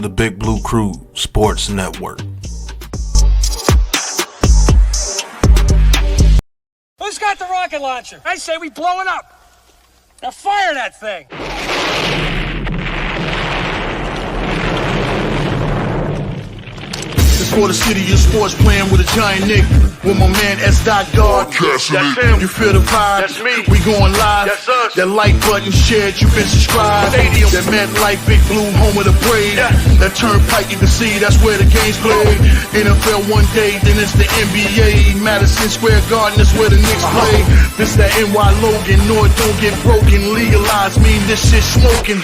the Big Blue Crew Sports Network. Who's got the rocket launcher? I say we blow it up. Now fire that thing. It's for the city of sports, playing with a giant Nick. With my man S. God. That's him. You feel the vibe? That's me. We going live. Yes, sir. That like button shared, you been subscribed. Stadium. That MetLife, Big Blue, home of the Braves. Yeah. That turnpike, you can see that's where the game's played. NFL one day, then it's the NBA. Madison Square Garden, that's where the Knicks play. This that NY Logan, North don't get broken. Legalized mean this shit smoking.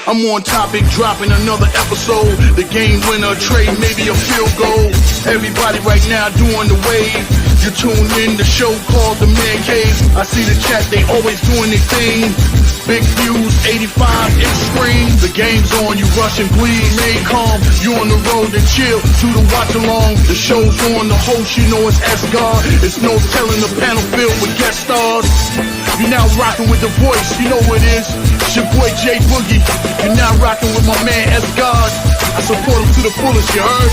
I'm on topic, dropping another episode. The game winner, trade, maybe a field goal. Everybody right now doing the wave. You tune in, the show called TheMan-Cave. I see the chat, they always doing their thing. Big views, 85 inch screen. The game's on, you rush and bleed. Stay calm, you on the road and chill. Do the watch along. The show's on, the host, you know it's S-God. It's no telling, the panel filled with guest stars. You now rocking with the voice, you know what it is. It's your boy J Boogie. You now rocking with my man S-God. I support him to the fullest, you heard?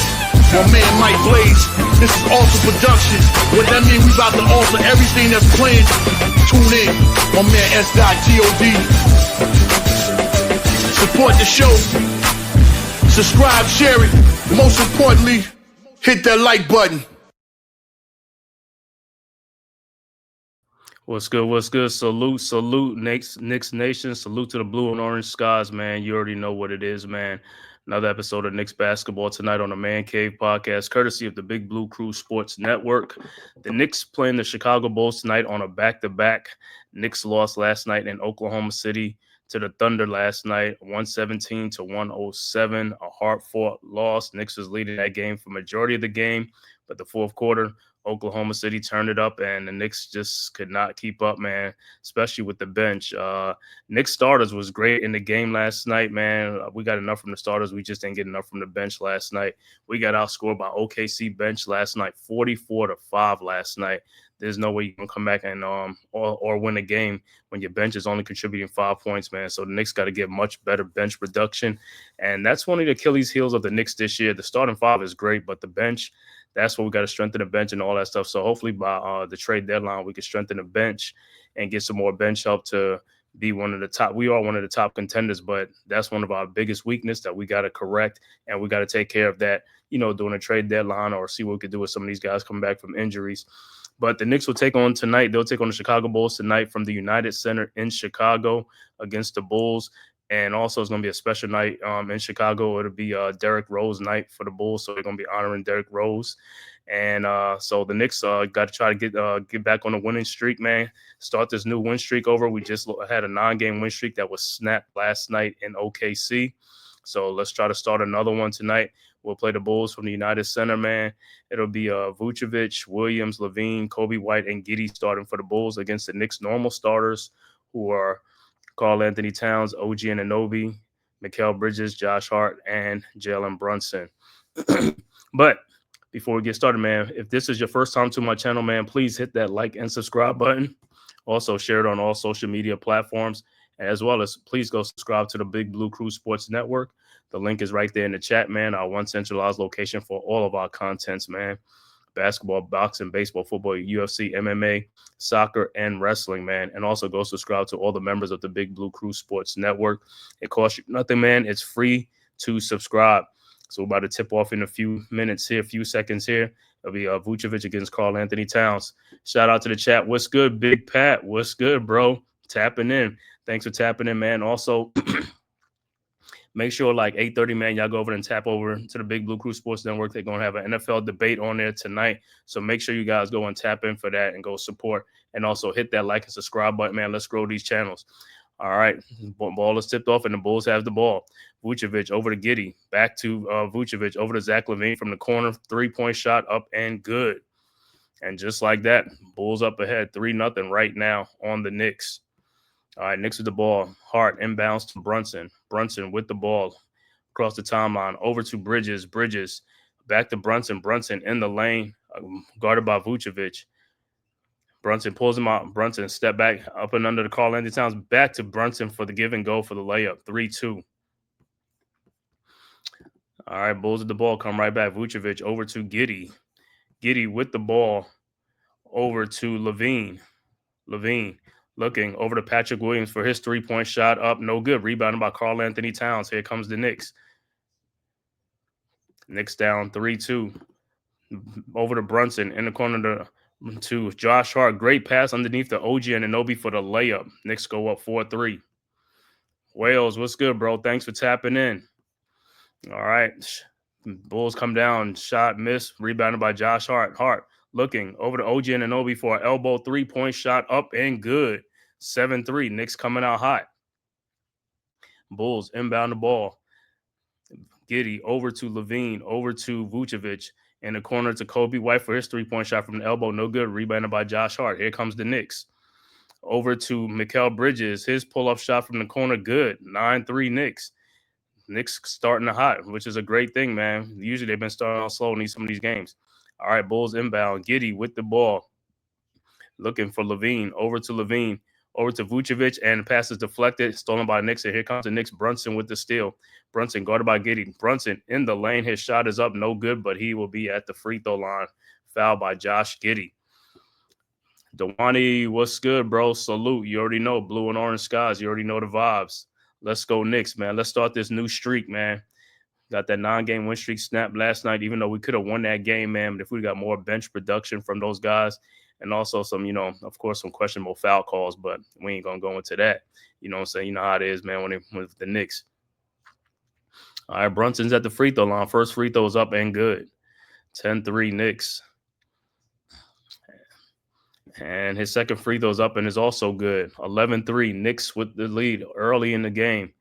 My man Mike Blaze. This is awesome production. What that mean, we about to alter everything that's playing. Tune in. My man S-God G-O-D. Support the show. Subscribe, share it. Most importantly, hit that like button. What's good? What's good? Salute, Knicks Nation. Salute to the blue and orange skies, man. You already know what it is, man. Another episode of Knicks basketball tonight on the Man-Cave podcast, courtesy of the Big Blue Crew Sports Network. The Knicks playing the Chicago Bulls tonight on a back-to-back. Knicks lost last night in Oklahoma City to the Thunder last night, 117-107, a hard-fought loss. Knicks was leading that game for majority of the game, but the fourth quarter, Oklahoma City turned it up, and the Knicks just could not keep up, man, especially with the bench. Knicks starters was great in the game last night, man. We got enough from the starters. We just didn't get enough from the bench last night. We got outscored by OKC bench last night, 44-5 last night. There's no way you can come back and or win a game when your bench is only contributing 5 points, man. So the Knicks got to get much better bench production, and that's one of the Achilles heels of the Knicks this year. The starting five is great, but the bench, that's what we got to strengthen the bench and all that stuff. So hopefully by the trade deadline, we can strengthen the bench and get some more bench help to be one of the top. We are one of the top contenders, but that's one of our biggest weakness that we got to correct, and we got to take care of that, during a trade deadline or see what we could do with some of these guys coming back from injuries. But the Knicks will take on tonight. They'll take on the Chicago Bulls tonight from the United Center in Chicago against the Bulls. And also it's going to be a special night in Chicago. It'll be Derrick Rose night for the Bulls. So they're going to be honoring Derrick Rose. And so the Knicks got to try to get back on a winning streak, man. Start this new win streak over. We just had a 9-game win streak that was snapped last night in OKC. So let's try to start another one tonight. We'll play the Bulls from the United Center, man. It'll be Vucevic, Williams, Levine, Kobe White, and Giddey starting for the Bulls against the Knicks' normal starters, who are Karl-Anthony Towns, OG Anunoby, Mikal Bridges, Josh Hart, and Jalen Brunson. But before we get started, man, if this is your first time to my channel, man, please hit that like and subscribe button. Also share it on all social media platforms, as well as please go subscribe to the Big Blue Crew Sports Network. The link is right there in the chat, man. Our one centralized location for all of our contents, man. Basketball, boxing, baseball, football, UFC, MMA, soccer, and wrestling, man. And also go subscribe to all the members of the Big Blue Crew Sports Network. It costs you nothing, man. It's free to subscribe. So we're about to tip off in a few minutes here, a few seconds here. It'll be Vucevic against Karl-Anthony Towns. Shout out to the chat. What's good, Big Pat? What's good, bro? Tapping in. Thanks for tapping in, man. Also, make sure like 8:30, man, y'all go over and tap over to the Big Blue Crew Sports Network. They're going to have an NFL debate on there tonight. So make sure you guys go and tap in for that and go support. And also hit that like and subscribe button, man. Let's grow these channels. All right. Ball is tipped off and the Bulls have the ball. Vucevic over to Giddey. Back to Vucevic over to Zach LaVine from the corner. 3-point shot up and good. And just like that, Bulls up ahead 3-0 right now on the Knicks. All right, Knicks with the ball. Hart inbounds to Brunson. Brunson with the ball across the timeline. Over to Bridges. Bridges back to Brunson. Brunson in the lane, guarded by Vucevic. Brunson pulls him out. Brunson step back up and under the Karl-Anthony Towns. Back to Brunson for the give and go for the layup. 3-2. All right, Bulls with the ball. Come right back. Vucevic over to Giddey. Giddey with the ball over to Levine. Levine looking over to Patrick Williams for his three-point shot up. No good. Rebounded by Karl Anthony Towns. Here comes the Knicks. Knicks down 3-2. Over to Brunson in the corner to Josh Hart. Great pass underneath the OG Anunoby for the layup. Knicks go up 4-3. Wales, what's good, bro? Thanks for tapping in. All right. Bulls come down. Shot missed. Rebounded by Josh Hart. Hart looking over to OG Anunoby for an elbow three-point shot up and good. 7-3. Knicks coming out hot. Bulls inbound the ball. Giddey over to Levine, over to Vucevic. In the corner to Kobe White for his three-point shot from the elbow. No good. Rebounded by Josh Hart. Here comes the Knicks. Over to Mikal Bridges. His pull-up shot from the corner. Good. 9-3 Knicks. Knicks starting to hot, which is a great thing, man. Usually they've been starting out slow in some of these games. All right, Bulls inbound. Giddey with the ball. Looking for Levine. Over to Levine. Over to Vucevic, and the pass is deflected, stolen by Knicks. And here comes the Knicks. Brunson with the steal. Brunson guarded by Giddey. Brunson in the lane. His shot is up, no good, but he will be at the free throw line. Fouled by Josh Giddey. Dewani, what's good, bro? Salute. You already know blue and orange skies. You already know the vibes. Let's go Knicks, man. Let's start this new streak, man. Got that 9-game win streak snapped last night, even though we could have won that game, man. But if we got more bench production from those guys, and also some, of course, some questionable foul calls, but we ain't going to go into that. You know what I'm saying? You know how it is, man, when with the Knicks. All right, Brunson's at the free throw line. First free throw is up and good. 10-3 Knicks. And his second free throw is up and is also good. 11-3 Knicks with the lead early in the game.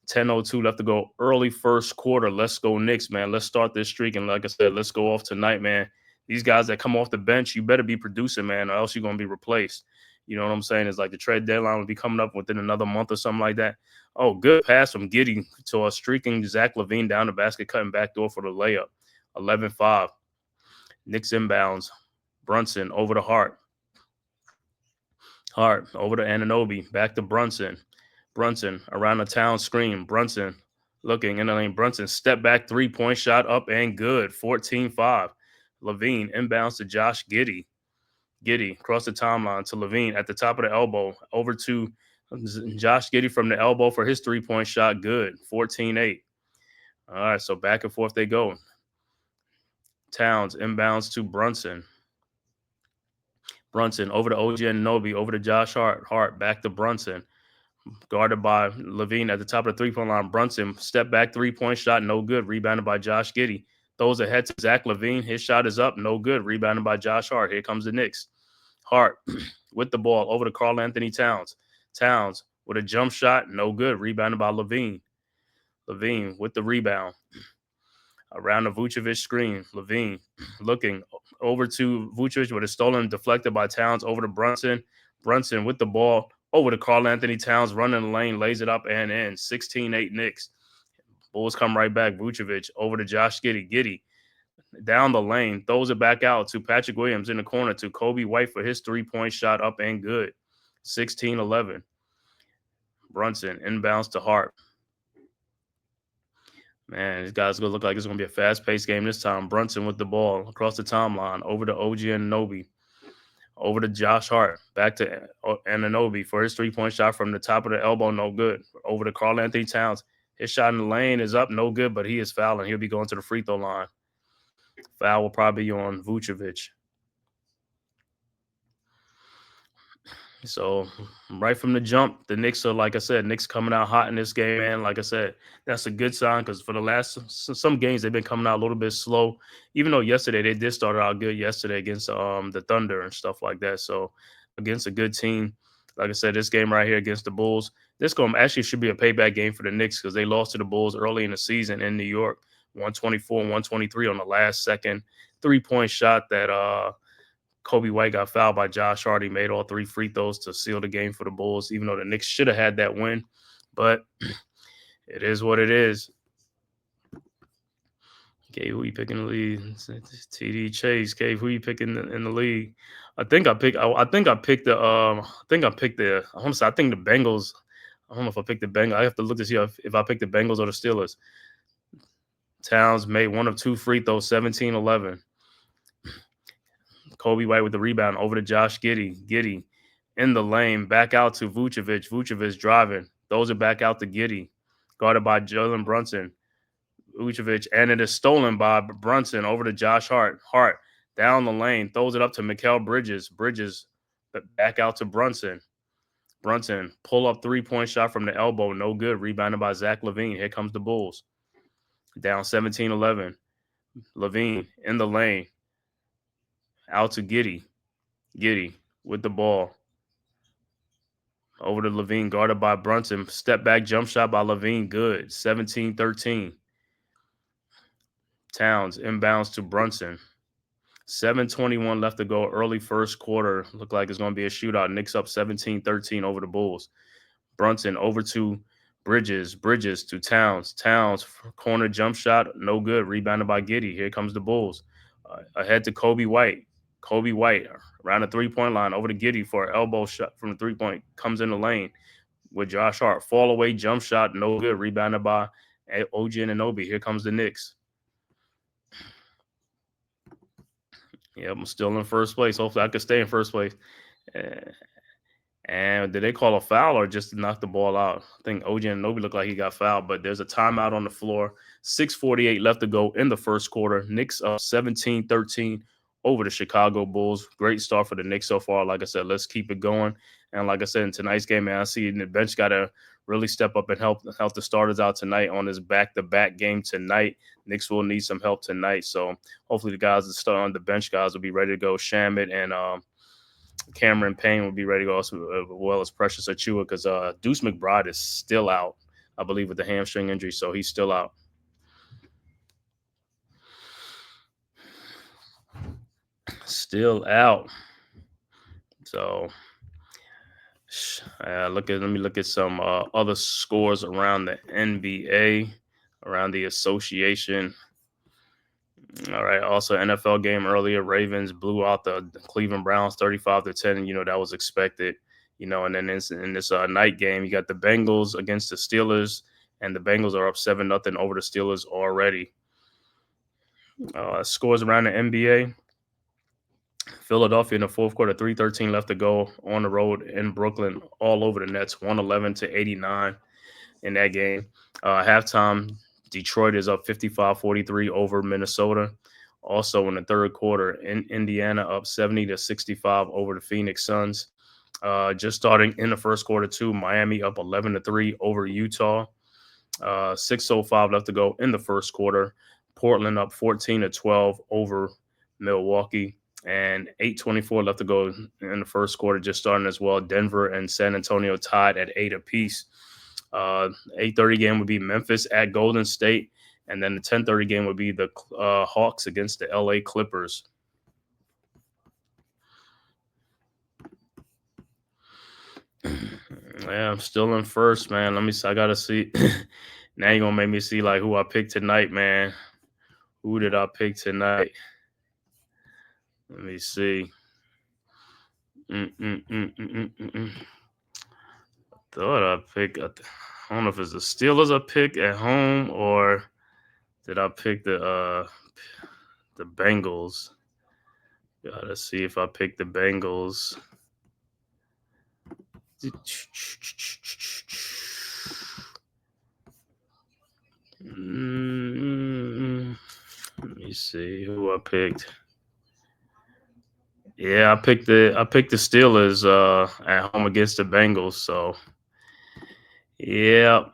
10:02 left to go early first quarter. Let's go Knicks, man. Let's start this streak. And like I said, let's go off tonight, man. These guys that come off the bench, you better be producing, man, or else you're going to be replaced. You know what I'm saying? It's like the trade deadline will be coming up within another month or something like that. Oh, good pass from Giddey to a streaking Zach LaVine down the basket, cutting back door for the layup. 11-5. Knicks inbounds. Brunson over to Hart. Hart over to Anunoby. Back to Brunson. Brunson around the town screen. Brunson looking in the lane. Brunson step back three-point shot up and good. 14-5. Levine inbounds to Josh Giddey. Giddey across the timeline to Levine at the top of the elbow. Over to Josh Giddey from the elbow for his three-point shot. Good. 14-8. All right, so back and forth they go. Towns inbounds to Brunson. Brunson over to OG Anunoby. Over to Josh Hart. Hart back to Brunson. Guarded by Levine at the top of the three-point line. Brunson step back three-point shot. No good. Rebounded by Josh Giddey. Throws ahead to Zach LaVine. His shot is up. No good. Rebounded by Josh Hart. Here comes the Knicks. Hart with the ball over to Karl Anthony Towns. Towns with a jump shot. No good. Rebounded by Levine. Levine with the rebound. Around the Vucevic screen. Levine looking over to Vucevic with a stolen, deflected by Towns over to Brunson. Brunson with the ball over to Karl Anthony Towns. Running the lane. Lays it up and in. 16-8 Knicks. Bulls come right back. Vucevic over to Josh Giddey. Giddey down the lane. Throws it back out to Patrick Williams in the corner to Kobe White for his three-point shot up and good. 16-11. Brunson inbounds to Hart. Man, these guys going to look like it's going to be a fast-paced game this time. Brunson with the ball across the timeline. Over to OG Anunoby. Over to Josh Hart. Back to Anunoby for his three-point shot from the top of the elbow. No good. Over to Karl Anthony Towns. His shot in the lane is up, no good, but he is fouling. He'll be going to the free throw line. Foul will probably be on Vucevic. So right from the jump, the Knicks are, like I said, Knicks coming out hot in this game, man. Like I said, that's a good sign because for the last some games, they've been coming out a little bit slow. Even though yesterday they did start out good yesterday against the Thunder and stuff like that. So against a good team. Like I said, this game right here against the Bulls, this game actually should be a payback game for the Knicks because they lost to the Bulls early in the season in New York, 124-123 on the last second three-point shot that Kobe White got fouled by Josh Hart. He made all three free throws to seal the game for the Bulls, even though the Knicks should have had that win. But it is what it is. Okay, who you picking in the league? TD Chase. Cave, who you picking in the league? I think I picked the Bengals. I don't know if I picked the Bengals. I have to look to see if I picked the Bengals or the Steelers. Towns made one of 2 free throws, 17-11. Kobe White with the rebound over to Josh Giddey. Giddey in the lane, back out to Vucevic. Vucevic driving. Those are back out to Giddey, guarded by Jalen Brunson. Vucevic, and it is stolen by Brunson over to Josh Hart. Hart down the lane, throws it up to Mikal Bridges. Bridges back out to Brunson. Brunson, pull up 3-point shot from the elbow, no good. Rebounded by Zach LaVine. Here comes the Bulls. Down 17-11. LaVine in the lane. Out to Giddey. Giddey with the ball. Over to LaVine, guarded by Brunson. Step back jump shot by LaVine. Good. 17-13. Towns inbounds to Brunson. 7:21 left to go. Early first quarter. Look like it's going to be a shootout. Knicks up 17-13 over the Bulls. Brunson over to Bridges. Bridges to Towns. Towns corner jump shot. No good. Rebounded by Giddey. Here comes the Bulls. Ahead to Kobe White. Kobe White around the 3-point line. Over to Giddey for an elbow shot from the 3-point. Comes in the lane with Josh Hart. Fall away jump shot. No good. Rebounded by OG Anunoby. Here comes the Knicks. Yeah, I'm still in first place. Hopefully I could stay in first place. And did they call a foul or just knock the ball out? I think OG Anunoby looked like he got fouled, but there's a timeout on the floor. 6:48 left to go in the first quarter. Knicks up 17-13 over the Chicago Bulls. Great start for the Knicks so far. Like I said, let's keep it going. And like I said, in tonight's game, man, I see the bench got to really step up and help the starters out tonight on this back-to-back game tonight. Knicks will need some help tonight. So hopefully the guys that start on the bench guys will be ready to go. Shamit and Cameron Payne will be ready to go, as well as Precious Achiuwa, because Deuce McBride is still out, I believe, with the hamstring injury. So he's still out. Still out. So let me look at some other scores around the NBA, around the association. All right. Also, NFL game earlier. Ravens blew out the Cleveland Browns 35-10. You know, that was expected. You know, and then in this night game, you got the Bengals against the Steelers, and the Bengals are up 7-0 over the Steelers already. Scores around the NBA. Philadelphia in the fourth quarter, 3:13 left to go on the road in Brooklyn, all over the Nets, 111-89 in that game. Halftime, Detroit is up 55-43 over Minnesota. Also in the third quarter, in Indiana up 70-65 over the Phoenix Suns. Just starting in the first quarter too, Miami up 11-3 over Utah. 6:05 left to go in the first quarter. Portland up 14-12 over Milwaukee. And 8:24 left to go in the first quarter, just starting as well. Denver and San Antonio tied at 8 apiece. 8:30 game would be Memphis at Golden State. And then the 10:30 game would be the Hawks against the LA Clippers. Yeah, I'm still in first, man. Let me see. I got to see. Now you're going to make me see like who I picked tonight, man. Who did I pick tonight? Let me see. Thought I picked. I don't know if it's the Steelers I pick at home or did I pick the Bengals. Gotta see if I picked the Bengals. Let me see who I picked. Yeah, I picked the Steelers at home against the Bengals. So, yeah.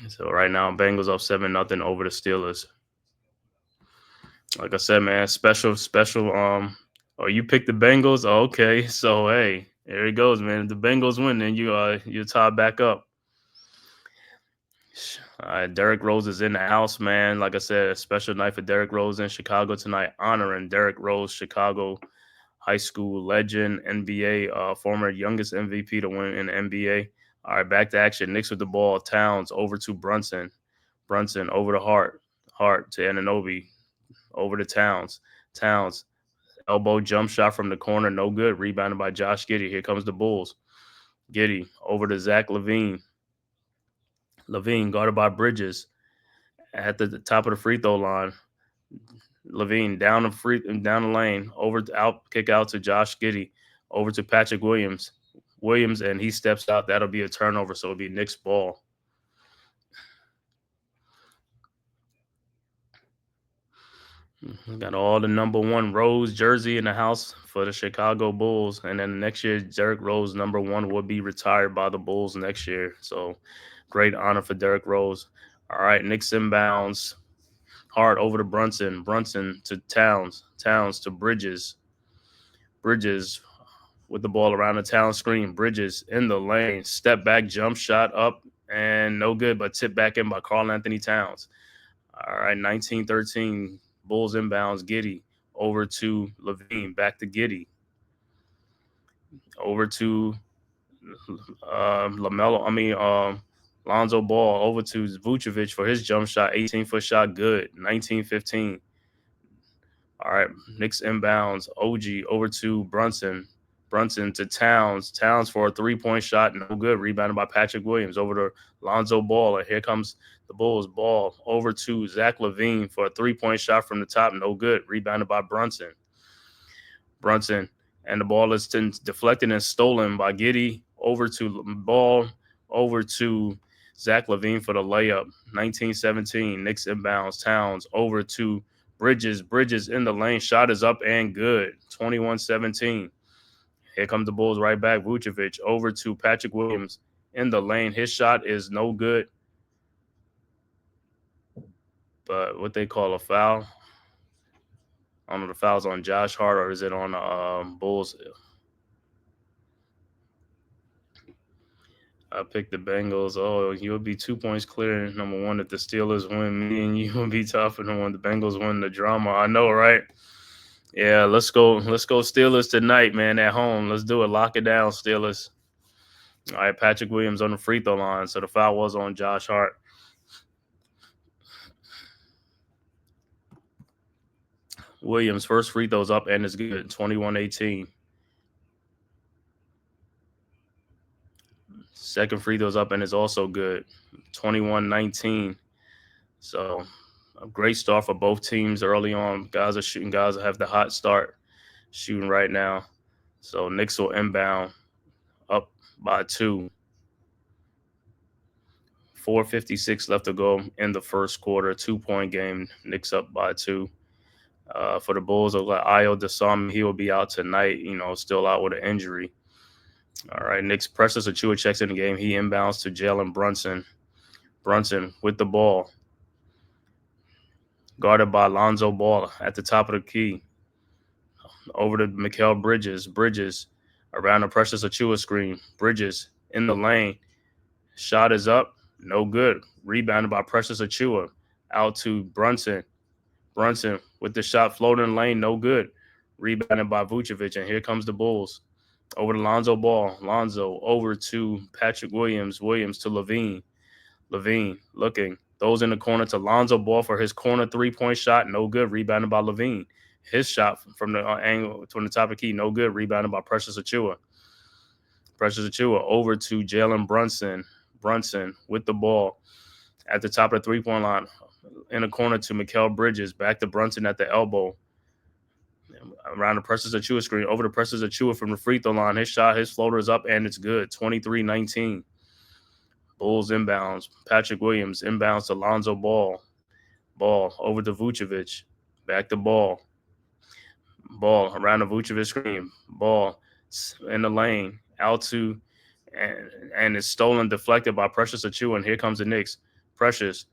So right now, Bengals up 7-0 over the Steelers. Like I said, man, special. Oh, you picked the Bengals? Oh, okay. So hey, there he goes, man. If the Bengals win, then you tie back up. Derrick Rose is in the house, man. Like I said, a special night for Derrick Rose in Chicago tonight, honoring Derrick Rose, Chicago high school legend, NBA, former youngest MVP to win in the NBA. All right, back to action. Knicks with the ball. Towns over to Brunson. Brunson over to Hart. Hart to Anunoby. Over to Towns. Towns. Elbow jump shot from the corner. No good. Rebounded by Josh Giddey. Here comes the Bulls. Giddey over to Zach LaVine. Levine guarded by Bridges at the top of the free throw line. Levine down the lane, kick out to Josh Giddey, over to Patrick Williams, and he steps out. That'll be a turnover, so it'll be Knicks ball. We got all the number 1 Rose jersey in the house for the Chicago Bulls, and then next year Derrick Rose number 1 will be retired by the Bulls next year. So great honor for Derrick Rose. All right, Knicks inbounds. Hard over to Brunson. Brunson to Towns. Towns to Bridges. Bridges with the ball around the Towns screen. Bridges in the lane. Step back, jump shot up, and no good, but tipped back in by Karl-Anthony Towns. All right, 19-13. Bulls inbounds. Giddey over to Levine. Back to Giddey. Over to Lonzo Ball over to Vucevic for his jump shot. 18-foot shot, good. 19-15. All right, Knicks inbounds. OG over to Brunson. Brunson to Towns. Towns for a 3-point shot, no good. Rebounded by Patrick Williams over to Lonzo Ball. And here comes the Bulls. Ball over to Zach LaVine for a 3-point shot from the top, no good. Rebounded by Brunson. And the ball is deflected and stolen by Giddey. Over to Zach LaVine for the layup. 19-17. Knicks inbounds. Towns over to Bridges. Bridges in the lane. Shot is up and good. 21-17. Here comes the Bulls right back. Vucevic over to Patrick Williams in the lane. His shot is no good. But what they call a foul. I don't know if the foul's on Josh Hart or is it on Bulls. I picked the Bengals. Oh, you'll be 2 points clear. Number 1, if the Steelers win, me and you will be tougher than when the Bengals win the drama. I know, right? Yeah, let's go Steelers tonight, man, at home. Let's do it. Lock it down, Steelers. All right, Patrick Williams on the free throw line. So the foul was on Josh Hart. Williams, first free throw's up and it's good. 21-18. Second free throw's up and it's also good. 21-19. So a great start for both teams early on. Guys are shooting. Guys have the hot start shooting right now. So Knicks will inbound up by 2. 4:56 left to go in the first quarter. 2-point game. Knicks up by 2. For the Bulls, Ayo Dosunmu, he will be out tonight, still out with an injury. All right, Knicks Precious Achiuwa checks in the game. He inbounds to Jalen Brunson. Brunson with the ball. Guarded by Lonzo Ball at the top of the key. Over to Mikal Bridges. Bridges around the Precious Achiuwa screen. Bridges in the lane. Shot is up. No good. Rebounded by Precious Achiuwa. Out to Brunson. Brunson with the shot floating in lane, no good. Rebounded by Vucevic, and here comes the Bulls. Over to Lonzo Ball. Lonzo over to Patrick Williams. Williams to Levine. Levine looking. Those in the corner to Lonzo Ball for his corner 3-point shot, no good. Rebounded by Levine. His shot from the angle from the top of the key, no good. Rebounded by Precious Achiuwa. Precious Achiuwa over to Jalen Brunson. Brunson with the ball at the top of the 3-point line. In the corner to Mikal Bridges. Back to Brunson at the elbow. Around the Precious Achiuwa screen. Over to Precious Achiuwa from the free throw line. His floater is up, and it's good. 23-19. Bulls inbounds. Patrick Williams inbounds to Lonzo Ball. Ball over to Vucevic. Back to Ball. Ball around the Vucevic screen. Ball in the lane. Out to and it's stolen, deflected by Precious Achiuwa, and here comes the Knicks. Precious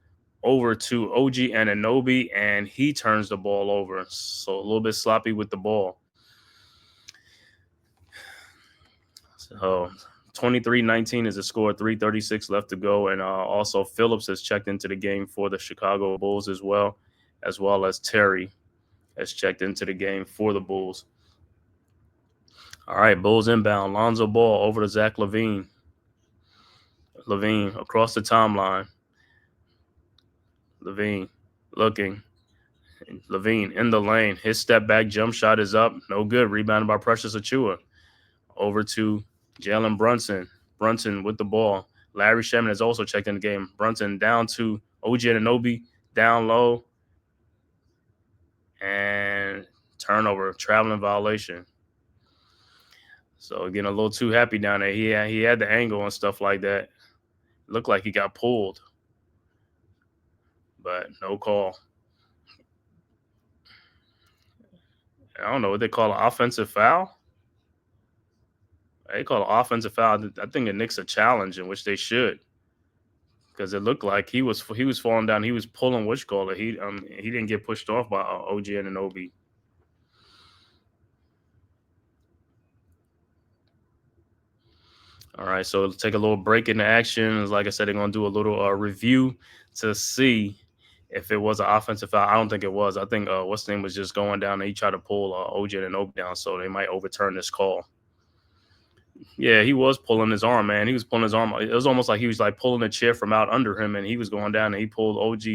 over to OG Anunoby, and he turns the ball over. So a little bit sloppy with the ball. So 23-19 is the score, 3:36 left to go. And also Phillips has checked into the game for the Chicago Bulls as well as Terry has checked into the game for the Bulls. All right, Bulls inbound. Lonzo Ball over to Zach LaVine. LaVine across the timeline. LaVine looking. LaVine in the lane. His step back jump shot is up. No good. Rebounded by Precious Achiuwa. Over to Jalen Brunson. Brunson with the ball. Larry Sherman has also checked in the game. Brunson down to OG Anunoby, down low, and turnover, traveling violation. So getting a little too happy down there. He had the angle and stuff like that. Looked like he got pulled, but no call. I don't know what they call an offensive foul. They call an offensive foul. I think the Knicks a challenge, in which they should, because it looked like he was falling down. He was pulling what you call it. He didn't get pushed off by OG Anunoby. All right, so let's take a little break in the action. Like I said, they're gonna do a little review to see if it was an offensive foul. I don't think it was. I think what's the name was just going down and he tried to pull OG Anunoby down, so they might overturn this call. Yeah, he was pulling his arm, man. He was pulling his arm. It was almost like he was like pulling a chair from out under him, and he was going down and he pulled OG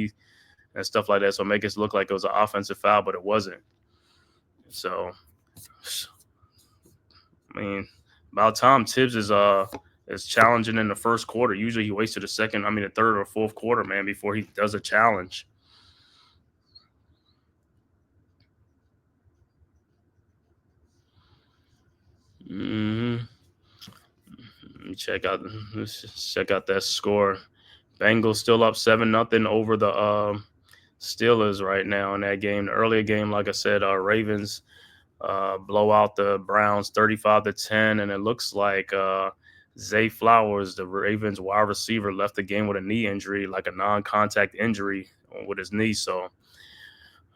and stuff like that. So make it look like it was an offensive foul, but it wasn't. So, I mean, about time Tibbs is challenging in the first quarter. Usually he waits to the third or fourth quarter, man, before he does a challenge. Check out that score. Bengals still up 7-0 over the Steelers right now in that game. The earlier game, like I said, Ravens blow out the Browns 35-10, and it looks like Zay Flowers, the Ravens wide receiver, left the game with a knee injury, like a non-contact injury with his knee. So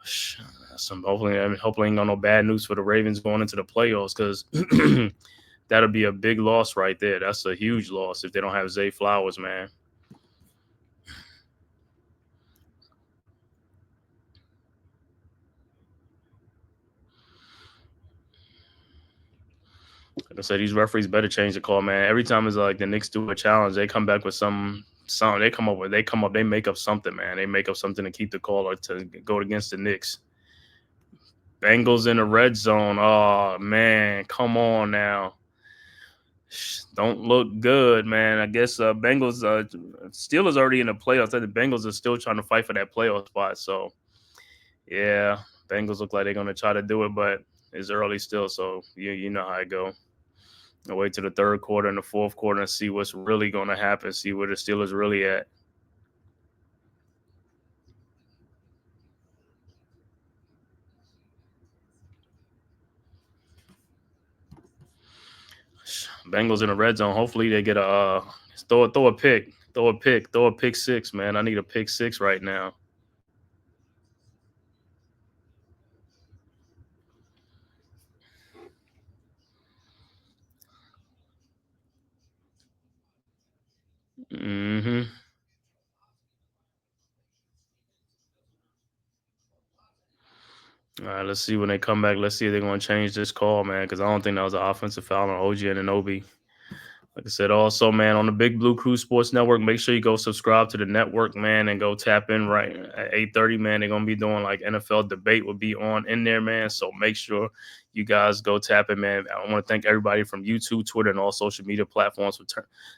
hopefully ain't got no bad news for the Ravens going into the playoffs, because that'll be a big loss right there. That's a huge loss if they don't have Zay Flowers, man. Like I said, these referees better change the call, man. Every time it's like the Knicks do a challenge, they come back with something. They make up something, man. They make up something to keep the call or to go against the Knicks. Bengals in the red zone. Oh man, come on now. Don't look good, man. I guess Bengals, Steelers already in the playoffs. I think the Bengals are still trying to fight for that playoff spot. So, yeah, Bengals look like they're going to try to do it, but it's early still. So, you know how it go. I'll wait to the third quarter and the fourth quarter and see what's really going to happen, see where the Steelers really at. Bengals in the red zone. Hopefully they get a throw a pick six, man. I need a pick six right now. Mm-hmm. All right, let's see when they come back. Let's see if they're going to change this call, man, because I don't think that was an offensive foul on OG Anunoby. Like I said, also, man, on the Big Blue Crew Sports Network, make sure you go subscribe to the network, man, and go tap in right at 8:30, man. They're going to be doing like NFL debate will be on in there, man. So make sure you guys go tap in, man. I want to thank everybody from YouTube, Twitter, and all social media platforms for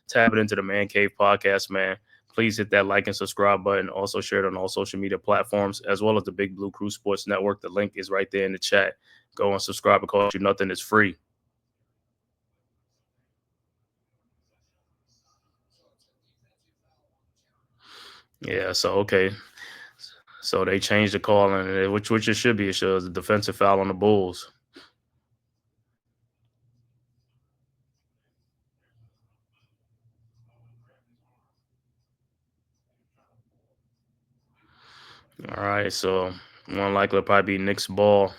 tapping into the Man-Cave podcast, man. Please hit that like and subscribe button. Also share it on all social media platforms, as well as the Big Blue Crew Sports Network. The link is right there in the chat. Go and subscribe. It costs you nothing. It's free. Yeah, so okay. So they changed the call, and which it should be. It shows a defensive foul on the Bulls. All right, so more likely probably be Knicks ball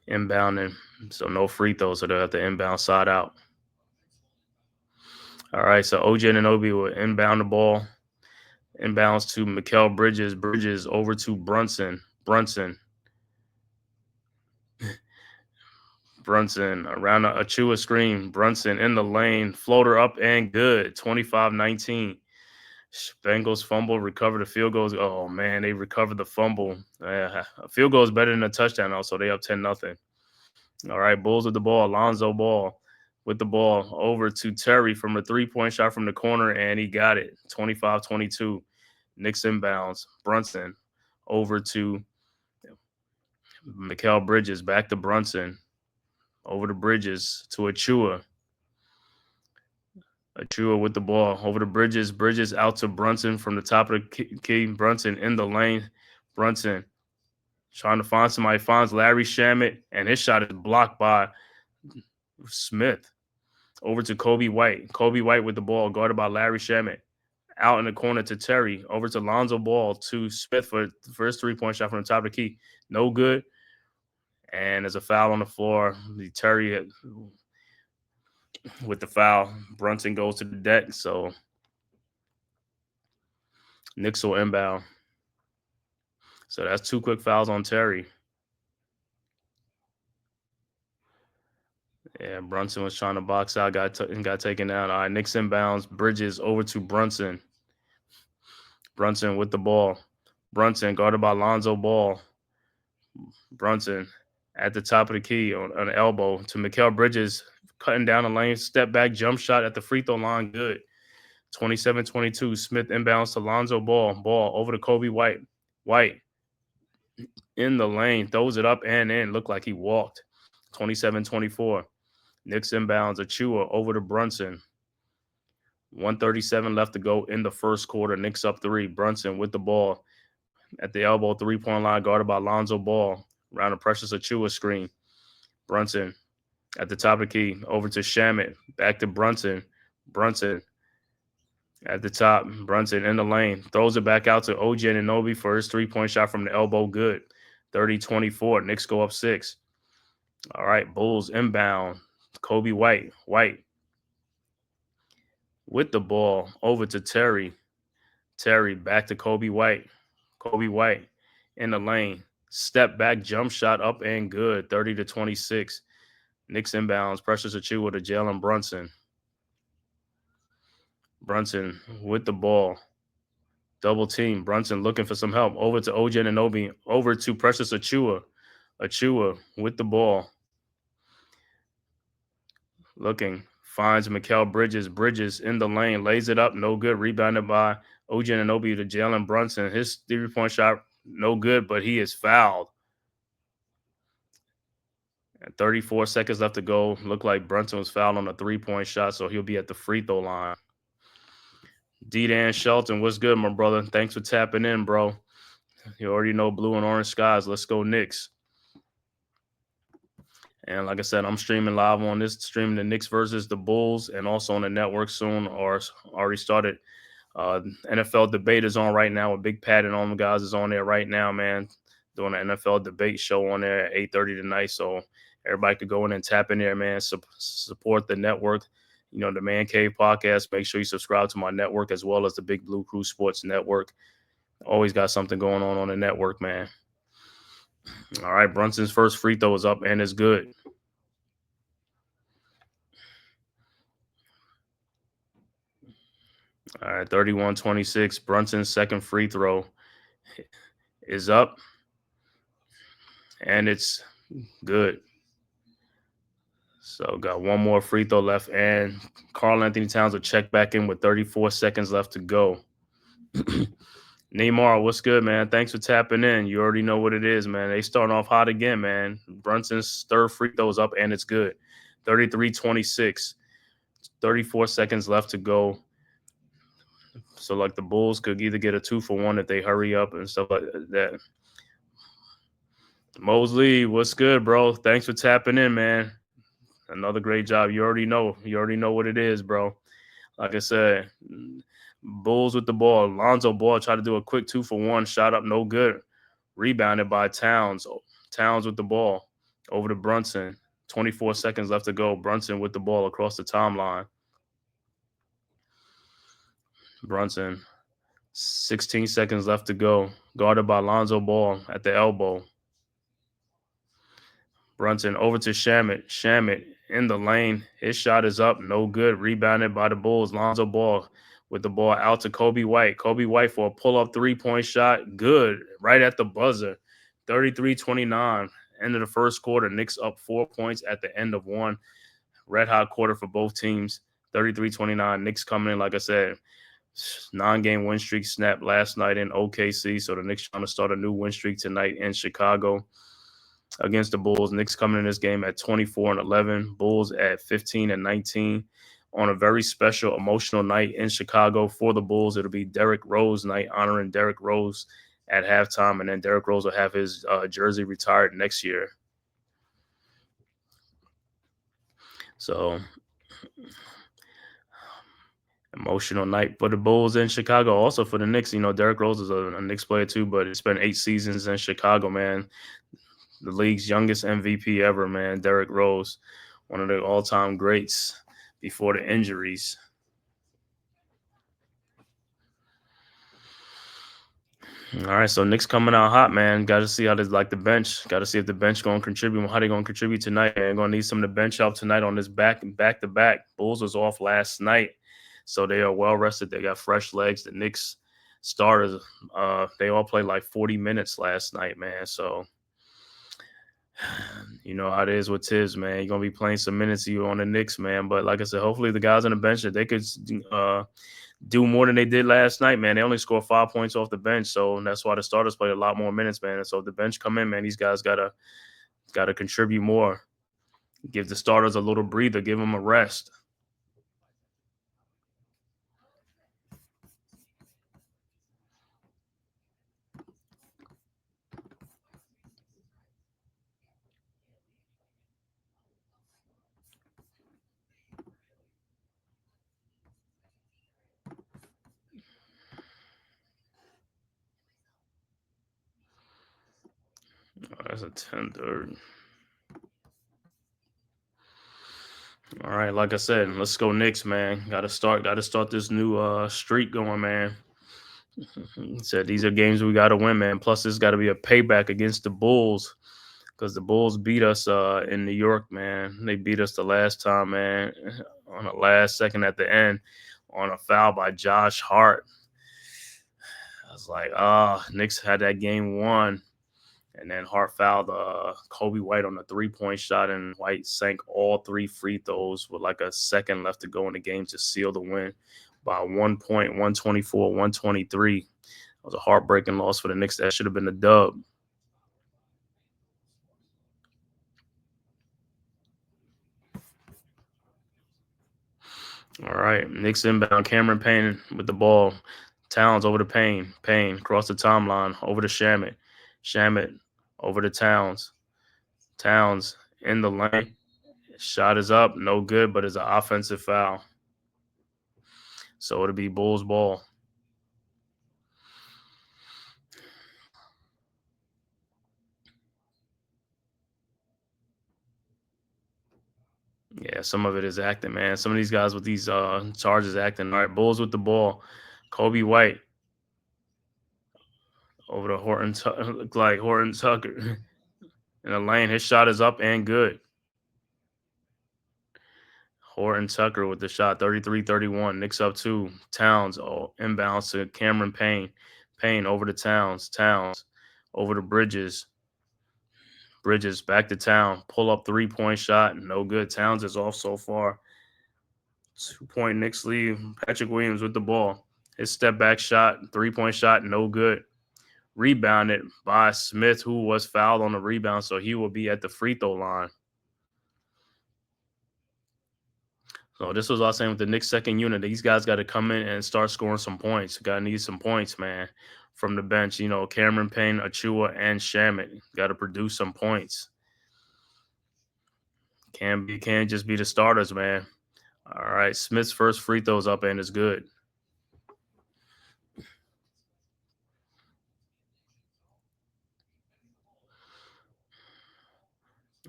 inbounding. So no free throws, so they'll have to inbound side out. All right, so OG Anunoby will inbound the ball. Inbounds to Mikal Bridges. Bridges over to Brunson. Brunson around a Achua screen. Brunson in the lane. Floater up and good. 25-19. Bengals fumble, recover the field goals. Oh, man, they recovered the fumble. A field goal is better than a touchdown, also. They up 10-0. All right, Bulls with the ball. Alonzo Ball. with the ball over to Terry from a 3-point shot from the corner, and he got it. 25-22. Knicks inbounds. Brunson over to Mikal Bridges. Back to Brunson. Over to Bridges to Achua. Achua with the ball over to Bridges. Bridges out to Brunson from the top of the key. Brunson in the lane. Brunson trying to find somebody. Finds Larry Shamet, and his shot is blocked by Smith. Over to Kobe White. Kobe White with the ball, guarded by Larry Shamet. Out in the corner to Terry. Over to Lonzo Ball to Smith for the first 3-point shot from the top of the key. No good. And there's a foul on the floor. Terry with the foul. Brunson goes to the deck. So Knicks will inbound. So that's 2 quick fouls on Terry. Yeah, Brunson was trying to box out, got taken down. All right, Knicks inbounds. Bridges over to Brunson. Brunson with the ball. Brunson guarded by Lonzo Ball. Brunson at the top of the key on an elbow to Mikal Bridges, cutting down the lane. Step back jump shot at the free throw line. Good. 27-22. Smith inbounds to Lonzo Ball. Ball over to Kobe White. White in the lane. Throws it up and in. Looked like he walked. 27-24. Knicks inbounds. Achua over to Brunson. 1:37 left to go in the first quarter. Knicks up 3. Brunson with the ball at the elbow, 3-point line, guarded by Lonzo Ball. Around a Precious Achua screen. Brunson at the top of the key. Over to Shamet. Back to Brunson. Brunson at the top. Brunson in the lane. Throws it back out to OG Anunoby for his 3-point shot from the elbow. Good. 30-24. Knicks go up 6. All right, Bulls inbound. Kobe White. White with the ball over to Terry. Terry back to Kobe White. Kobe White in the lane. Step back jump shot up and good. 30-26. Knicks inbounds. Precious Achua to Jalen Brunson. Brunson with the ball. Double team. Brunson looking for some help. Over to OG Anunoby. Over to Precious Achua. Achua with the ball. Looking. Finds Mikal Bridges. Bridges in the lane. Lays it up. No good. Rebounded by OG Anunoby to Jalen Brunson. His 3-point shot, no good, but he is fouled. At 34 seconds left to go. Looked like Brunson was fouled on a 3-point shot, so he'll be at the free throw line. D-Dan Shelton, what's good, my brother? Thanks for tapping in, bro. You already know blue and orange skies. Let's go Knicks. And like I said, I'm streaming live on this, streaming the Knicks versus the Bulls, and also on the network soon, or already started. NFL debate is on right now with Big Pat and all the guys is on there right now, man. Doing an NFL debate show on there at 8:30 tonight. So everybody could go in and tap in there, man. Support the network. You know, the Man-Cave podcast. Make sure you subscribe to my network as well as the Big Blue Crew Sports Network. Always got something going on the network, man. All right, Brunson's first free throw is up and it's good. All right, 31-26. Brunson's second free throw is up and it's good. So got one more free throw left, and Karl-Anthony Towns will check back in with 34 seconds left to go. Neymar, what's good, man? Thanks for tapping in. You already know what it is, man. They starting off hot again, man. Brunson's third free throw is up, and it's good. 33-26. 34 seconds left to go. So, like, the Bulls could either get a 2-for-1 if they hurry up and stuff like that. Mosley, what's good, bro? Thanks for tapping in, man. Another great job. You already know. You already know what it is, bro. Like I said, Bulls with the ball. Lonzo Ball tried to do a quick 2-for-1. Shot up, no good. Rebounded by Towns. Towns with the ball. Over to Brunson. 24 seconds left to go. Brunson with the ball across the timeline. Brunson. 16 seconds left to go. Guarded by Lonzo Ball at the elbow. Brunson over to Shamet. Shamet in the lane. His shot is up. No good. Rebounded by the Bulls. Lonzo Ball with the ball out to Kobe White. Kobe White for a pull-up 3-point shot. Good. Right at the buzzer. 33-29. End of the first quarter. Knicks up 4 points at the end of one. red hot quarter for both teams. 33-29. Knicks coming in, like I said, 9-game win streak snapped last night in OKC. So the Knicks trying to start a new win streak tonight in Chicago against the Bulls. Knicks coming in this game at 24-11. Bulls at 15-19. On a very special, emotional night in Chicago for the Bulls, it'll be Derrick Rose night, honoring Derrick Rose at halftime, and then Derrick Rose will have his jersey retired next year. So, emotional night for the Bulls in Chicago. Also for the Knicks, Derrick Rose is a Knicks player too, but he spent 8 seasons in Chicago, man. The league's youngest MVP ever, man. Derrick Rose, one of the all-time greats before the injuries. All right, so Knicks coming out hot, man. Got to see how they like the bench. Got to see if the bench going to contribute. How they going to contribute tonight? They're going to need some of the bench help tonight on this back-to-back. Bulls was off last night, so they are well rested. They got fresh legs. The Knicks starters, they all played like 40 minutes last night, man. So you know how it is with Tibbs, man. You're going to be playing some minutes you on the Knicks, man. But like I said, hopefully the guys on the bench, that they could do more than they did last night, man. They only scored 5 points off the bench, so that's why the starters played a lot more minutes, man. And so if the bench come in, man, these guys gotta contribute more. Give the starters a little breather. Give them a rest. That's a 10-3. All right, like I said, let's go Knicks, man. Got to start this new streak going, man. Said these are games we got to win, man. Plus, there's got to be a payback against the Bulls because the Bulls beat us in New York, man. They beat us the last time, man, on the last second at the end on a foul by Josh Hart. I was like, Knicks had that game won. And then Hart fouled Kobe White on a 3-point shot, and White sank all 3 free throws with like a second left to go in the game to seal the win by 1 point, 124-123. It was a heartbreaking loss for the Knicks. That should have been a dub. All right, Knicks inbound. Cameron Payne with the ball. Towns over to Payne. Payne across the timeline over to Shamet. Shamet over to Towns. Towns in the lane. Shot is up. No good, but it's an offensive foul. So it'll be Bulls ball. Yeah, some of it is acting, man. Some of these guys with these charges acting. All right, Bulls with the ball. Kobe White over to Horton. Look like Horton Tucker in the lane. His shot is up and good. Horton Tucker with the shot, 33-31. Knicks up 2. Towns inbounds to Cameron Payne. Payne over to Towns. Towns over to Bridges. Bridges back to Town. Pull up 3-point shot. No good. Towns is off so far. 2-point Knicks lead. Patrick Williams with the ball. His step back shot. 3-point shot. No good. Rebounded by Smith, who was fouled on the rebound, so he will be at the free throw line. So this was all saying with the Knicks second unit. These guys got to come in and start scoring some points. Got to need some points, man, from the bench. Cameron Payne, Achua, and Shamet got to produce some points. Can't just be the starters, man. All right, Smith's first free throw's up and is good.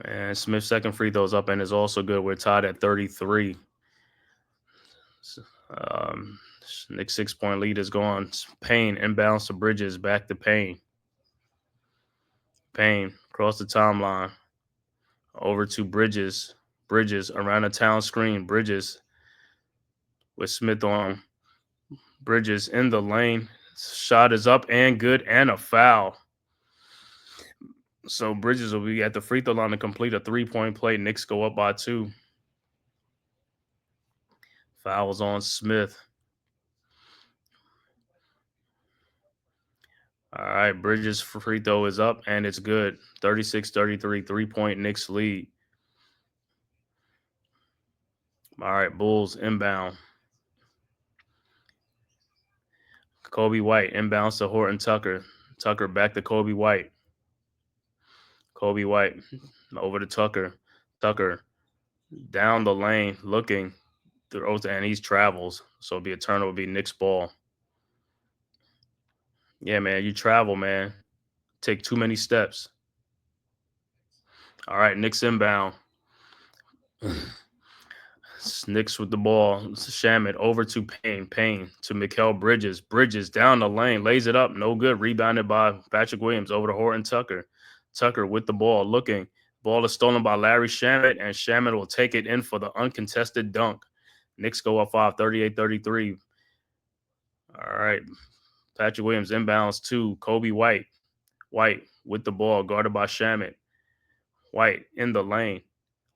And Smith's second free throw's up and is also good. We're tied at 33. Knicks 6-point lead is gone. Payne inbounds to Bridges, back to Payne. Payne across the timeline. Over to Bridges. Bridges around the Town screen. Bridges with Smith on. Bridges in the lane. Shot is up and good and a foul. So Bridges will be at the free throw line to complete a 3-point play. Knicks go up by 2. Fouls on Smith. All right, Bridges' free throw is up, and it's good. 36-33, 3-point Knicks lead. All right, Bulls inbound. Kobe White inbounds to Horton Tucker. Tucker back to Kobe White. Kobe White over to Tucker. Tucker down the lane looking, throws, and he travels. So it'll be a turnover, will be Knicks ball. Yeah, man, you travel, man. Take too many steps. All right, Knicks inbound. Knicks with the ball. Shamet over to Payne. Payne to Mikal Bridges. Bridges down the lane. Lays it up. No good. Rebounded by Patrick Williams over to Horton Tucker. Tucker with the ball. Looking. Ball is stolen by Larry Shamet, and Shamet will take it in for the uncontested dunk. Knicks go up 5, 38-33. All right. Patrick Williams inbounds to Kobe White. White with the ball. Guarded by Shamet. White in the lane.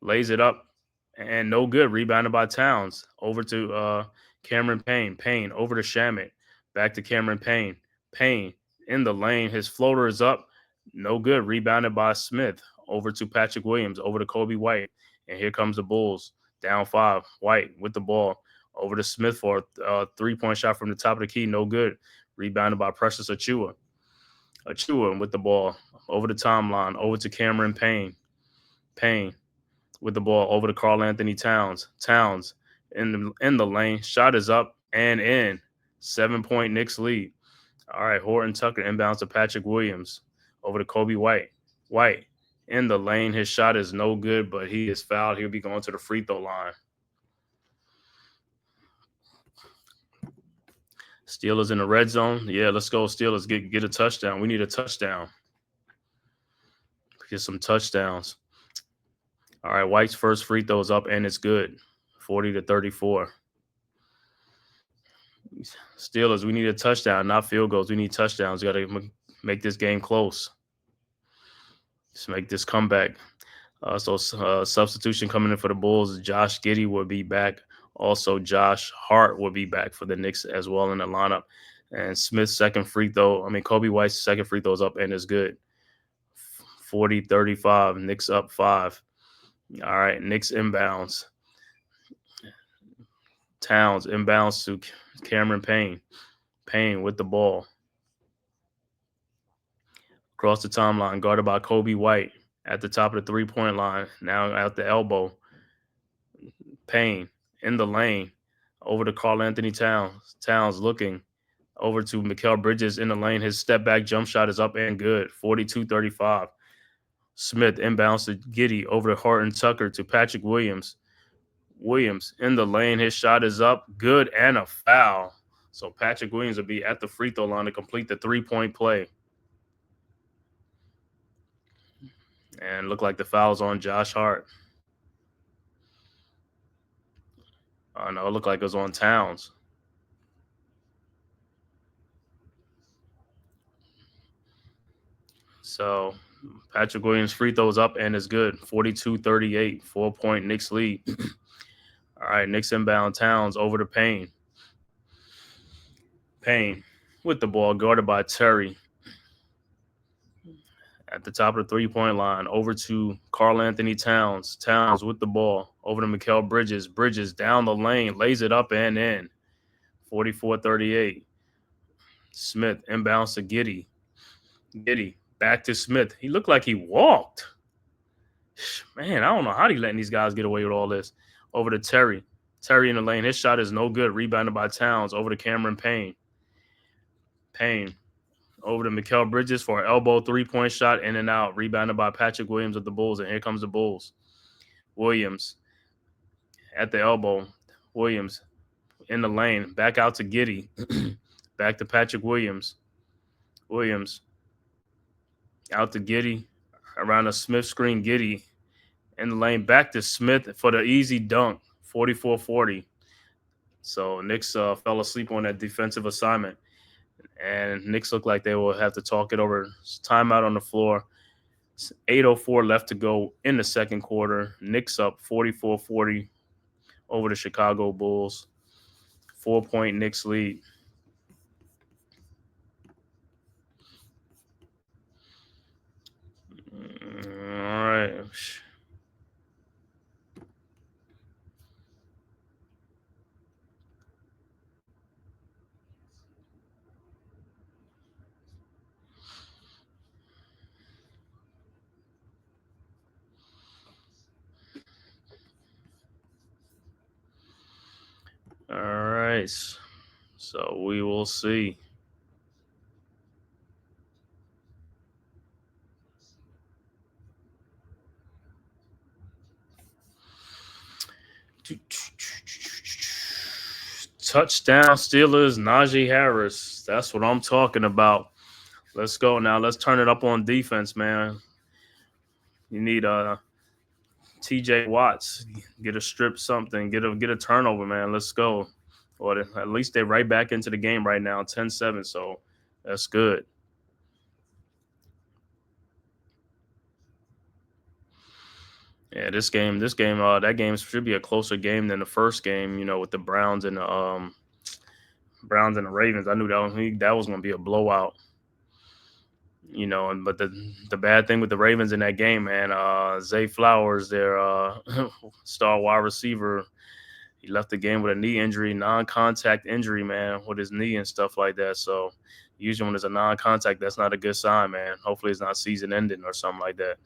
Lays it up. And no good. Rebounded by Towns. Over to Cameron Payne. Payne over to Shamet. Back to Cameron Payne. Payne in the lane. His floater is up. No good. Rebounded by Smith. Over to Patrick Williams. Over to Kobe White. And here comes the Bulls. Down 5. White with the ball. Over to Smith for a three-point shot from the top of the key. No good. Rebounded by Precious Achiuwa. Achiuwa with the ball. Over the timeline. Over to Cameron Payne. Payne with the ball over to Karl Anthony Towns. Towns in the lane. Shot is up and in. 7-point Knicks lead. All right, Horton Tucker inbounds to Patrick Williams. Over to Kobe White. White in the lane. His shot is no good, but he is fouled. He'll be going to the free throw line. Steelers in the red zone. Yeah, let's go Steelers. Get a touchdown. We need a touchdown. Get some touchdowns. All right, White's first free throw is up, and it's good. 40-34. Steelers, we need a touchdown, not field goals. We need touchdowns. We got to make this game close. Just make this comeback. Substitution coming in for the Bulls. Josh Giddey will be back. Also, Josh Hart will be back for the Knicks as well in the lineup. And Smith's Kobe White's second free throw is up, and it's good. 40-35. Knicks up 5. All right, Knicks inbounds. Towns inbounds to Cameron Payne. Payne with the ball. Across the timeline, guarded by Kobe White at the top of the three-point line. Now at the elbow. Payne in the lane. Over to Karl Anthony Towns. Towns looking. Over to Mikal Bridges in the lane. His step-back jump shot is up and good. 42-35. Smith inbounds to Giddey. Over to Horton Tucker to Patrick Williams. Williams in the lane. His shot is up. Good and a foul. So Patrick Williams will be at the free throw line to complete the three-point play. And look like the foul's on Josh Hart. Oh, no, it looked like it was on Towns. So Patrick Williams' free throws up and is good. 42-38, 4-point Knicks lead. All right, Knicks inbound. Towns over to Payne. Payne with the ball, guarded by Terry. At the top of the three-point line, over to Karl Anthony Towns. Towns with the ball, over to Mikal Bridges. Bridges down the lane, lays it up and in. 44-38. Smith inbounds to Giddey. Giddey back to Smith. He looked like he walked. Man, I don't know how he letting these guys get away with all this. Over to Terry. Terry in the lane. His shot is no good. Rebounded by Towns. Over to Cameron Payne. Payne over to Mikal Bridges for an elbow three-point shot, in and out. Rebounded by Patrick Williams of the Bulls, and here comes the Bulls. Williams at the elbow. Williams in the lane. Back out to Giddey. Back to Patrick Williams. Williams out to Giddey. Around a Smith screen, Giddey in the lane. Back to Smith for the easy dunk. 44-40. So Knicks fell asleep on that defensive assignment. And Knicks look like they will have to talk it over. Timeout on the floor. 8:04 left to go in the second quarter. Knicks up 44-40 over the Chicago Bulls. 4-point Knicks lead. All right. All right. So we will see. Touchdown Steelers, Najee Harris. That's what I'm talking about. Let's go now. Let's turn it up on defense, man. You need TJ Watts, get a strip something, get a turnover, man. Let's go. Or at least they're right back into the game right now, 10-7, so that's good. Yeah, that game should be a closer game than the first game, with the Browns and the Ravens. I knew that was going to be a blowout. But the bad thing with the Ravens in that game, man, Zay Flowers, their star wide receiver, he left the game with a knee injury, non-contact injury, man, with his knee and stuff like that. So usually when there's a non-contact, that's not a good sign, man. Hopefully it's not season-ending or something like that.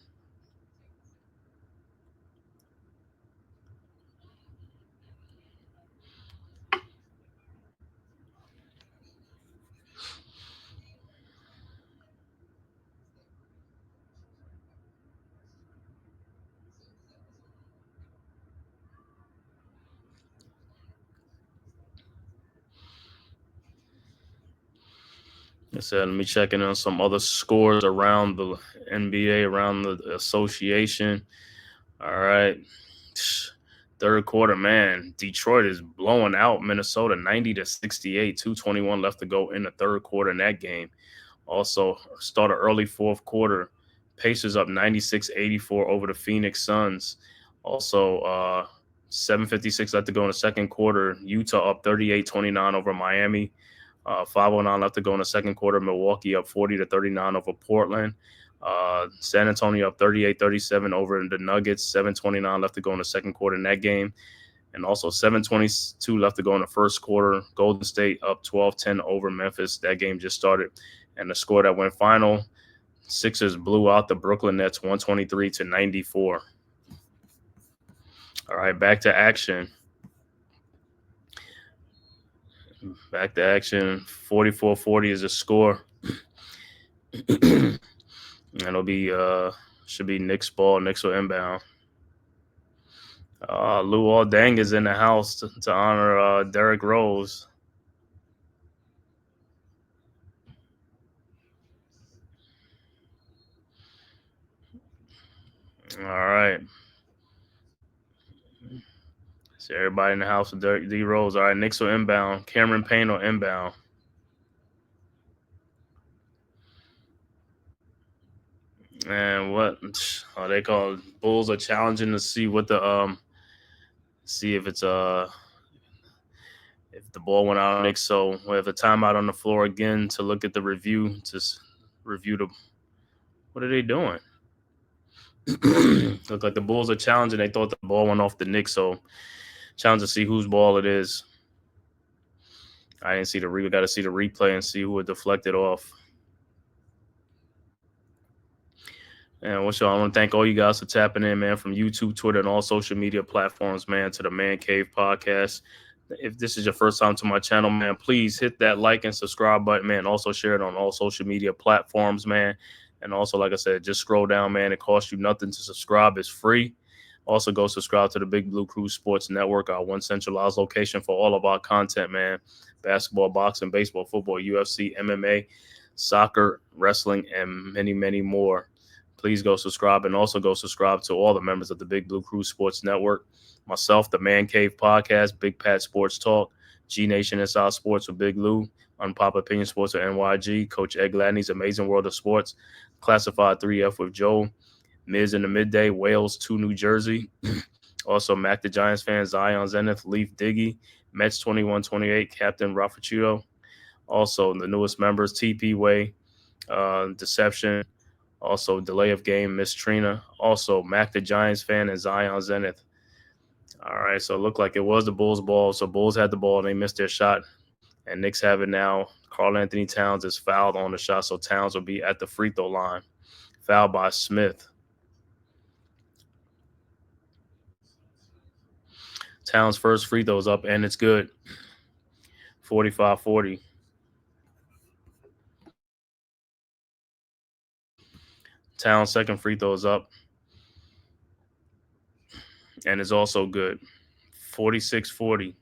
I said, let me check in on some other scores around the NBA, around the association. All right. Third quarter, man. Detroit is blowing out Minnesota 90-68. 2:21 left to go in the third quarter in that game. Also, started early fourth quarter. Pacers up 96-84 over the Phoenix Suns. Also, 7:56 left to go in the second quarter. Utah up 38-29 over Miami. 5:09 left to go in the second quarter. Milwaukee up 40-39 over Portland. San Antonio up 38-37 over the Nuggets. 7:29 left to go in the second quarter in that game. And also 7:22 left to go in the first quarter. Golden State up 12-10 over Memphis. That game just started. And the score that went final, Sixers blew out the Brooklyn Nets 123-94. All right, back to action. 44-40 is the score. And it'll be should be Knicks ball. Knicks will inbound. Lou Aldang is in the house to honor Derrick Rose. All right. So everybody in the house with Derrick D. Rose. All right, Knicks will inbound. Cameron Payne will inbound. And what they call it? Bulls are challenging to see what the see if it's if the ball went out on Knicks. So we have a timeout on the floor again to look at the review, to review the. What are they doing? Look like the Bulls are challenging. They thought the ball went off the Knicks, so challenge to see whose ball it is. I didn't see we got to see the replay and see who it deflected off. And I want to thank all you guys for tapping in, man, from YouTube, Twitter, and all social media platforms, man, to the Man-Cave podcast. If this is your first time to my channel, man, please hit that like and subscribe button, man. Also share it on all social media platforms, man. And also, like I said, just scroll down, man. It costs you nothing to subscribe. It's free. Also, go subscribe to the Big Blue Crew Sports Network, our one centralized location for all of our content, man. Basketball, boxing, baseball, football, UFC, MMA, soccer, wrestling, and many, many more. Please go subscribe, and also go subscribe to all the members of the Big Blue Crew Sports Network. Myself, the Man-Cave podcast, Big Pat Sports Talk, G Nation Inside Sports with Big Lou, Unpopular Opinion Sports with NYG, Coach Ed Gladney's Amazing World of Sports, Classified 3F with Joe, Miz in the Midday, Wales 2 New Jersey. Also, Mac the Giants fan, Zion Zenith, Leaf Diggy, Mets 21-28, Captain Rafachuto. Also, the newest members, TP Way, Deception. Also, delay of game, Miss Trina. Also, Mac the Giants fan and Zion Zenith. All right, so it looked like it was the Bulls' ball. So Bulls had the ball and they missed their shot. And Knicks have it now. Karl Anthony Towns is fouled on the shot, so Towns will be at the free throw line. Fouled by Smith. Towns' first free throw is up, and it's good. 45-40. Towns' second free throw is up, and it's also good. 46-40.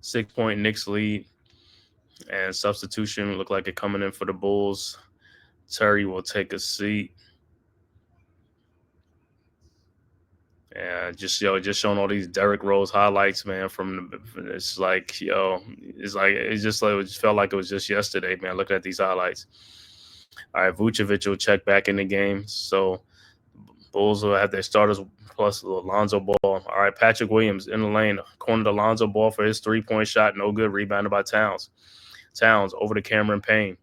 6-point Knicks lead, and substitution look like it coming in for the Bulls. Terry will take a seat. And just showing all these Derrick Rose highlights, man. It's like it just felt like it was just yesterday, man. Looking at these highlights. All right, Vucevic will check back in the game, so Bulls will have their starters plus Alonzo Ball. All right, Patrick Williams in the lane, cornered Alonzo Ball for his 3-point shot, no good. Rebounded by Towns. Towns over to Cameron Payne.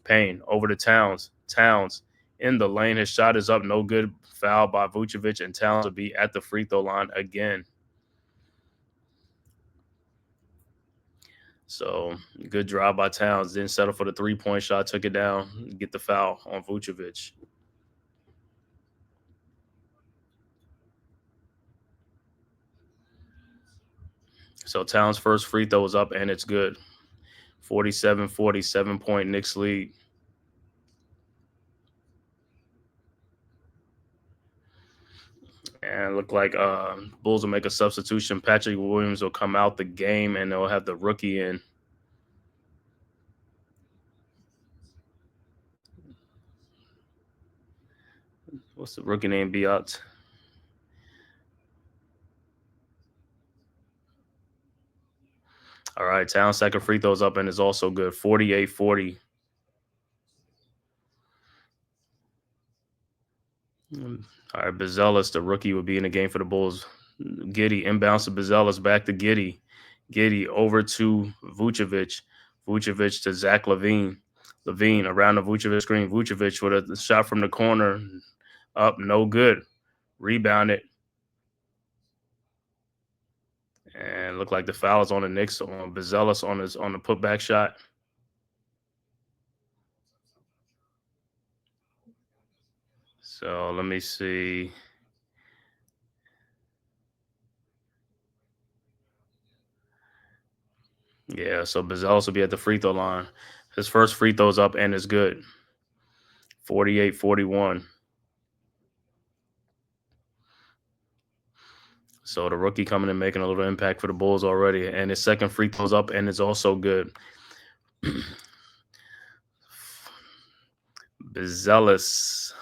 Payne over to Towns. Towns in the lane, his shot is up, no good. Foul by Vucevic, and Towns will be at the free throw line again. So good drive by Towns. Didn't settle for the 3-point shot. Took it down. Get the foul on Vucevic. So Towns' first free throw is up, and it's good. 47-40, 7-point Knicks lead. And look like Bulls will make a substitution. Patrick Williams will come out the game, and they'll have the rookie in. What's the rookie name? Biot. All right, Towns' second free throw's up, and it's also good. 48-40. All right, Bezelis, the rookie, will be in the game for the Bulls. Giddey inbounds to Bezelis, back to Giddey. Giddey over to Vucevic. Vucevic to Zach LaVine. LaVine around the Vucevic screen. Vucevic with a shot from the corner. Up, no good. Rebounded. And looked like the foul is on the Knicks on Bezelis on the putback shot. So let me see. Yeah, so Bezelis will be at the free throw line. His first free throw's up and is good. 48-41. So the rookie coming and making a little impact for the Bulls already. And his second free throw's up and is also good. Bezelis,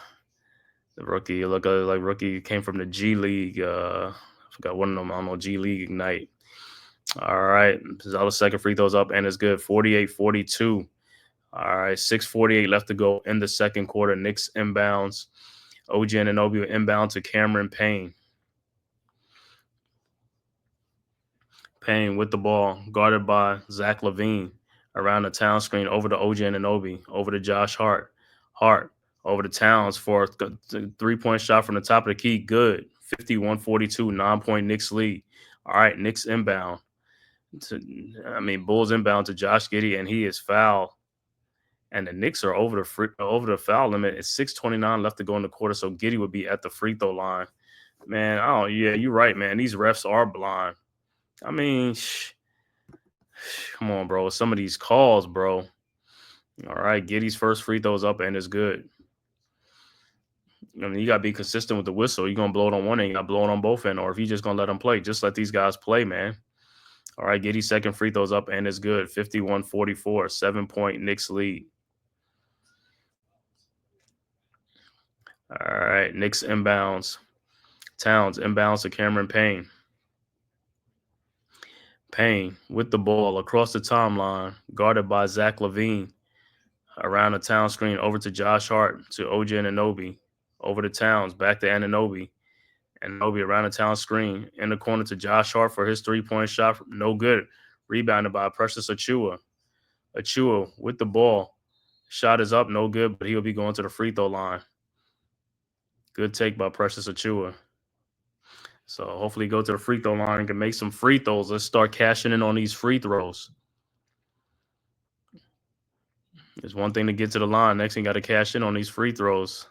the rookie, look like rookie came from the G League. I forgot one of them. I don't know, G League Ignite. All right. Bezelis' second free throw's up and is good. 48-42. All right. 6:48 left to go in the second quarter. Knicks inbounds. OG Anunoby will inbound to Cameron Payne. Payne with the ball, guarded by Zach LaVine. Around the Town screen, over to OG Anunoby, over to Josh Hart. Hart over to Towns for a 3-point shot from the top of the key. Good. 51-42, 9-point Knicks lead. All right, Knicks inbound. Bulls inbound to Josh Giddey, and he is fouled. And the Knicks are over the foul limit. It's 6:29 left to go in the quarter, so Giddey would be at the free throw line. Man, yeah, you're right, man. These refs are blind. I mean, come on, bro. Some of these calls, bro. All right, Giddey's first free throw is up and it's good. I mean, you got to be consistent with the whistle. You're going to blow it on one end, you got to blow it on both ends. Or if you're just going to let them play, just let these guys play, man. All right, Giddey's second free throw's up and it's good. 51-44, 7-point Knicks lead. All right, Knicks inbounds. Towns inbounds to Cameron Payne. Payne with the ball across the timeline, guarded by Zach LaVine. Around the Town screen, over to Josh Hart, to OG Anunoby. Over to Towns, back to Anunoby. And Obi around the town screen in the corner to Josh Hart for his 3-point shot. No good. Rebounded by Precious Achua. Achua with the ball. Shot is up, no good, but he'll be going to the free throw line. Good take by Precious Achua. So hopefully go to the free throw line and can make some free throws. Let's start cashing in on these free throws. It's one thing to get to the line. Next thing, got to cash in on these free throws.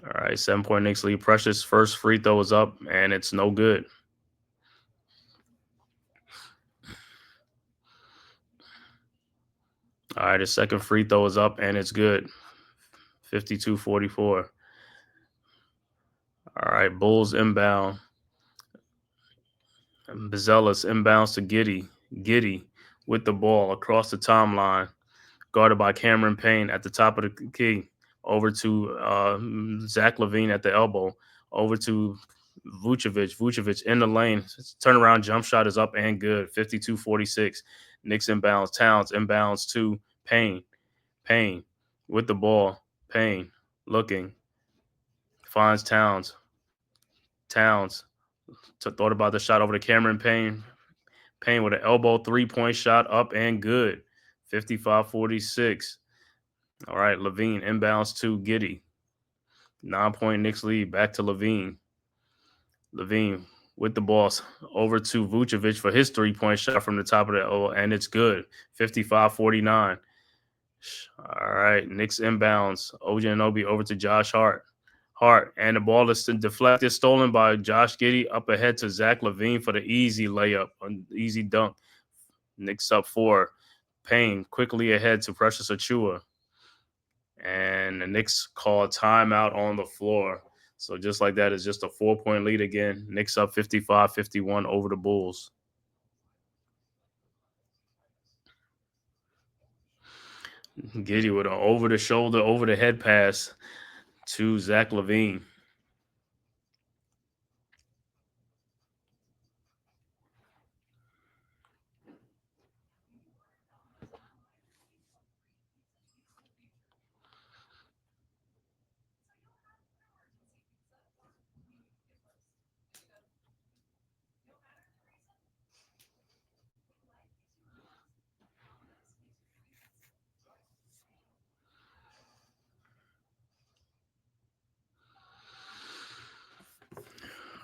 All right, 7-point Knicks lead. Precious first free throw is up, and it's no good. All right, his second free throw is up, and it's good. 52-44. All right, Bulls inbound. Bezelis inbounds to Giddey. Giddey with the ball across the timeline, guarded by Cameron Payne at the top of the key. Over to Zach LaVine at the elbow. Over to Vucevic. Vucevic in the lane. Turnaround jump shot is up and good. 52-46. Knicks inbounds. Towns inbounds to Payne. Payne with the ball. Payne looking. Finds Towns. Towns thought about the shot over to Cameron Payne. Payne with an elbow 3-point shot up and good. 55-46. All right, LaVine inbounds to Giddey. 9-point Knicks lead. Back to LaVine. LaVine with the ball over to Vucevic for his 3-point shot from the top of the O, and it's good. 55-49. All right, Knicks inbounds. OG Anunoby over to Josh Hart. And the ball is deflected, stolen by Josh Giddey. Up ahead to Zach LaVine for the easy layup, an easy dunk. Knicks up 4. Payne quickly ahead to Precious Achua. And the Knicks call a timeout on the floor. So just like that, it's just a 4-point lead again. Knicks up 55-51 over the Bulls. Giddey with an over-the-shoulder, over-the-head pass to Zach LaVine.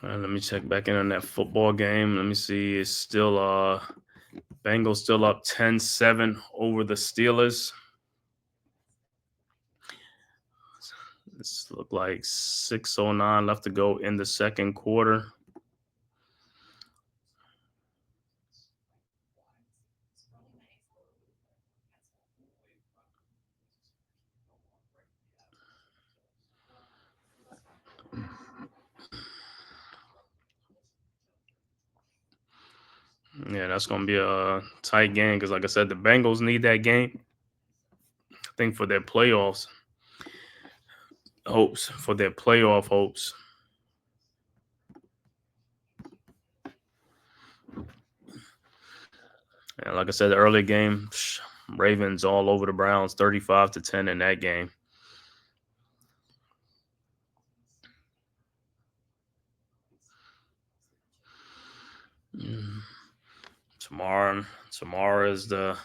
Let me check back in on that football game. Let me see. It's still Bengals still up 10-7 over the Steelers. This look like 6:09 left to go in the second quarter. Yeah, that's going to be a tight game because, like I said, the Bengals need that game, I think, for their playoff hopes. And like I said, the early game, Ravens all over the Browns, 35-10 in that game. Tomorrow is the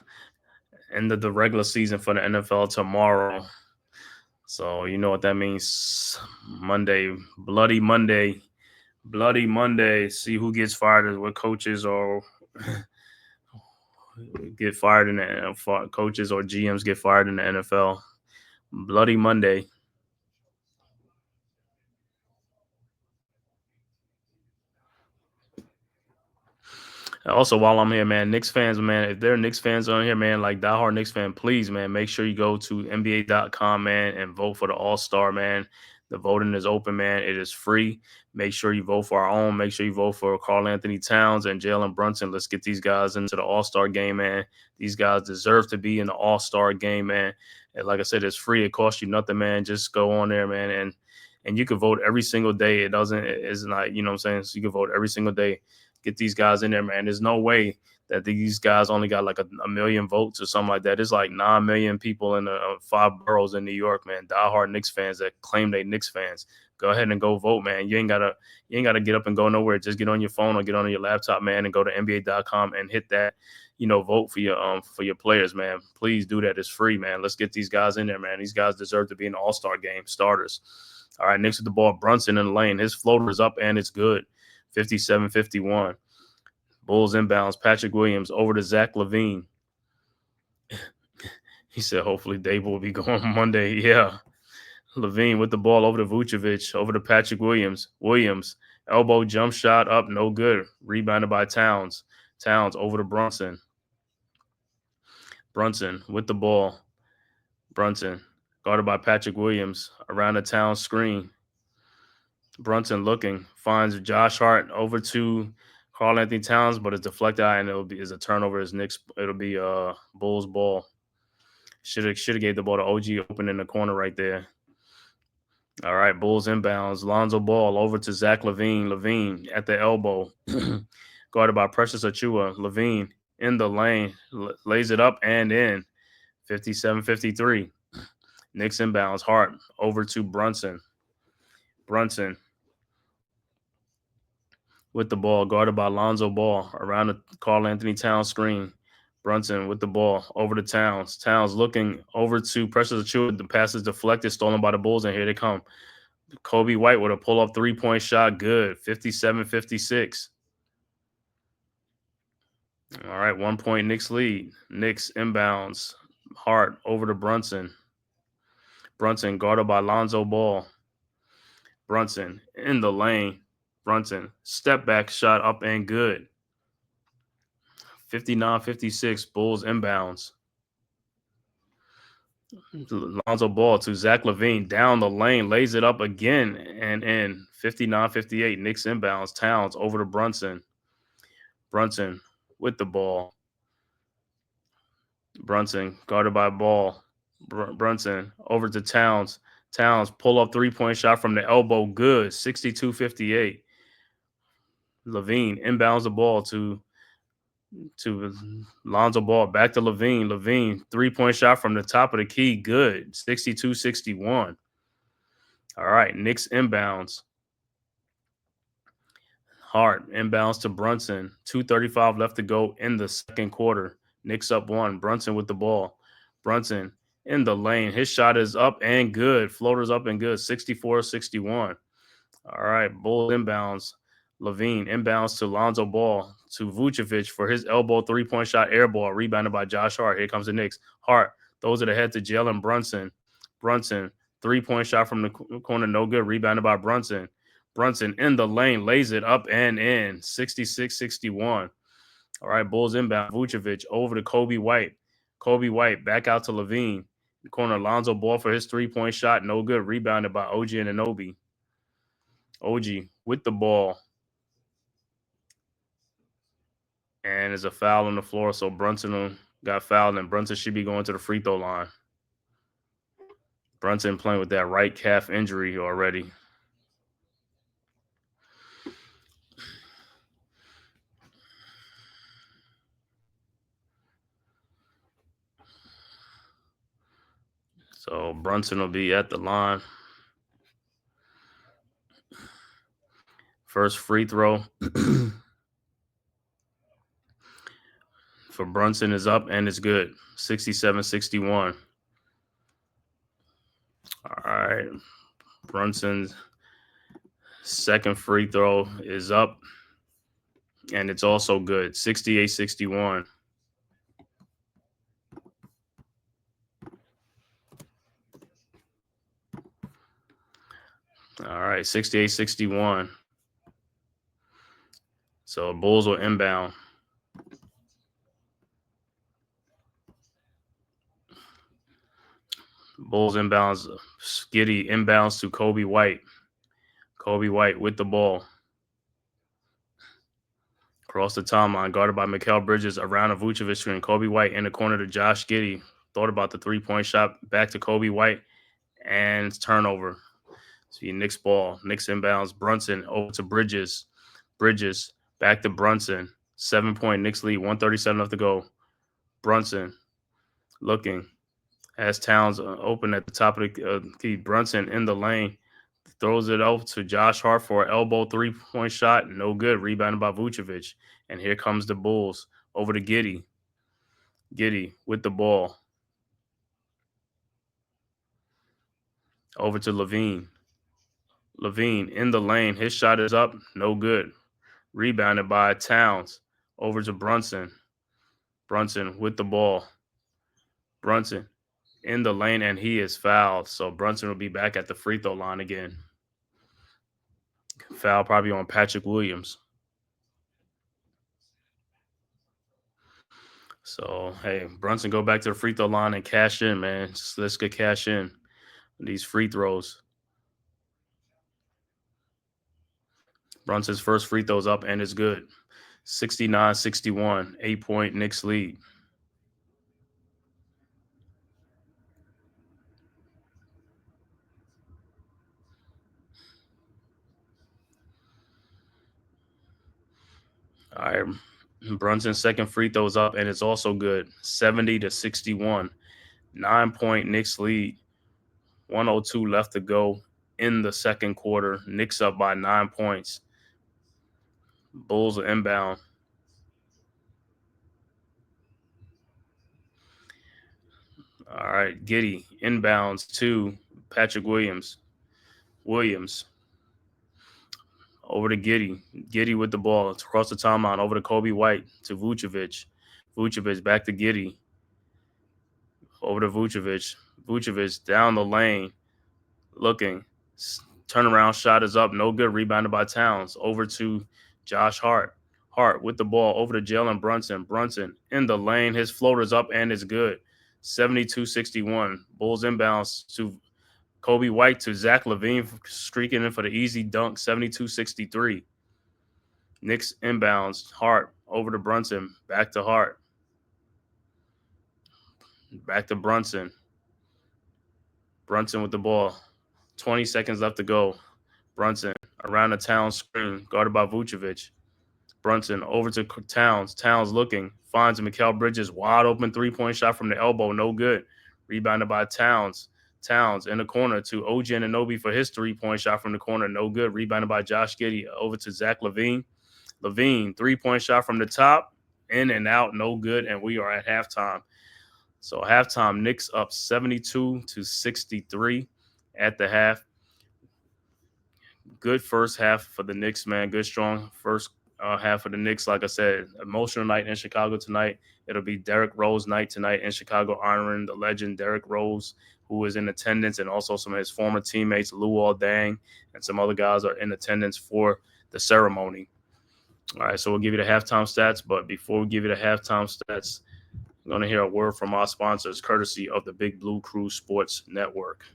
end of the regular season for the NFL tomorrow. So you know what that means. Monday, Bloody Monday. See who gets fired, what coaches or get fired in the NFL, coaches or GMs get fired in the NFL. Bloody Monday. Also, while I'm here, man, Knicks fans, man, if there are Knicks fans on here, man, like diehard Knicks fan, please, man, make sure you go to NBA.com, man, and vote for the All-Star, man. The voting is open, man. It is free. Make sure you vote for our own. Make sure you vote for Karl Anthony Towns and Jalen Brunson. Let's get these guys into the All-Star game, man. These guys deserve to be in the All-Star game, man. And like I said, it's free. It costs you nothing, man. Just go on there, man, and you can vote every single day. It's not, you know what I'm saying? So you can vote every single day. Get these guys in there, man. There's no way that these guys only got like a million votes or something like that. It's like 9 million people in the 5 boroughs in New York, man. Diehard Knicks fans that claim they Knicks fans. Go ahead and go vote, man. You ain't gotta get up and go nowhere. Just get on your phone or get on your laptop, man, and go to NBA.com and hit that, vote for your players, man. Please do that. It's free, man. Let's get these guys in there, man. These guys deserve to be in the All-Star game starters. All right, Knicks with the ball. Brunson in the lane. His floater is up and it's good. 57-51. Bulls inbounds. Patrick Williams over to Zach LaVine. He said, hopefully Dave will be going Monday. Yeah. LaVine with the ball over to Vucevic, over to Patrick Williams. Williams, elbow jump shot up, no good. Rebounded by Towns. Towns over to Brunson. Brunson with the ball. Brunson guarded by Patrick Williams around the Towns screen. Brunson looking, finds Josh Hart over to Karl Anthony Towns, but it's deflected and is a turnover. It'll be Bulls ball. Should have gave the ball to OG open in the corner right there. All right, Bulls inbounds. Lonzo Ball over to Zach LaVine. LaVine at the elbow, guarded by Precious Achiuwa. LaVine in the lane, lays it up and in. 57-53. Knicks inbounds. Hart over to Brunson. Brunson with the ball, guarded by Lonzo Ball around the Karl Anthony Towns screen. Brunson with the ball over to Towns. Towns looking over to Precious Achiuwa. The pass is deflected, stolen by the Bulls, and here they come. Kobe White with a pull-up three-point shot. Good. 57-56. All right, 1 point Knicks lead. Knicks inbounds. Hart over to Brunson. Brunson guarded by Lonzo Ball. Brunson in the lane. Brunson step back shot up and good. 59-56. Bulls inbounds. Lonzo Ball to Zach LaVine down the lane, lays it up again and in. 59-58. Knicks inbounds. Towns over to Brunson. Brunson with the ball. Brunson guarded by Ball. Brunson over to Towns. Towns pull up three-point shot from the elbow. Good. 62-58. LaVine inbounds the ball to Lonzo Ball. Back to LaVine. LaVine three-point shot from the top of the key. Good. 62-61. All right. Knicks inbounds. Hart inbounds to Brunson. 2:35 left to go in the second quarter. Knicks up 1. Brunson with the ball. Brunson in the lane. His shot is up and good. Floater's up and good. 64-61. All right. Bulls inbounds. LaVine inbounds to Lonzo Ball to Vucevic for his elbow three-point shot air ball. Rebounded by Josh Hart. Here comes the Knicks. Hart throws it ahead to Jalen Brunson. Brunson three-point shot from the corner. No good. Rebounded by Brunson. Brunson in the lane, lays it up and in. 66-61. All right, Bulls inbound. Vucevic over to Kobe White. Kobe White back out to LaVine. The corner, Lonzo Ball for his three-point shot. No good. Rebounded by OG Anunoby. OG with the ball. And there's a foul on the floor, so Brunson got fouled, and Brunson should be going to the free throw line. Brunson playing with that right calf injury already. So Brunson will be at the line. First free throw for Brunson is up and it's good. 67-61. All right. Brunson's second free throw is up and it's also good. 68-61. All right, 68-61. So Bulls will inbound. Bulls inbounds. Skitty inbounds to Kobe White. Kobe White with the ball. Across the timeline, guarded by Mikal Bridges around a Vucevic screen. Kobe White in the corner to Josh Giddey. Thought about the three-point shot. Back to Kobe White. And it's turnover. So your Knicks ball. Knicks inbounds. Brunson over to Bridges. Bridges back to Brunson. 7-point Knicks lead, 137 left to go. Brunson looking. Has Towns open at the top of the key. Brunson in the lane. Throws it out to Josh Hart for an elbow 3-point shot. No good. Rebounded by Vucevic. And here comes the Bulls. Over to Giddey. Giddey with the ball. Over to Levine. Levine in the lane. His shot is up. No good. Rebounded by Towns. Over to Brunson. Brunson with the ball. Brunson in the lane, and he is fouled. So Brunson will be back at the free throw line again. Foul probably on Patrick Williams. So, hey, Brunson, go back to the free throw line and cash in, man. Let's get cash in these free throws. Brunson's first free throw's up and it's good. 69-61, 8-point Knicks lead. All right. Brunson's second free throw is up, and it's also good. 70-61. 9-point Knicks lead. 102 left to go in the second quarter. Knicks up by 9 points. Bulls are inbound. All right. Giddey inbounds to Patrick Williams. Williams. Over to Giddey. Giddey with the ball. It's across the timeline. Over to Kobe White. To Vucevic. Vucevic back to Giddey. Over to Vucevic. Vucevic down the lane. Looking. Turnaround shot is up. No good. Rebounded by Towns. Over to Josh Hart. Hart with the ball. Over to Jalen Brunson. Brunson in the lane. His floater's up and it's good. 72-61. Bulls inbounds to Kobe White to Zach LaVine streaking in for the easy dunk, 72-63. Knicks inbounds. Hart over to Brunson. Back to Hart. Back to Brunson. Brunson with the ball. 20 seconds left to go. Brunson around the Towns screen, guarded by Vucevic. Brunson over to Towns. Towns looking. Finds Mikal Bridges. Wide open 3-point shot from the elbow. No good. Rebounded by Towns. Towns in the corner to OG Anunoby for his 3-point shot from the corner. No good. Rebounded by Josh Giddey. Over to Zach LaVine. LaVine, 3-point shot from the top. In and out. No good. And we are at halftime. So halftime, Knicks up 72-63 at the half. Good first half for the Knicks, man. Good, strong first half for the Knicks. Like I said, emotional night in Chicago tonight. It'll be Derrick Rose night tonight in Chicago, honoring the legend Derrick Rose, who is in attendance, and also some of his former teammates, Luol Deng, and some other guys are in attendance for the ceremony. All right, so we'll give you the halftime stats. But before we give you the halftime stats, I'm going to hear a word from our sponsors, courtesy of the Big Blue Crew Sports Network.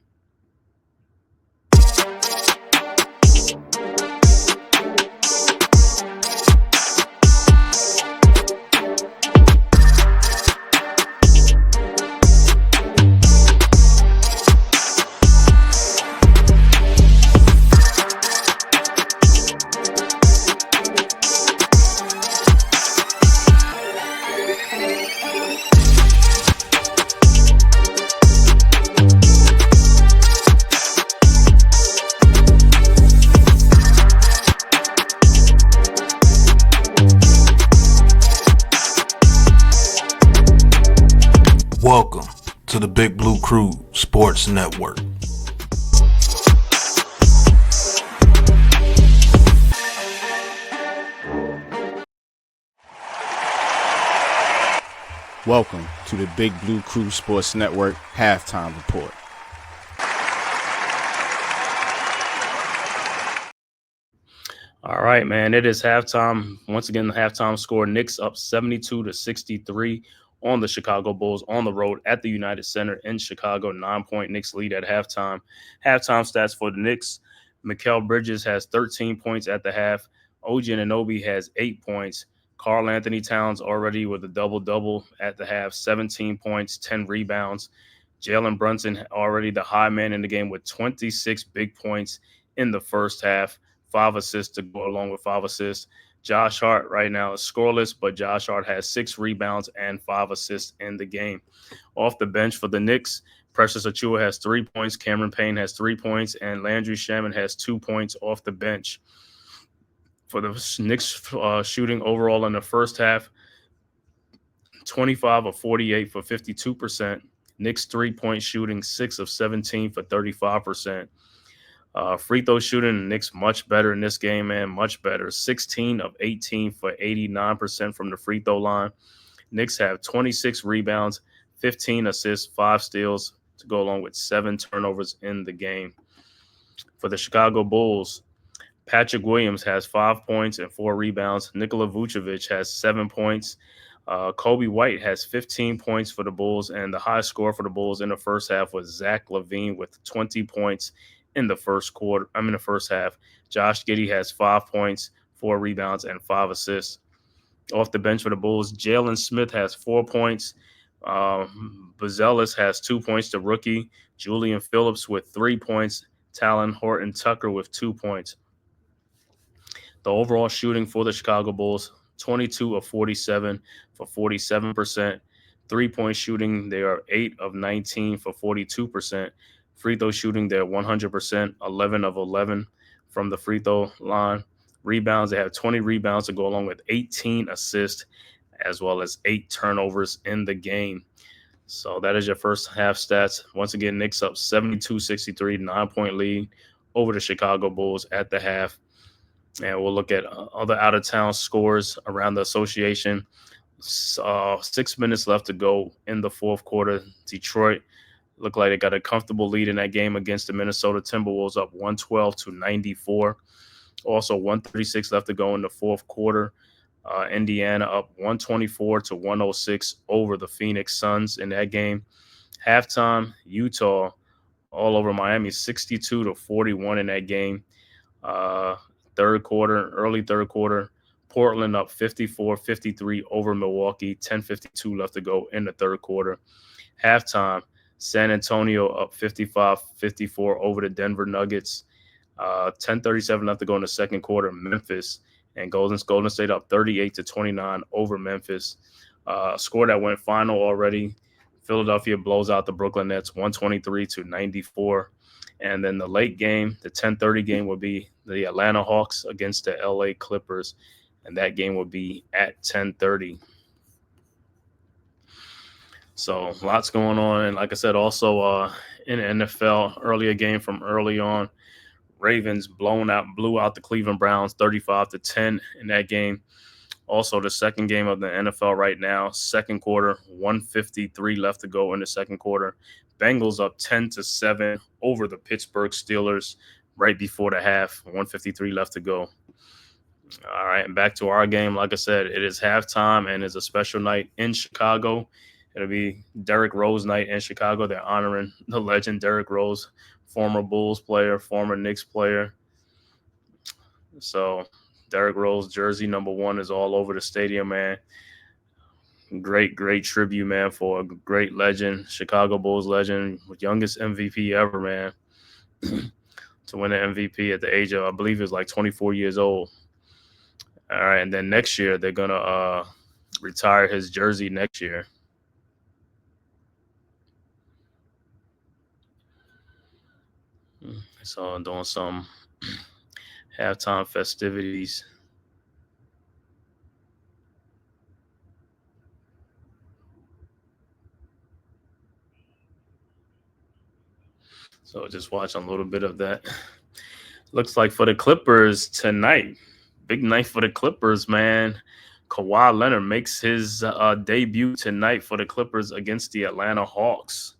Welcome to the Big Blue Crew Sports Network. Welcome to the Big Blue Crew Sports Network Halftime Report. All right, man. It is halftime. Once again, the halftime score, Knicks up 72-63 on the Chicago Bulls on the road at the United Center in Chicago. 9-point Knicks lead at halftime. Halftime stats for the Knicks. Mikal Bridges has 13 points at the half. OG Anunoby has 8 points. Karl Anthony Towns already with a double-double at the half, 17 points, 10 rebounds. Jalen Brunson already the high man in the game with 26 big points in the first half. 5 assists to go along with 5 assists. Josh Hart right now is scoreless, but Josh Hart has 6 rebounds and 5 assists in the game. Off the bench for the Knicks, Precious Achiuwa has 3 points, Cameron Payne has 3 points, and Landry Shaman has 2 points off the bench. For the Knicks shooting overall in the first half, 25 of 48 for 52%. Knicks 3-point shooting, 6 of 17 for 35%. Free throw shooting, Knicks much better in this game, man, much better. 16 of 18 for 89% from the free throw line. Knicks have 26 rebounds, 15 assists, 5 steals to go along with 7 turnovers in the game. For the Chicago Bulls, Patrick Williams has 5 points and 4 rebounds. Nikola Vucevic has 7 points. Kobe White has 15 points for the Bulls, and the high score for the Bulls in the first half was Zach LaVine with 20 points in the first half. Josh Giddey has 5 points, 4 rebounds, and 5 assists. Off the bench for the Bulls, Jalen Smith has 4 points. Bazelis has 2 points to rookie. Julian Phillips with 3 points. Talon Horton Tucker with 2 points. The overall shooting for the Chicago Bulls, 22 of 47 for 47%. 3-point shooting, they are 8 of 19 for 42%. Free throw shooting, they're 100%, 11 of 11 from the free throw line. Rebounds, they have 20 rebounds to go along with 18 assists, as well as 8 turnovers in the game. So that is your first half stats. Once again, Knicks up 72-63, 9-point lead over the Chicago Bulls at the half. And we'll look at other out-of-town scores around the association. 6 minutes left to go in the fourth quarter. Detroit looked like they got a comfortable lead in that game against the Minnesota Timberwolves, up 112-94. Also, 136 left to go in the fourth quarter. Indiana up 124-106 over the Phoenix Suns in that game. Halftime, Utah all over Miami, 62-41 in that game. Early third quarter, Portland up 54-53 over Milwaukee, 10:52 left to go in the third quarter. Halftime, San Antonio up 55-54 over the Denver Nuggets, 10:37 left to go in the second quarter. Memphis and Golden State up 38-29 over Memphis. Score that went final already. Philadelphia blows out the Brooklyn Nets 123-94. And then the late game, the 10:30 game, will be the Atlanta Hawks against the LA Clippers. And that game will be at 10:30. So lots going on. And like I said, also in the NFL, earlier game from early on, Ravens blew out the Cleveland Browns 35-10 in that game. Also, the second game of the NFL right now, second quarter, 1:53 left to go in the second quarter. Bengals up 10-7 over the Pittsburgh Steelers right before the half, 1:53 left to go. All right, and back to our game. Like I said, it is halftime and it's a special night in Chicago. It'll be Derrick Rose night in Chicago. They're honoring the legend Derrick Rose, former Bulls player, former Knicks player. So Derrick Rose jersey number 1 is all over the stadium, man. Great tribute, man, for a great legend, Chicago Bulls legend, youngest MVP ever, man, to win an MVP at the age of, I believe he was like 24 years old. All right, and then next year they're going to retire his jersey next year. So I'm doing some halftime festivities. So just watching a little bit of that. Looks like for the Clippers tonight, big night for the Clippers, man. Kawhi Leonard makes his debut tonight for the Clippers against the Atlanta Hawks.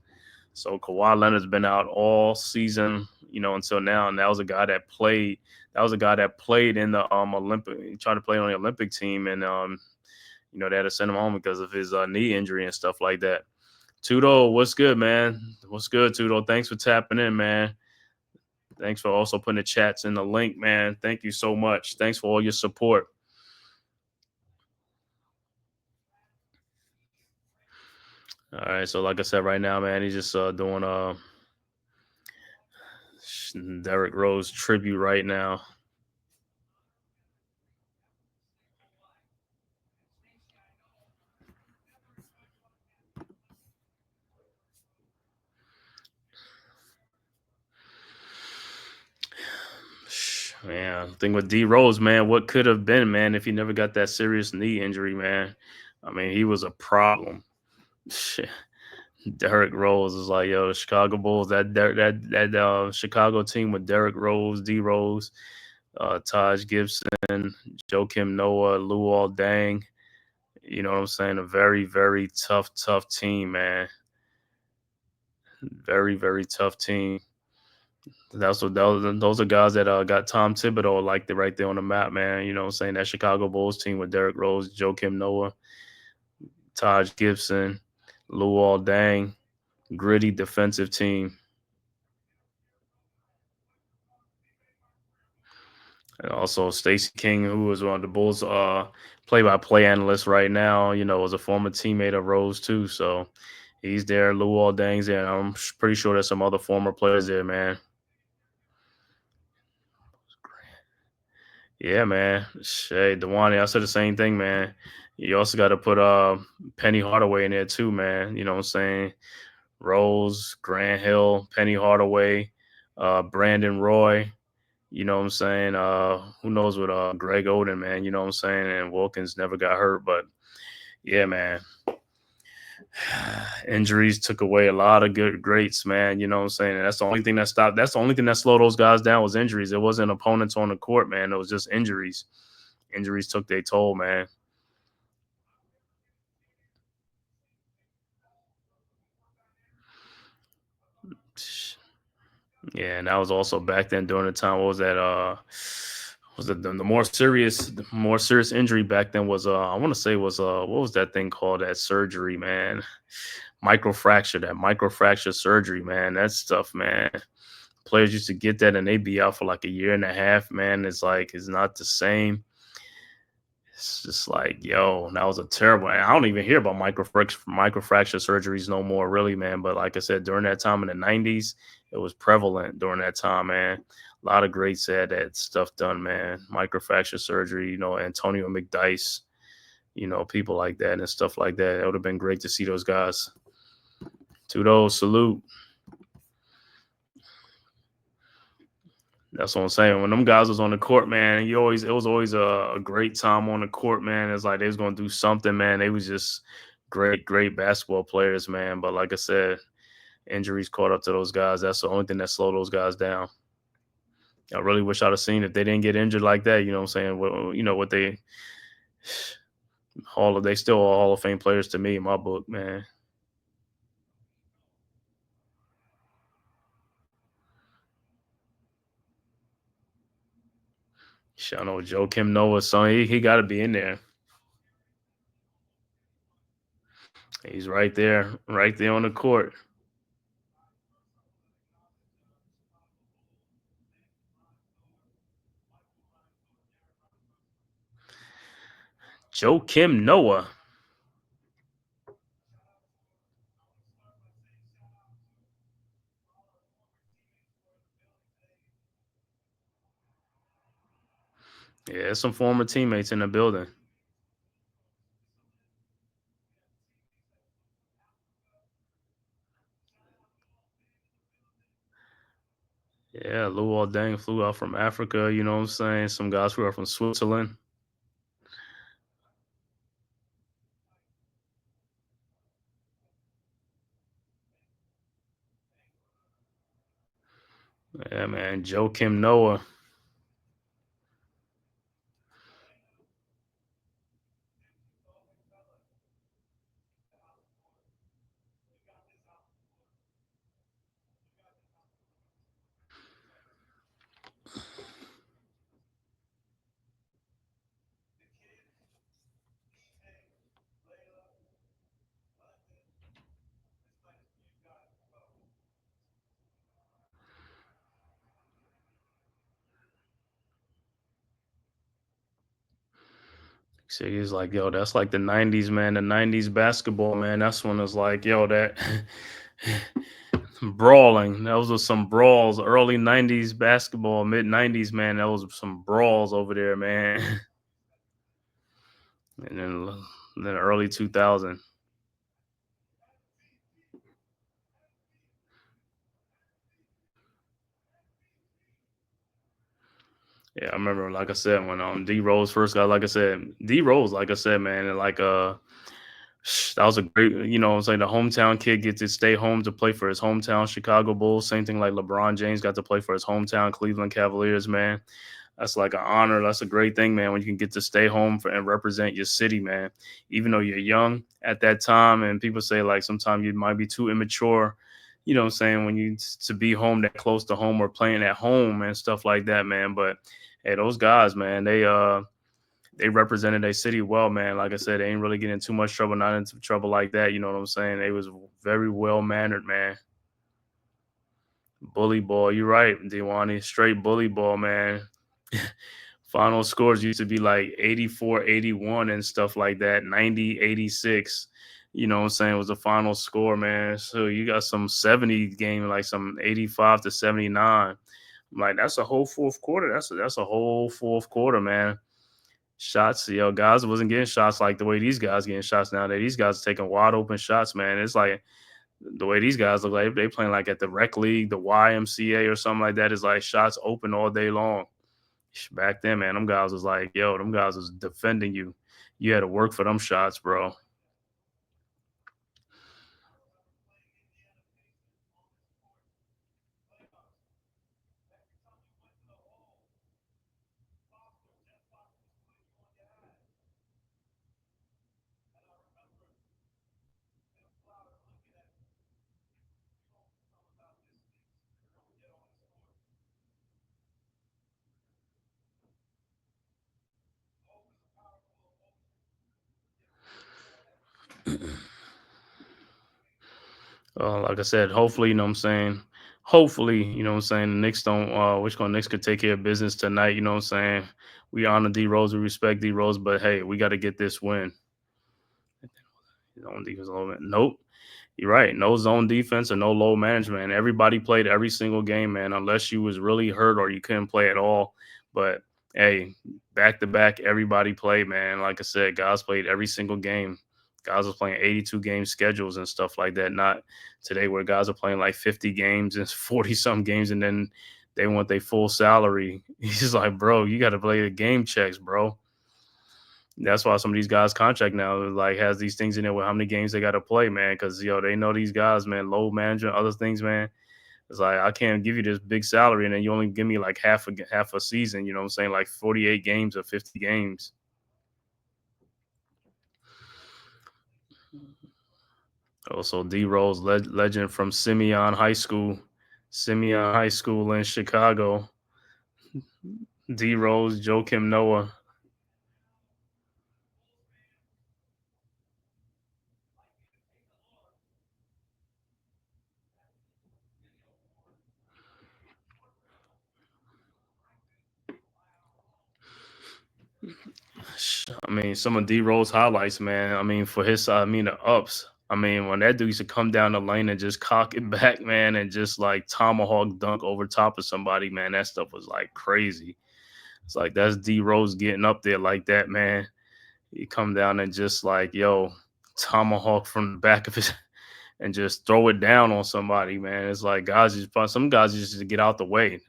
So Kawhi Leonard's been out all season, until now, and that was a guy that played. That was a guy that played in the Olympic. He tried to play on the Olympic team, and they had to send him home because of his knee injury and stuff like that. Tudo, what's good, man? What's good, Tudo? Thanks for tapping in, man. Thanks for also putting the chats in the link, man. Thank you so much. Thanks for all your support. All right, so like I said, right now, man, he's just doing Derrick Rose tribute right now. Man, thing with D Rose, man, what could have been, man, if he never got that serious knee injury, man. I mean, he was a problem. Shit. Derrick Rose is like, yo, the Chicago Bulls, that Chicago team with Derrick Rose, D Rose, Taj Gibson, Joakim Noah, Luol Deng. You know what I'm saying? A very, very tough team, man. Very, very tough team. Those are guys that got Tom Thibodeau like right there on the map, man. You know what I'm saying? That Chicago Bulls team with Derrick Rose, Joakim Noah, Taj Gibson, Luol Deng, gritty defensive team. And also Stacey King, who is one of the Bulls play-by-play analysts right now, you know, was a former teammate of Rose too. So he's there. Luol Deng's there. I'm pretty sure there's some other former players there, man. Yeah, man. Hey, Dewani, I said the same thing, man. You also got to put Penny Hardaway in there too, man. You know what I'm saying? Rose, Grant Hill, Penny Hardaway, Brandon Roy. You know what I'm saying? Who knows what Greg Oden, man. You know what I'm saying? And Wilkins never got hurt, but yeah, man. Injuries took away a lot of good greats, man. You know what I'm saying? And that's the only thing that stopped. That's the only thing that slowed those guys down was injuries. It wasn't opponents on the court, man. It was just injuries. Injuries took their toll, man. Yeah, and that was also back then during the time. What was that? Was it the more serious injury back then was I want to say was what was that thing called? That surgery, man. Microfracture surgery, man. That stuff, man. Players used to get that and they'd be out for like a year and a half, man. It's not the same. It's just like, yo, that was a terrible. And I don't even hear about microfracture surgeries no more, really, man. But like I said, during that time in the '90s, it was prevalent during that time, man. A lot of greats had that stuff done, man. Microfracture surgery, you know, Antonio McDyess, you know, people like that and stuff like that. It would have been great to see those guys. To those, salute. That's what I'm saying. When them guys was on the court, man, it was always a great time on the court, man. It's like they was gonna do something, man. They was just great basketball players, man. But like I said, injuries caught up to those guys. That's the only thing that slowed those guys down. I really wish I'd have seen if they didn't get injured like that. You know what I'm saying? What they still are Hall of Fame players to me in my book, man. Shit, I know Joakim Noah's son. He got to be in there. He's right there on the court. Joakim Noah. Yeah, some former teammates in the building. Yeah, Luol Deng flew out from Africa, you know what I'm saying? Some guys flew out from Switzerland. Yeah, man. Joakim Noah. So he's like, yo, that's like the 90s, man. The 90s basketball, man. That's when it's like, yo, that brawling. Those were some brawls. Early 90s basketball, mid 90s, man. That was some brawls over there, man. And then early 2000. Yeah, I remember, like I said, when D Rose first got, like I said, D Rose, like I said, man, and like that was a great, it's like the hometown kid gets to stay home to play for his hometown Chicago Bulls. Same thing like LeBron James got to play for his hometown Cleveland Cavaliers, man. That's like an honor. That's a great thing, man, when you can get to stay home and represent your city, man. Even though you're young at that time, and people say like sometimes you might be too immature, what I'm saying, when you to be home that close to home or playing at home and stuff like that, man. But hey, those guys, man, they represented their city well, man. Like I said, they ain't really getting too much trouble, not into trouble like that. You know what I'm saying? They was very well mannered, man. Bully ball, you're right, Diwani. Straight bully ball, man. Final scores used to be like 84, 81 and stuff like that, 90, 86. You know what I'm saying? Was the final score, man. So you got some 70 game, like some 85 to 79. Like that's a whole fourth quarter. That's a whole fourth quarter, man. Shots, guys wasn't getting shots like the way these guys getting shots nowadays. These guys taking wide open shots, man. It's like the way these guys look like they playing like at the rec league, the YMCA or something like that. Is like shots open all day long. Back then, man, them guys was like, them guys was defending you. You had to work for them shots, bro. Like I said, hopefully, you know what I'm saying. Hopefully, you know what I'm saying. The Knicks don't. Which one? Knicks could take care of business tonight. You know what I'm saying. We honor D Rose, we respect D Rose, but hey, we got to get this win. Zone defense, low man. Nope. You're right. No zone defense or no low management. Everybody played every single game, man, unless you was really hurt or you couldn't play at all. But hey, back to back, everybody played, man. Like I said, guys played every single game. Guys was playing 82 game schedules and stuff like that. Not today where guys are playing like 50 games and 40 some games and then they want their full salary. He's just like, bro, you got to play the game checks, bro. That's why some of these guys' contract now like has these things in it with how many games they got to play, man. Because they know these guys, man, low management, other things, man. It's like I can't give you this big salary, and then you only give me like half a season. You know what I'm saying? Like 48 games or 50 games. Also, D Rose, legend from Simeon High School in Chicago. D Rose, Joakim Noah. I mean, some of D Rose highlights, man. I mean, for his side, I mean, the ups. I mean, when that dude used to come down the lane and just cock it back, man, and just like tomahawk dunk over top of somebody, man, that stuff was like crazy. It's like that's D Rose getting up there like that, man. He come down and just like, tomahawk from the back of his and just throw it down on somebody, man. It's like some guys just to get out the way.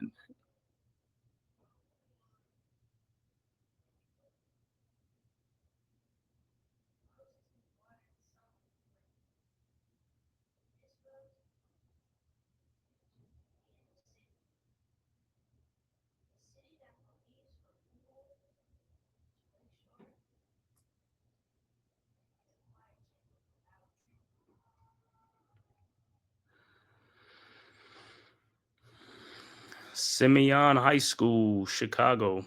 Simeon High School, Chicago.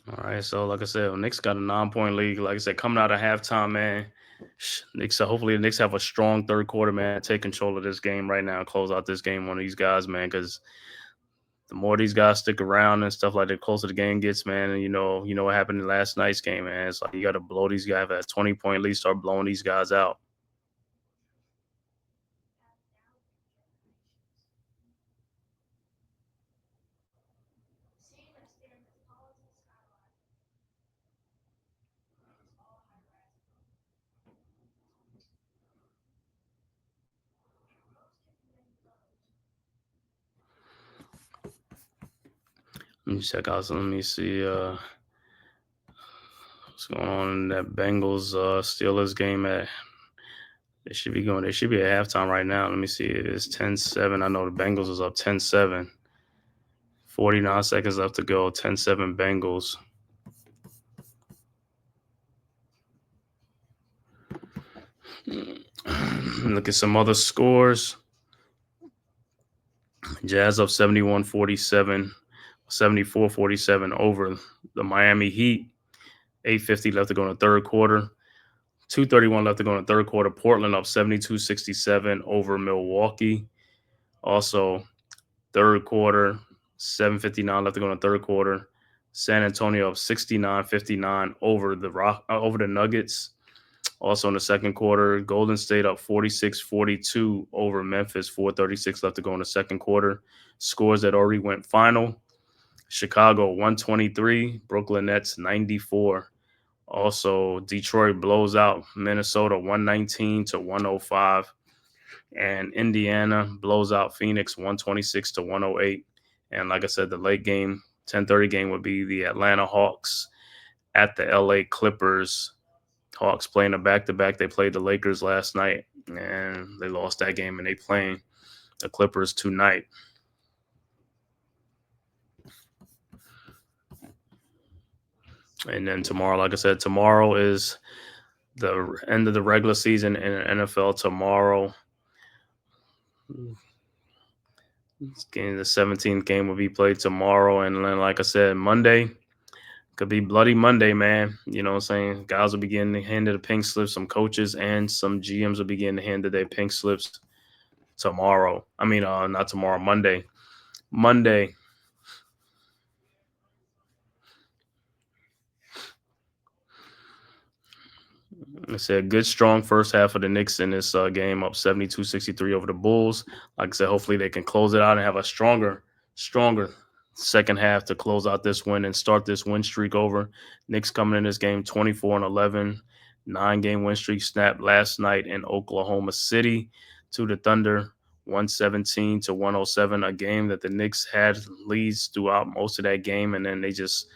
All right, so like I said, Knicks got a 9 point lead. Like I said, coming out of halftime, man. Knicks. Hopefully, the Knicks have a strong third quarter, man. Take control of this game right now. Close out this game. One of these guys, man, because the more these guys stick around and stuff like that, closer the game gets, man. And you know what happened in last night's game, man. It's like you got to blow these guys at 20 point lead. Start blowing these guys out. Let me check out. So let me see what's going on in that Bengals Steelers game. They should be at halftime right now. Let me see. It's 10-7. I know the Bengals is up 10-7. 49 seconds left to go. 10-7 Bengals. Look at some other scores. Jazz up 71-47, 74-47 over the Miami Heat. 8:50 left to go in the third quarter. 2:31 left to go in the third quarter. Portland up 72-67 over Milwaukee. Also, third quarter, 7:59 left to go in the third quarter. San Antonio up 69-59 over the Nuggets. Also in the second quarter, Golden State up 46-42 over Memphis. 4:36 left to go in the second quarter. Scores that already went final. Chicago 123, Brooklyn Nets 94. Also, Detroit blows out Minnesota 119-105. And Indiana blows out Phoenix 126-108. And like I said, the late game, 10:30 game would be the Atlanta Hawks at the LA Clippers. Hawks playing a back-to-back. They played the Lakers last night, and they lost that game, and they playing the Clippers tonight. And then tomorrow, like I said, tomorrow is the end of the regular season in the NFL tomorrow. This game, the 17th game will be played tomorrow. And then, like I said, Monday could be Bloody Monday, man. You know what I'm saying? Guys will begin to hand the pink slips. Some coaches and some GMs will begin to hand their pink slips tomorrow. I mean, not tomorrow, Monday. Monday. It's a good, strong first half of the Knicks in this game, up 72-63 over the Bulls. Like I said, hopefully they can close it out and have a stronger second half to close out this win and start this win streak over. Knicks coming in this game 24-11, 9-game win streak snapped last night in Oklahoma City to the Thunder, 117-107, a game that the Knicks had leads throughout most of that game, and then they just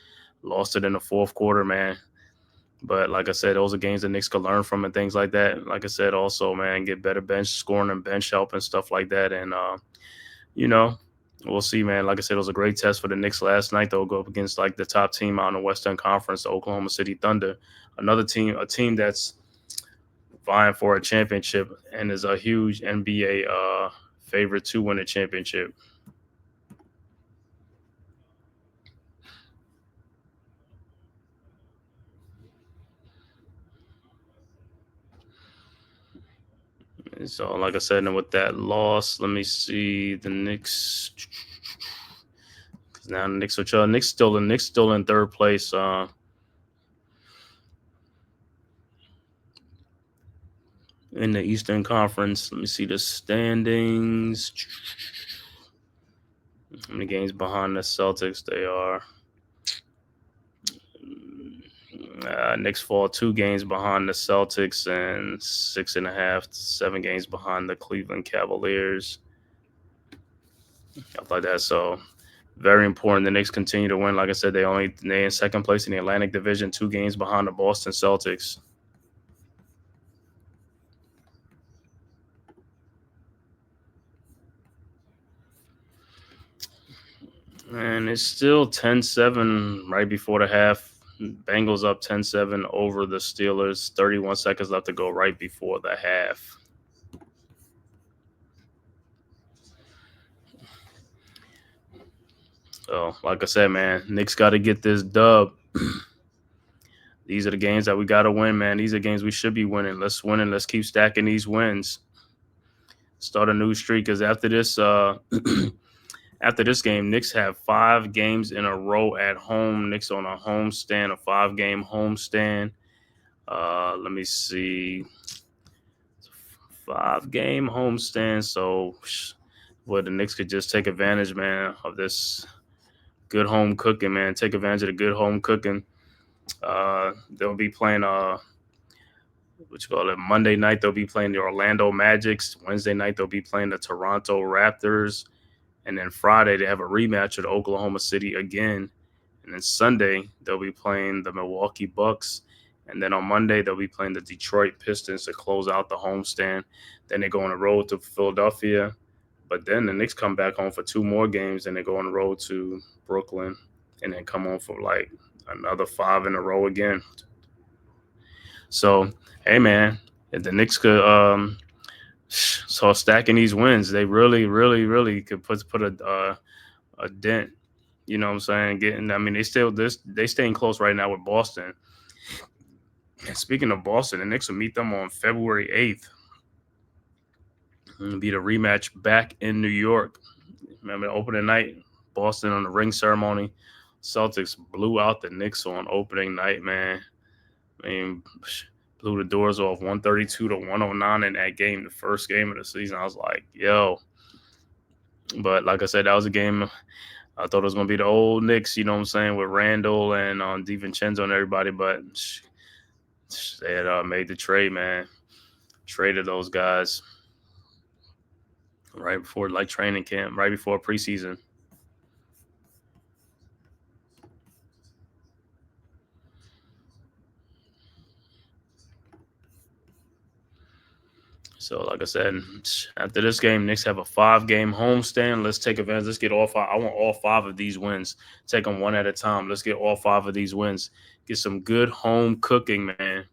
lost it in the fourth quarter, man. But like I said, those are games the Knicks could learn from and things like that. Like I said, also, man, get better bench scoring and bench help and stuff like that. And, we'll see, man. Like I said, it was a great test for the Knicks last night. They'll go up against like the top team out in the Western Conference, the Oklahoma City Thunder. A team that's vying for a championship and is a huge NBA favorite to win a championship. So, like I said, and with that loss, let me see the Knicks. Because now the Knicks still in third place. In the Eastern Conference, let me see the standings. How many games behind the Celtics they are? Knicks fall 2 games behind the Celtics and 6.5 to 7 games behind the Cleveland Cavaliers. Stuff like that. So very important. The Knicks continue to win. Like I said, they in second place in the Atlantic Division, 2 games behind the Boston Celtics. And it's still 10-7 right before the half. Bengals up 10-7 over the Steelers. 31 seconds left to go right before the half. So, like I said, man, Knicks got to get this dub. These are the games that we got to win, man. These are games we should be winning. Let's win and let's keep stacking these wins. Start a new streak, because after this game, Knicks have 5 games in a row at home. Knicks on a homestand, a 5-game homestand. Let me see. 5-game homestand. So, the Knicks could just take advantage, man, of this good home cooking, man. Take advantage of the good home cooking. They'll be playing Monday night they'll be playing the Orlando Magic. Wednesday night they'll be playing the Toronto Raptors. And then Friday, they have a rematch at Oklahoma City again. And then Sunday, they'll be playing the Milwaukee Bucks. And then on Monday, they'll be playing the Detroit Pistons to close out the homestand. Then they go on the road to Philadelphia. But then the Knicks come back home for 2 more games, and they go on the road to Brooklyn, and then come on for like another 5 in a row again. So, hey, man, if the Knicks could so stacking these wins, they really, really, really could put a dent. You know what I'm saying? They staying close right now with Boston. And speaking of Boston, the Knicks will meet them on February 8th. It'll be the rematch back in New York. Remember the opening night, Boston on the ring ceremony. Celtics blew out the Knicks on opening night, man. I mean, blew the doors off 132 to 109 in that game, the first game of the season. I was like, yo. But like I said, that was a game I thought it was going to be the old Knicks, you know what I'm saying, with Randall and DiVincenzo and everybody. But they had made the trade, man. Traded those guys right before like training camp, right before preseason. So, like I said, after this game, Knicks have a 5-game homestand. Let's take advantage. Let's get all 5. I want all 5 of these wins. Take them one at a time. Let's get all 5 of these wins. Get some good home cooking, man.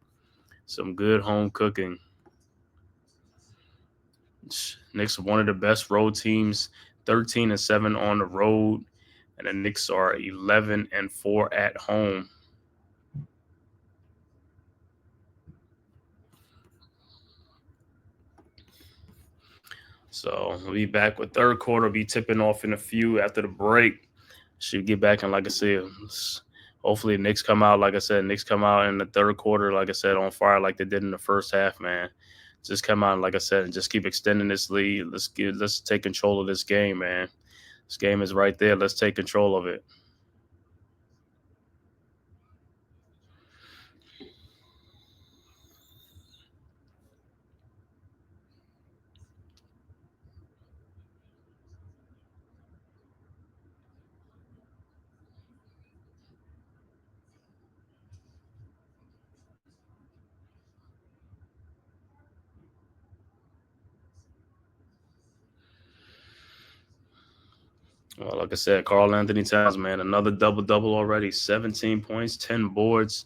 Some good home cooking. Knicks are one of the best road teams, 13-7 on the road, and the Knicks are 11-4 at home. So we'll be back with third quarter. Be tipping off in a few after the break. Should get back, and like I said, hopefully the Knicks come out. Like I said, Knicks come out in the third quarter, like I said, on fire like they did in the first half, man. Just come out, like I said, and just keep extending this lead. Let's take control of this game, man. This game is right there. Let's take control of it. Well, like I said, Karl-Anthony Towns, man, another double-double already. 17 points, 10 boards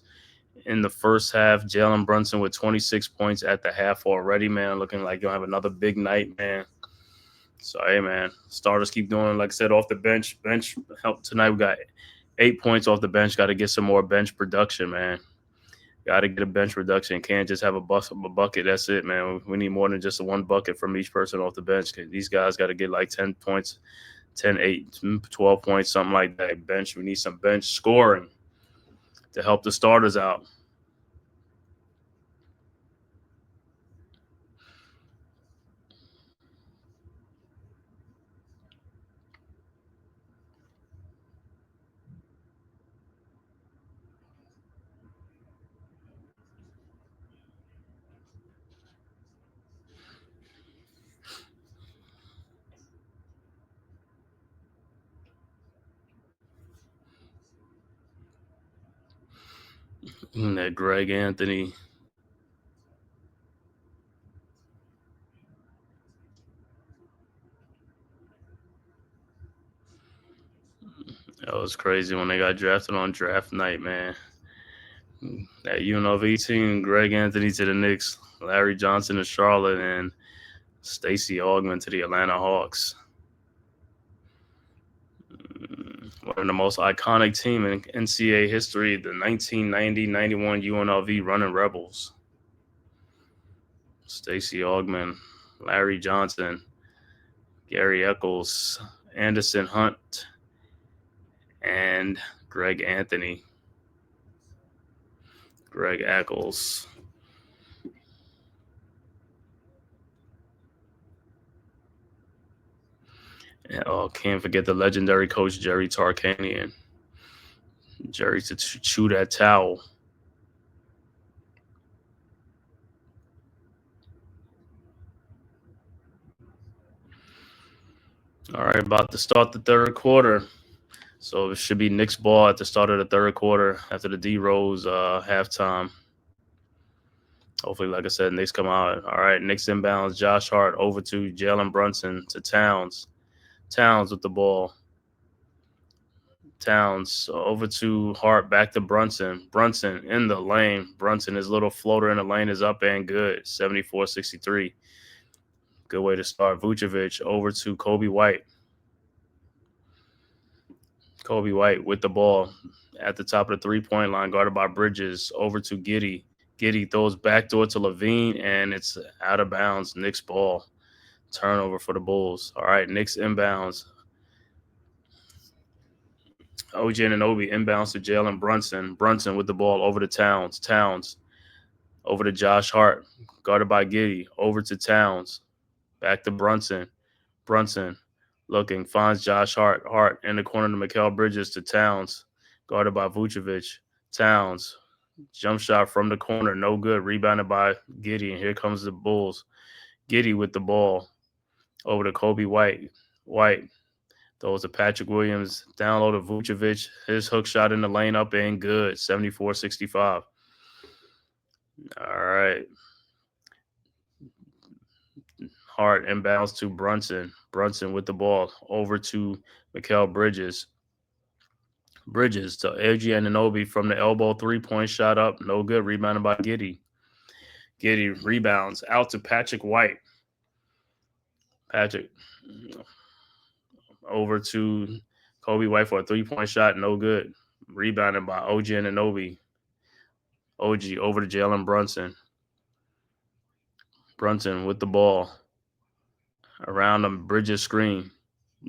in the first half. Jalen Brunson with 26 points at the half already, man. Looking like you'll have another big night, man. So, hey, man, starters keep doing, like I said, off the bench. Bench help tonight. We got 8 points off the bench. Got to get some more bench production, man. Got to get a bench production. Can't just have a bucket. That's it, man. We need more than just 1 bucket from each person off the bench. These guys got to get like 10 points. 10, 8, 12 points, something like that. Bench. We need some bench scoring to help the starters out. That Greg Anthony. That was crazy when they got drafted on draft night, man. That UNLV team, Greg Anthony to the Knicks, Larry Johnson to Charlotte, and Stacey Augmon to the Atlanta Hawks. One of the most iconic team in NCAA history, the 1990-91 UNLV Running Rebels. Stacey Augmon, Larry Johnson, Gary Eccles, Anderson Hunt, and Greg Anthony. Greg Eccles. Oh, can't forget the legendary coach Jerry Tarkanian. Jerry to chew that towel. All right, about to start the third quarter. So it should be Knicks ball at the start of the third quarter after the D Rose halftime. Hopefully, like I said, Knicks come out. All right, Knicks inbounds. Josh Hart over to Jalen Brunson to Towns. Towns with the ball. Towns over to Hart, back to Brunson. Brunson in the lane. Brunson, his little floater in the lane is up and good. 74-63. Good way to start. Vucevic over to Kobe White. Kobe White with the ball at the top of the three-point line, guarded by Bridges. Over to Giddey. Giddey throws backdoor to Levine, and it's out of bounds. Knicks ball. Turnover for the Bulls. All right, Knicks inbounds. OG Anunoby inbounds to Jalen Brunson. Brunson with the ball over to Towns. Towns over to Josh Hart, guarded by Giddey. Over to Towns. Back to Brunson. Brunson looking, finds Josh Hart. Hart in the corner to Mikal Bridges to Towns, guarded by Vucevic. Towns, jump shot from the corner, no good. Rebounded by Giddey, and here comes the Bulls. Giddey with the ball over to Kobe White. White throws to Patrick Williams, down low to Vucevic. His hook shot in the lane up and good, 74-65. All right. Hart inbounds to Brunson. Brunson with the ball over to Mikal Bridges. Bridges to OG Anunoby from the elbow, 3-point shot up, no good. Rebounded by Giddey. Giddey rebounds out to Patrick White. Patrick over to Kobe White for a 3-point shot, no good. Rebounded by OG Anunoby. OG over to Jalen Brunson. Brunson with the ball around the Bridges screen.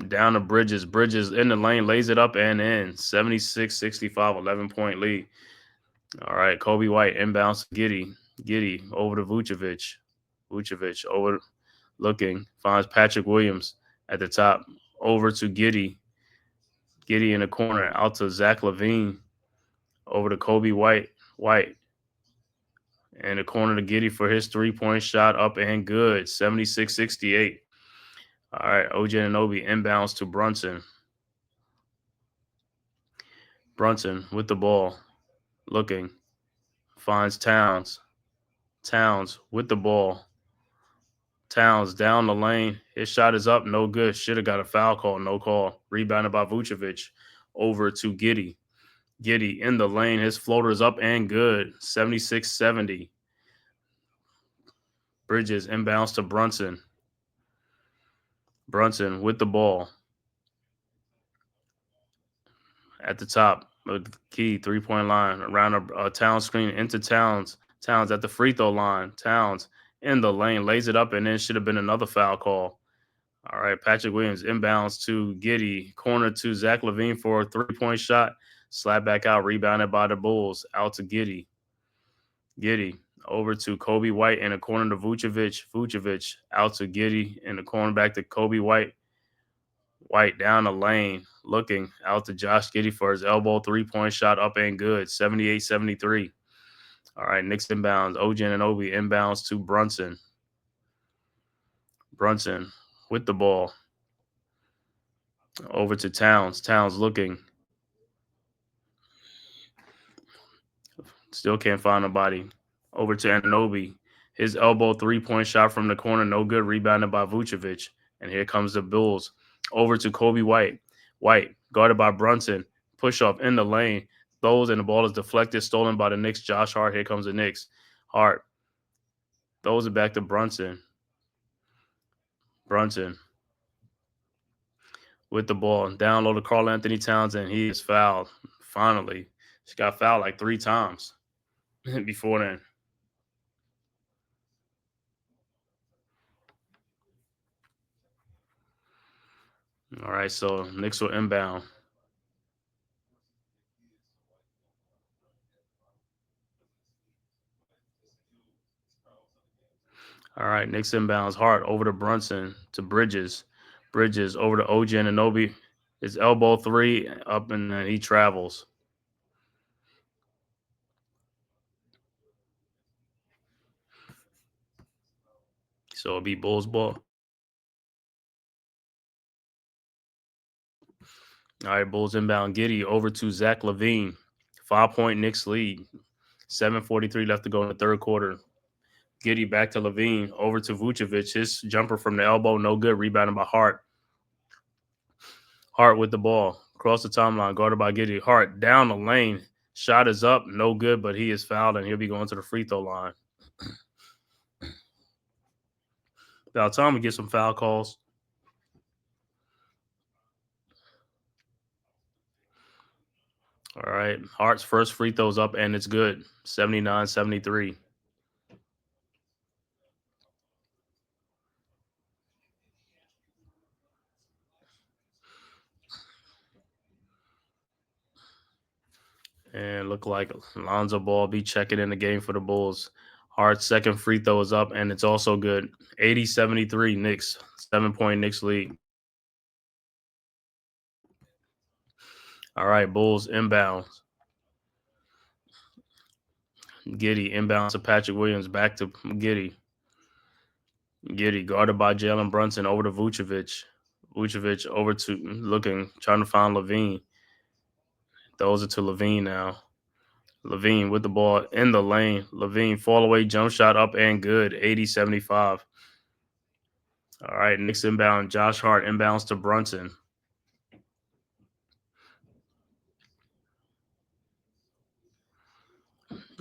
Down to Bridges. Bridges in the lane, lays it up and in. 76-65, 11-point lead. All right, Kobe White inbounds to Giddey. Giddey over to Vucevic. Vucevic over looking, finds Patrick Williams at the top. Over to Giddey. Giddey in the corner, out to Zach LaVine. Over to Kobe White. White in the corner to Giddey for his 3-point shot, up and good. 76-68. All right, OG Anunoby inbounds to Brunson. Brunson with the ball, looking, finds Towns. Towns with the ball. Towns down the lane. His shot is up, no good. Should have got a foul call, no call. Rebounded by Vucevic. Over to Giddey. Giddey in the lane. His floater is up and good. 76-70. Bridges inbounds to Brunson. Brunson with the ball. At the top, a key 3-point line around a Towns screen into Towns. Towns at the free throw line. Towns in the lane, lays it up, and then should have been another foul call. All right, Patrick Williams inbounds to Giddey. Corner to Zach LaVine for a 3-point shot. Slap back out, rebounded by the Bulls. Out to Giddey. Giddey over to Kobe White in the corner to Vucevic. Vucevic out to Giddey in the corner, back to Kobe White. White down the lane, looking, out to Josh Giddey for his elbow 3-point shot, up and good. 78-73. All right, Knicks inbounds. OG Anunoby inbounds to Brunson. Brunson with the ball. Over to Towns. Towns looking. Still can't find nobody. Over to Anunoby. His elbow 3-point shot from the corner, no good. Rebounded by Vucevic. And here comes the Bulls. Over to Kobe White. White, guarded by Brunson. Push off in the lane. Throws, and the ball is deflected, stolen by the Knicks. Josh Hart. Here comes the Knicks. Hart throws it back to Brunson. Brunson with the ball. Down low to Karl Anthony Towns, and he is fouled. Finally. He got fouled like 3 times before then. All right, so Knicks will inbound. All right, Knicks inbounds. Hart over to Brunson to Bridges. Bridges over to OG Anunoby. His elbow 3 up, and then he travels. So it'll be Bulls ball. All right, Bulls inbound. Giddy over to Zach LaVine. 5-point Knicks lead. 7:43 left to go in the third quarter. Giddy back to LaVine. Over to Vucevic. His jumper from the elbow, no good. Rebounded by Hart. Hart with the ball. Across the timeline, guarded by Giddy. Hart down the lane. Shot is up. No good, but he is fouled, and he'll be going to the free throw line. About time we get some foul calls. All right. Hart's first free throw's up, and it's good. 79-73. And look like Lonzo Ball be checking in the game for the Bulls. Hart's second free throw is up, and it's also good. 80-73 Knicks. 7-point Knicks lead. All right, Bulls inbounds. Giddy inbounds to Patrick Williams. Back to Giddy. Giddy guarded by Jalen Brunson over to Vucevic. Vucevic over to trying to find LaVine. Those are to LaVine now. LaVine with the ball in the lane. LaVine fall away jump shot up and good. 80-75. All right, Knicks inbound. Josh Hart inbounds to Brunson.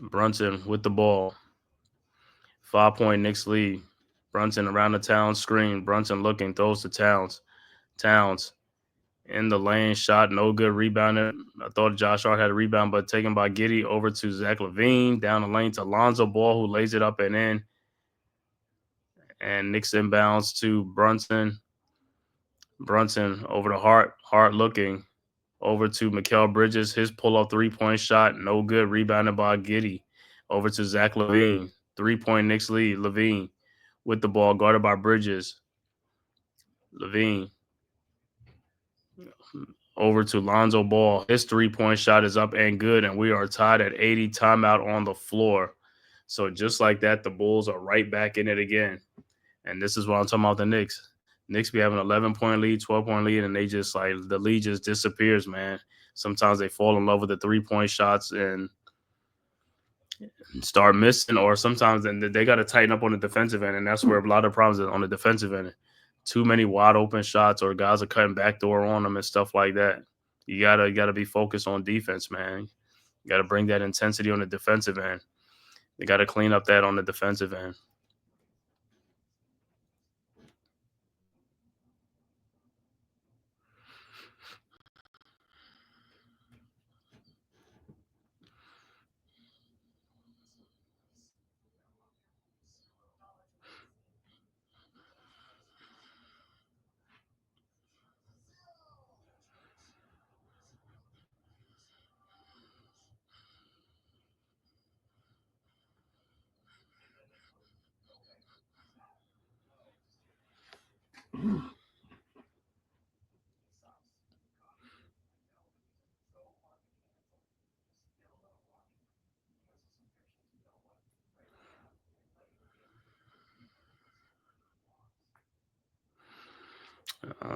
Brunson with the ball. 5-point Knicks lead. Brunson around the town screen. Brunson looking, throws to Towns. Towns in the lane, shot no good, rebounded. I thought Josh Hart had a rebound, but taken by Giddy over to Zach LaVine. Down the lane to Lonzo Ball, who lays it up and in. And Knicks inbounds to Brunson. Brunson over to Hart. Hart looking over to Mikal Bridges. His pull-up three-point shot, no good, rebounded by Giddy. Over to Zach LaVine. 3-point Knicks lead. LaVine with the ball, guarded by Bridges. LaVine over to Lonzo Ball. His three-point shot is up and good, and we are tied at 80. Timeout on the floor. So just like that, the Bulls are right back in it again. And this is what I'm talking about the Knicks. Knicks be having an 11-point lead, 12-point lead, and they just the lead just disappears, man. Sometimes they fall in love with the three-point shots and start missing, or sometimes then they got to tighten up on the defensive end, and that's where a lot of problems are on the defensive end. Too many wide open shots, or guys are cutting backdoor on them and stuff like that. You gotta be focused on defense, man. You gotta bring that intensity on the defensive end. They gotta clean up that on the defensive end.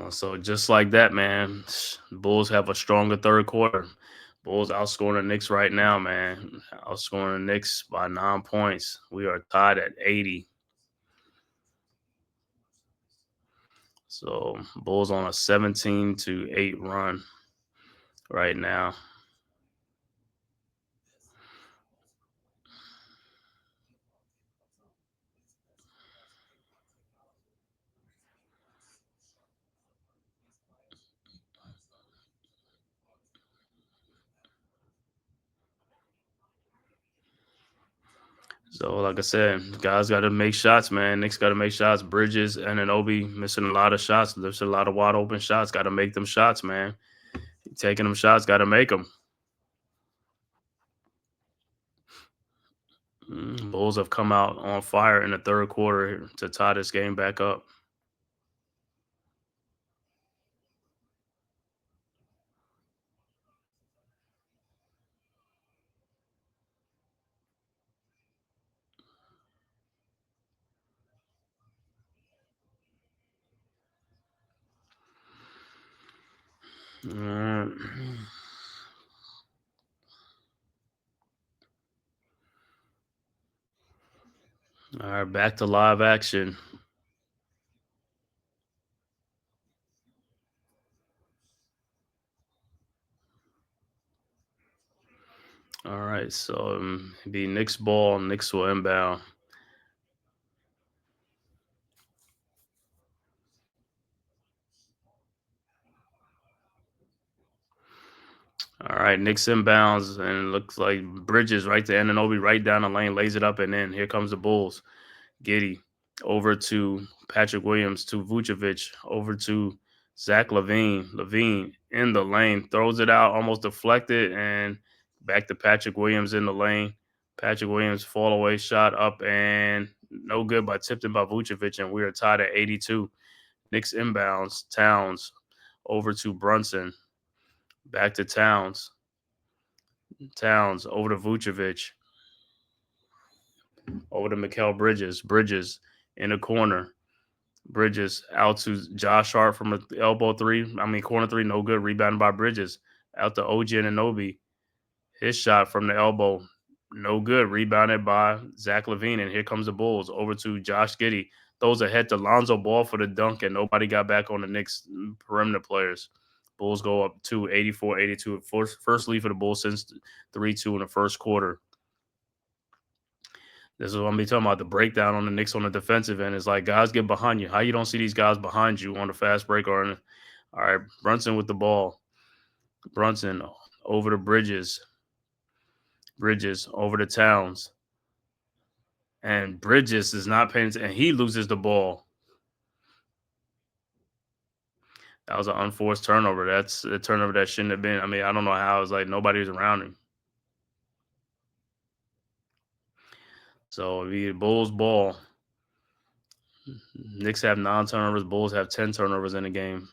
So just like that, man, Bulls have a stronger third quarter. Bulls outscoring the Knicks right now, man. Outscoring the Knicks by 9 points. We are tied at 80. So Bulls on a 17-8 run right now. So, like I said, guys got to make shots, man. Knicks got to make shots. Bridges and Obi missing a lot of shots. There's a lot of wide open shots. Got to make them shots, man. Taking them shots, got to make them. Bulls have come out on fire in the third quarter to tie this game back up. All right, back to live action. All right, so it'd be Knicks ball. Knicks will inbound. All right, Knicks inbounds, and it looks like Bridges right to Anunoby right down the lane, lays it up, and then here comes the Bulls. Giddy over to Patrick Williams to Vucevic, over to Zach Levine. Levine in the lane, throws it out, almost deflected, and back to Patrick Williams in the lane. Patrick Williams fall away shot up and no good, but tipped in by Vucevic, and we are tied at 82. Knicks inbounds. Towns over to Brunson. Back to Towns. Towns over to Vucevic. Over to Mikal Bridges. Bridges in the corner. Bridges out to Josh Hart from the elbow three. Corner three, no good. Rebounded by Bridges. Out to OG Anunoby. His shot from the elbow, no good. Rebounded by Zach Levine. And here comes the Bulls. Over to Josh Giddey. Throws ahead to Lonzo Ball for the dunk, and nobody got back on the Knicks perimeter players. Bulls go up to 84-82. First lead for the Bulls since 3-2 in the first quarter. This is what I'm be talking about. The breakdown on the Knicks on the defensive end is like guys get behind you. How you don't see these guys behind you on the fast break or all right, Brunson with the ball. Brunson over to Bridges. Bridges over to Towns. And Bridges is not paying attention, and he loses the ball. That was an unforced turnover. That's a turnover that shouldn't have been. I don't know how. It's like nobody was around him. So the Bulls ball. Knicks have 9 turnovers. Bulls have 10 turnovers in the game.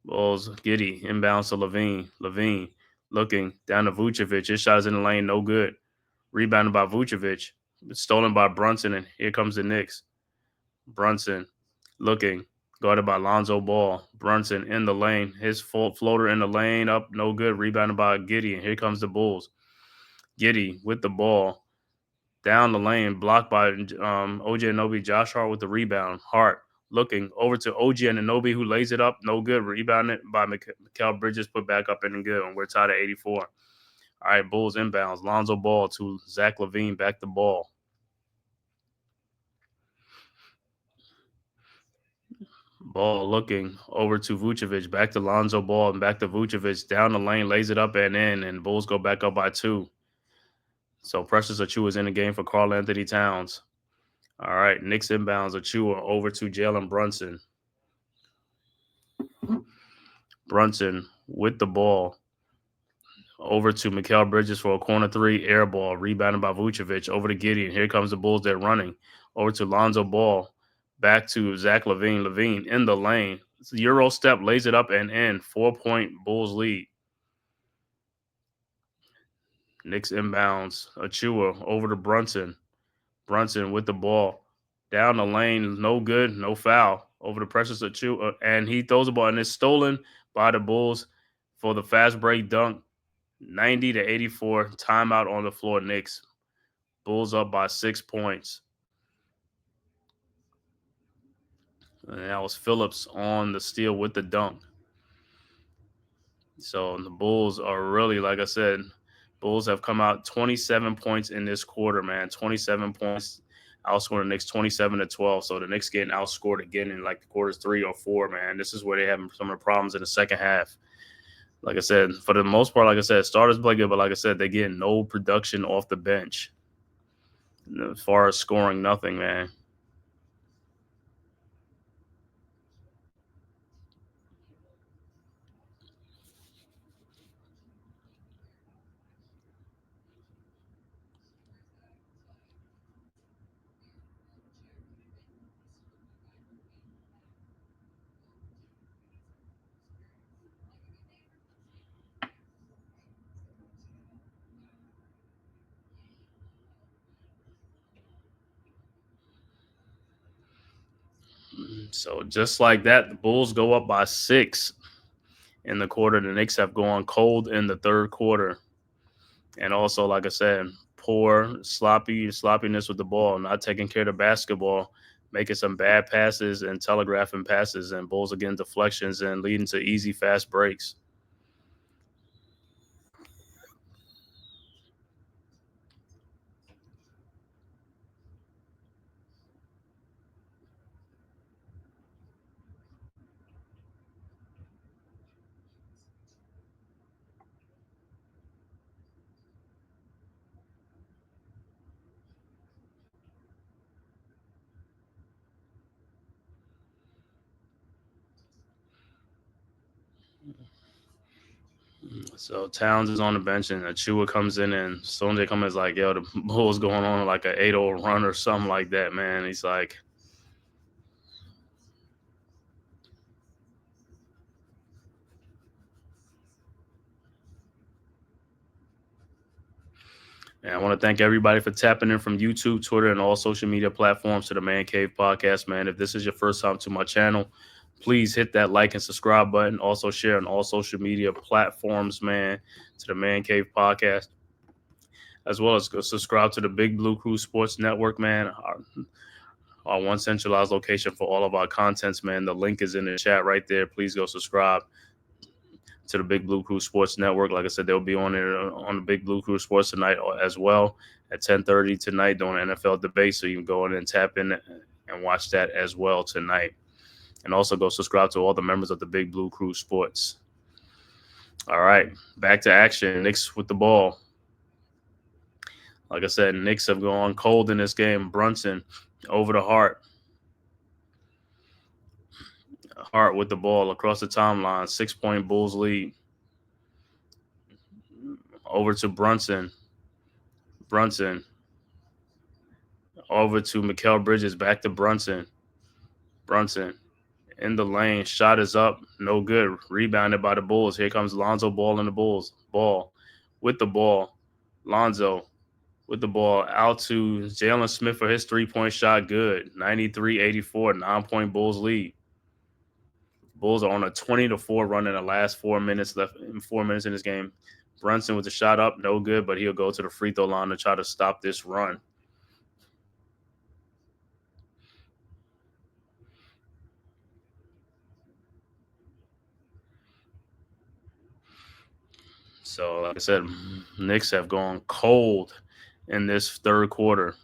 Bulls, Giddy, inbounds to Levine. Levine looking down to Vucevic. His shot is in the lane, no good. Rebounded by Vucevic. Stolen by Brunson, and here comes the Knicks. Brunson looking, guarded by Lonzo Ball. Brunson in the lane. His floater in the lane, up, no good. Rebounded by Giddy, and here comes the Bulls. Giddy with the ball. Down the lane, blocked by OG Anunoby. Josh Hart with the rebound. Hart looking over to OG Anunoby, who lays it up. No good. Rebounded by Mikal Bridges, put back up and good. And we're tied at 84. All right, Bulls inbounds. Lonzo Ball to Zach Levine. Back the ball. Ball looking over to Vucevic. Back to Lonzo Ball and back to Vucevic. Down the lane, lays it up and in. And Bulls go back up by 2. So Precious Achiuwa is in the game for Karl Anthony Towns. All right, Knicks inbounds. Achiuwa over to Jalen Brunson. Brunson with the ball. Over to Mikal Bridges for a corner 3, air ball, rebounded by Vucevic. Over to Gideon. Here comes the Bulls. They're running. Over to Lonzo Ball. Back to Zach Levine. Levine in the lane. Euro step, lays it up and in. 4-point Bulls lead. Knicks inbounds. Achiuwa over to Brunson. Brunson with the ball. Down the lane, no good, no foul. Over to Precious Achiuwa, and he throws the ball, and it's stolen by the Bulls for the fast break dunk. 90-84, timeout on the floor. Knicks. Bulls up by 6 points. And that was Phillips on the steal with the dunk. So the Bulls are really, like I said, Bulls have come out 27 points in this quarter, man. 27 points, outscoring the Knicks 27-12. So the Knicks getting outscored again in like the quarters 3 or 4, man. This is where they have some of the problems in the second half. Like I said, for the most part, like I said, starters play good, but like I said, they get no production off the bench. As far as scoring, nothing, man. So just like that, the Bulls go up by 6. in the quarter. The Knicks have gone cold in the third quarter. And also, like I said, poor sloppiness with the ball, not taking care of the basketball, making some bad passes and telegraphing passes, and Bulls again deflections and leading to easy, fast breaks. So Towns is on the bench, and Achua comes in, and Sonjay comes is like, yo, the Bulls going on like an 8-0 run or something like that, man. He's like, and I want to thank everybody for tapping in from YouTube, Twitter, and all social media platforms to the Man-Cave podcast, man. If this is your first time to my channel, please hit that like and subscribe button. Also share on all social media platforms, man, to the Man-Cave podcast, as well as go subscribe to the Big Blue Crew Sports Network, man. Our one centralized location for all of our contents, man. The link is in the chat right there. Please go subscribe to the Big Blue Crew Sports Network. Like I said, they'll be on there on the Big Blue Crew Sports tonight as well at 10:30 tonight during NFL debate. So you can go in and tap in and watch that as well tonight. And also go subscribe to all the members of the Big Blue Crew Sports. All right, back to action. Knicks with the ball. Like I said, Knicks have gone cold in this game. Brunson over to Hart. Hart with the ball across the timeline. 6-point Bulls lead. Over to Brunson. Brunson. Over to Mikal Bridges. Back to Brunson. Brunson in the lane. Shot is up. No good. Rebounded by the Bulls. Here comes Lonzo Ball and the Bulls. Ball with the ball. Lonzo with the ball out to Jalen Smith for his 3-point shot. Good. 93-84. 9-point Bulls lead. Bulls are on a 20-4 run in the last 4 minutes left. 4 minutes in this game. Brunson with the shot up. No good, but he'll go to the free throw line to try to stop this run. So, like I said, Knicks have gone cold in this third quarter.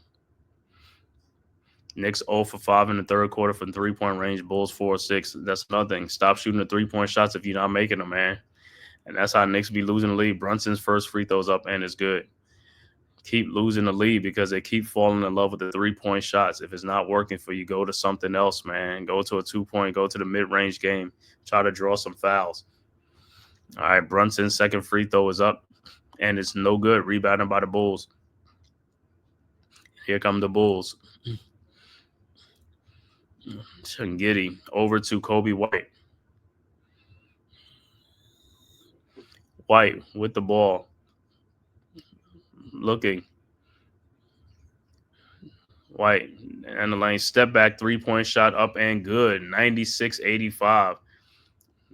Knicks 0 for 5 in the third quarter from 3-point range. Bulls 4-6. That's another thing. Stop shooting the 3-point shots if you're not making them, man. And that's how Knicks be losing the lead. Brunson's first free throw's up and it's good. Keep losing the lead because they keep falling in love with the 3-point shots. If it's not working for you, go to something else, man. Go to a 2-point, go to the mid-range game. Try to draw some fouls. All right, Brunson's second free throw is up, and it's no good. Rebounded by the Bulls. Here come the Bulls. Giddy over to Kobe White. White with the ball. Looking. White and the lane. Step back, 3-point shot up and good. 96-85.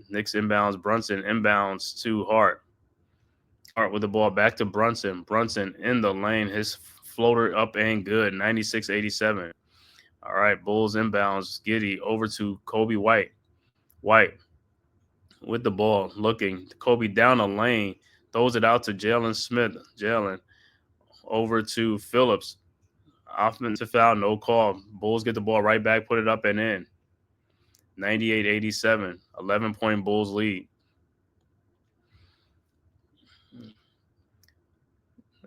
Knicks inbounds. Brunson inbounds to Hart. Hart with the ball back to Brunson. Brunson in the lane. His floater up and good. 96-87. All right, Bulls inbounds. Giddy over to Kobe White. White with the ball. Looking. Kobe down the lane. Throws it out to Jalen Smith. Jalen over to Phillips. Offensive foul, no call. Bulls get the ball right back, put it up and in. 98-87. 11-point Bulls lead.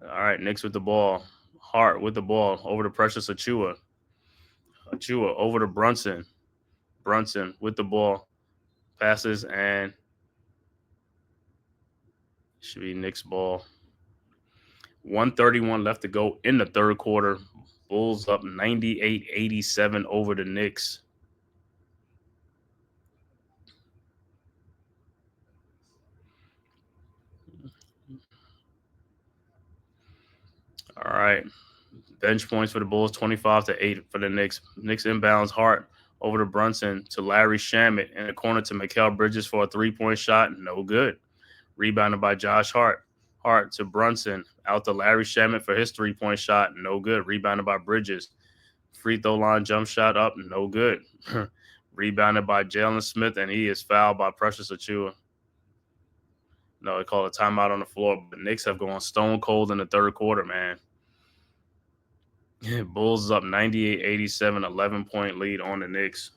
All right, Knicks with the ball. Hart with the ball over to Precious Achua. Achua over to Brunson. Brunson with the ball. Passes and should be Knicks ball. 1:31 left to go in the third quarter. Bulls up 98-87 over the Knicks. All right. Bench points for the Bulls, 25-8 for the Knicks. Knicks inbounds Hart over to Brunson to Larry Shamit in the corner to Mikal Bridges for a 3-point shot. No good. Rebounded by Josh Hart. Hart to Brunson. Out to Larry Shamit for his 3-point shot. No good. Rebounded by Bridges. Free throw line jump shot up. No good. Rebounded by Jalen Smith, and he is fouled by Precious Achiuwa. No, they call a timeout on the floor. But Knicks have gone stone cold in the third quarter, man. Bulls is up 98-87, 11-point lead on the Knicks.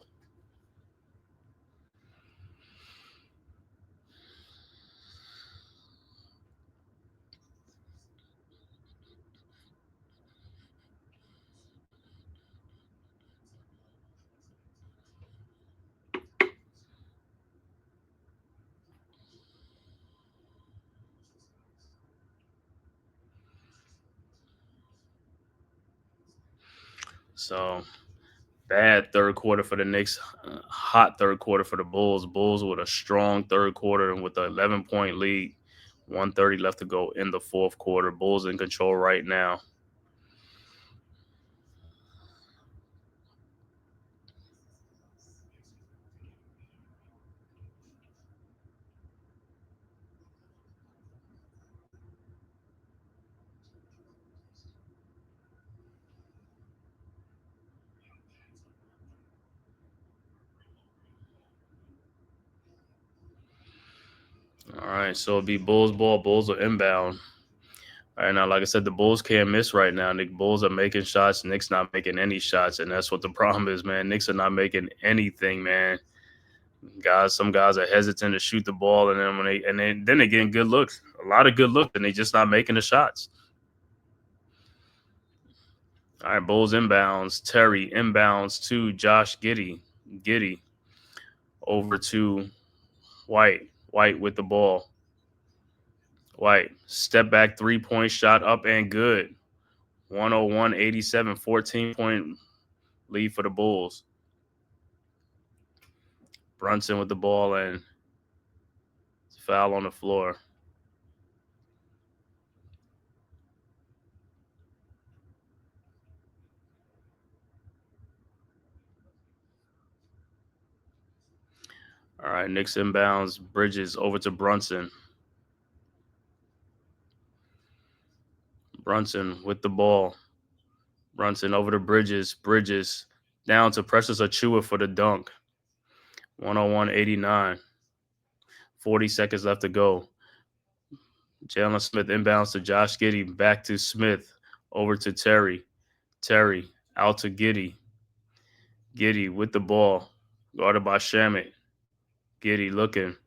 So, bad third quarter for the Knicks. Hot third quarter for the Bulls. Bulls with a strong third quarter and with an 11-point lead. 1:30 left to go in the fourth quarter. Bulls in control right now. All right, so it'll be Bulls ball. Bulls are inbound. All right, now, like I said, the Bulls can't miss right now. The Bulls are making shots. Knicks not making any shots, and that's what the problem is, man. Knicks are not making anything, man. Some guys are hesitant to shoot the ball, and then they're getting good looks, a lot of good looks, and they just not making the shots. All right, Bulls inbounds. Terry inbounds to Josh Giddey. Giddey over to White. White with the ball. White, step back 3-point shot up and good. 101-87, 14-point lead for the Bulls. Brunson with the ball and foul on the floor. All right, Knicks inbounds. Bridges over to Brunson. Brunson with the ball. Brunson over to Bridges. Bridges down to Precious Achiuwa for the dunk. 101-89. 40 seconds left to go. Jalen Smith inbounds to Josh Giddey. Back to Smith. Over to Terry. Terry out to Giddey. Giddey with the ball. Guarded by Shamit. Giddey looking.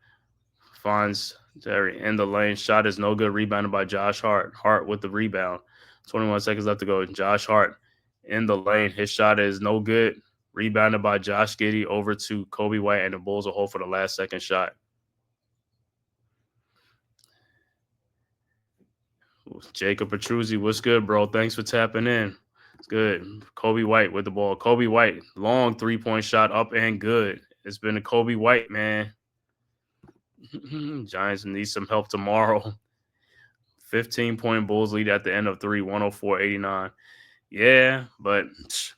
Finds Terry in the lane. Shot is no good. Rebounded by Josh Hart. Hart with the rebound. 21 seconds left to go. Josh Hart in the lane. His shot is no good. Rebounded by Josh Giddey over to Kobe White, and the Bulls will hold for the last second shot. Jacob Petruzzi, what's good, bro? Thanks for tapping in. It's good. Kobe White with the ball. Kobe White, long 3-point shot up and good. It's been a Kobe White, man. Giants need some help tomorrow. 15-point Bulls lead at the end of 3, 104-89. Yeah, but it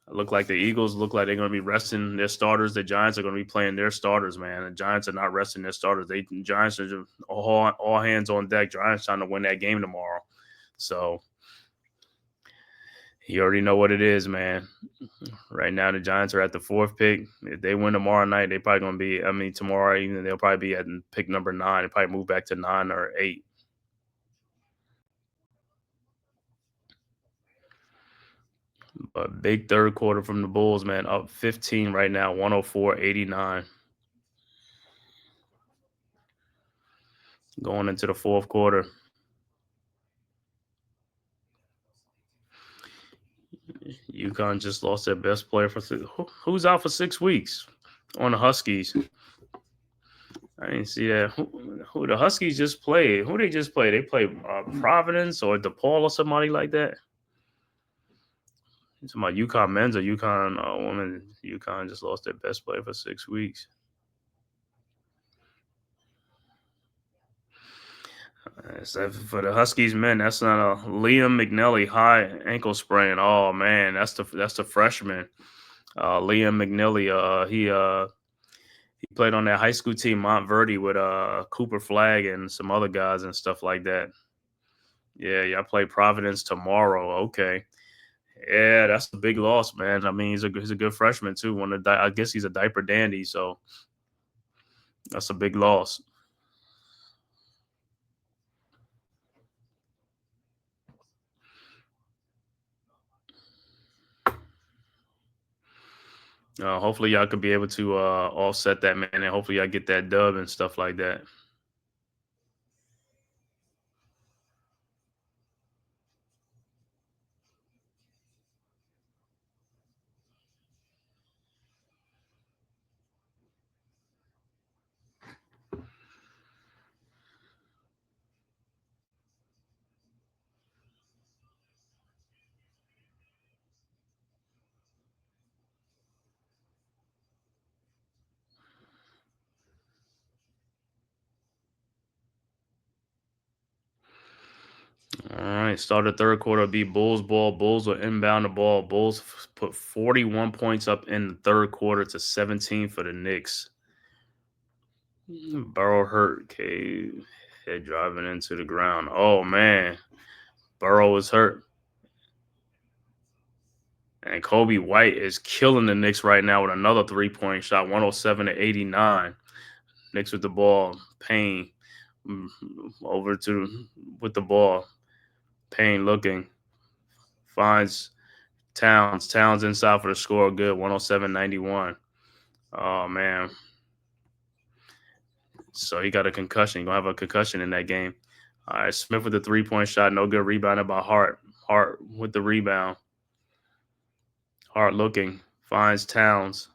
look like the Eagles look like they're going to be resting their starters. The Giants are going to be playing their starters, man. The Giants are not resting their starters. Giants are just all hands on deck. Giants trying to win that game tomorrow. So you already know what it is, man. Right now, the Giants are at the 4th pick. If they win tomorrow night, they're probably going to be, tomorrow evening, they'll probably be at pick number 9. They'll probably move back to 9 or 8. But big third quarter from the Bulls, man. Up 15 right now, 104-89. Going into the fourth quarter. UConn just lost their best player for who's out for 6 weeks on the Huskies. I didn't see that. Who the Huskies just played? Who they just played? They played Providence or DePaul or somebody like that. It's about UConn men's or UConn women. UConn just lost their best player for 6 weeks. So for the Huskies men, that's not a Liam McNally high ankle sprain. Oh man, that's the freshman. Liam McNeely. He played on that high school team Montverde with Cooper Flagg and some other guys and stuff like that. Yeah, y'all play Providence tomorrow. Okay. Yeah, that's a big loss, man. I mean, he's a good freshman too. I guess he's a diaper dandy, so that's a big loss. Hopefully, y'all could be able to offset that, man, and hopefully, y'all get that dub and stuff like that. All right, start the third quarter. Be Bulls ball. Bulls will inbound the ball. Bulls put 41 points up in the third quarter to 17 for the Knicks. Burrow hurt. Cave head driving into the ground. Oh man, Burrow is hurt. And Kobe White is killing the Knicks right now with another 3-point shot, 107-89. Knicks with the ball. Payne over to with the ball. Payne looking. Finds Towns. Towns inside for the score. Good. 107-91. Oh, man. So he got a concussion. He's going to have a concussion in that game. All right. Smith with the 3-point shot. No good. Rebounded by Hart. Hart with the rebound. Hart looking. Finds Towns.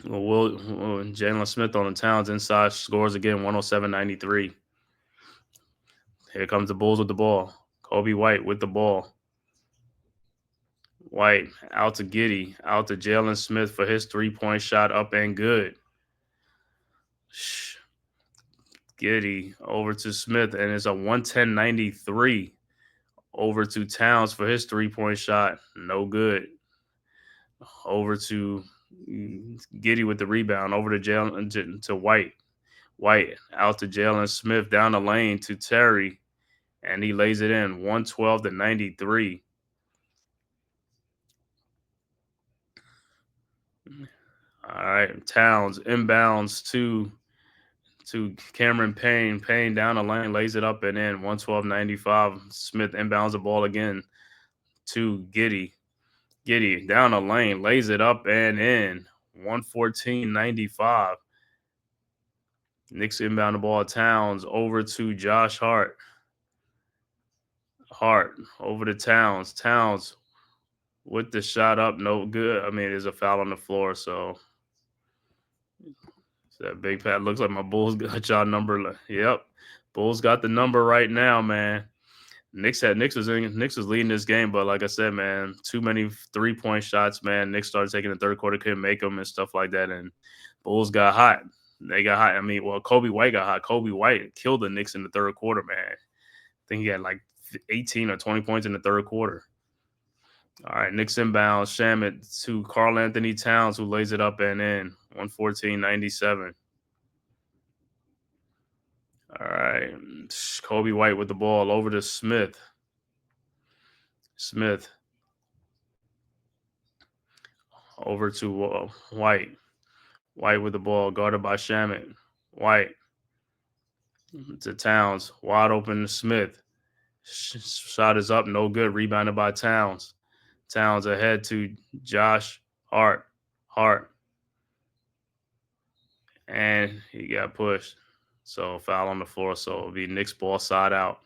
Jalen Smith on the Towns inside. Scores again. 107-93. Here comes the Bulls with the ball. Kobe White with the ball. White out to Giddey, out to Jalen Smith for his 3-point shot, up and good. Giddey over to Smith, and it's a 110-93 over to Towns for his 3-point shot. No good. Over to Giddey with the rebound. Over to Jalen to White. White out to Jalen Smith down the lane to Terry, and he lays it in 112-93. All right, Towns inbounds to Cameron Payne. Payne down the lane, lays it up and in 112-95. Smith inbounds the ball again to Giddey. Giddey down the lane, lays it up and in 114-95. Knicks inbound the ball. Towns over to Josh Hart. Hart over to Towns. Towns with the shot up, no good. I mean, there's a foul on the floor, so that big pad looks like my Bulls got y'all number. Yep, Bulls got the number right now, man. Knicks was leading this game, but like I said, man, too many 3-point shots, man. Knicks started taking the third quarter, couldn't make them and stuff like that, and Bulls got hot. They got hot. I mean, well, Kobe White got hot. Kobe White killed the Knicks in the third quarter, man. I think he had like 18 or 20 points in the third quarter. All right, Knicks inbound. Shamet to Karl Anthony Towns, who lays it up and in 114-97. All right, Kobe White with the ball over to Smith. Smith over to White. White with the ball, guarded by Shamet. White to Towns, wide open to Smith. Shot is up, no good. Rebounded by Towns. Towns ahead to Josh Hart. And he got pushed. So foul on the floor. So it'll be Knicks ball side out.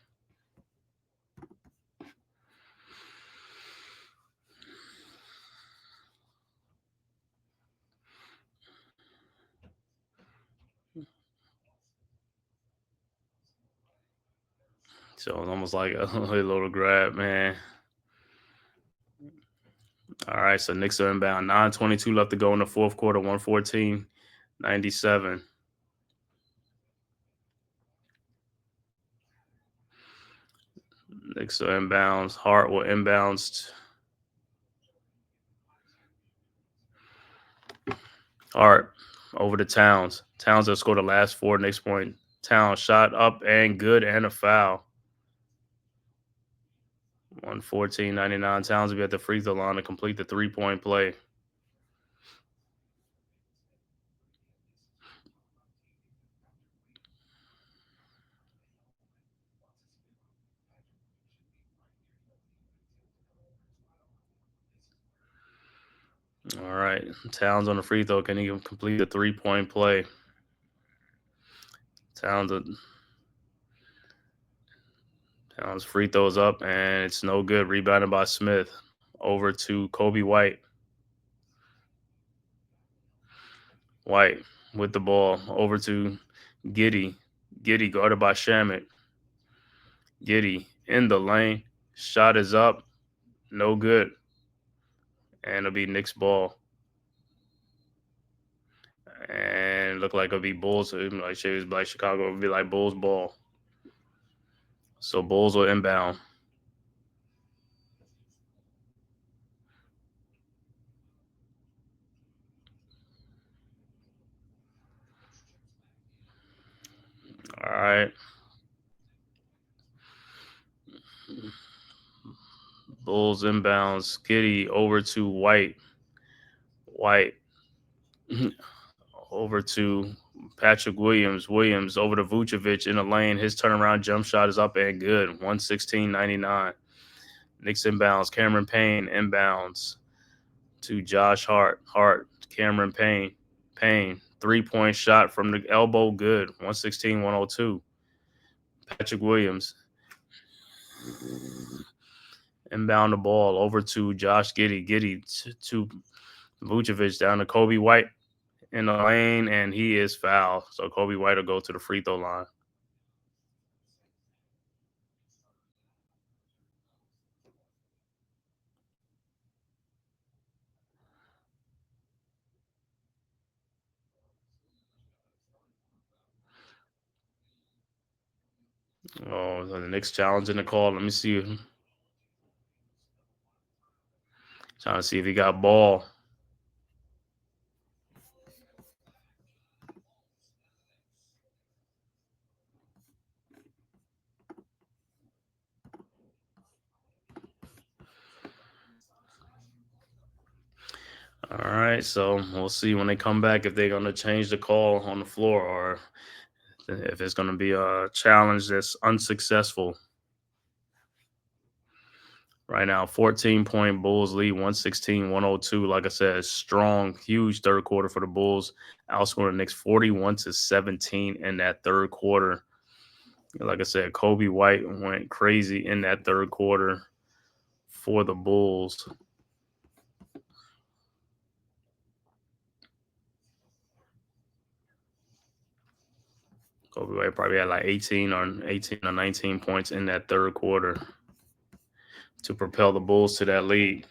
So it's almost like a little grab, man. All right, so Knicks are inbound. 9:22 left to go in the fourth quarter. 114-97. Knicks are inbounds. Hart will inbounds. Hart over to Towns. Towns has scored the last 4 Knicks point. Towns shot up and good and a foul. 114.99. Towns will be at the free throw line to complete the 3-point play. All right. Towns on the free throw. Can he complete the 3-point play? Towns free throws up, and it's no good. Rebounded by Smith. Over to Kobe White. White with the ball. Over to Giddey. Giddey guarded by Shamet. Giddey in the lane. Shot is up. No good. And it'll be Knicks ball. And look like it'll be Bulls. Like Chicago, it'll be like Bulls ball. So Bulls will inbound. All right. Bulls inbounds. Giddey over to White. White over to Patrick Williams. Williams over to Vucevic in the lane. His turnaround jump shot is up and good. 116.99. Knicks inbounds. Cameron Payne inbounds to Josh Hart. Hart. Cameron Payne. Payne. 3-point shot from the elbow. Good. 116-102. Patrick Williams. Inbound the ball over to Josh Giddey. Giddey to Vucevic down to Kobe White in the lane, and he is fouled. So Kobe White will go to the free throw line. Oh, the Knicks challenging the call. Let me see. Trying to see if he got ball. All right, so we'll see when they come back if they're going to change the call on the floor or if it's going to be a challenge that's unsuccessful. Right now, 14-point Bulls lead, 116-102. Like I said, strong, huge third quarter for the Bulls. Outscoring the Knicks 41-17 in that third quarter. Like I said, Kobe White went crazy in that third quarter for the Bulls. Kobe White probably had like 18 or 19 points in that third quarter to propel the Bulls to that lead.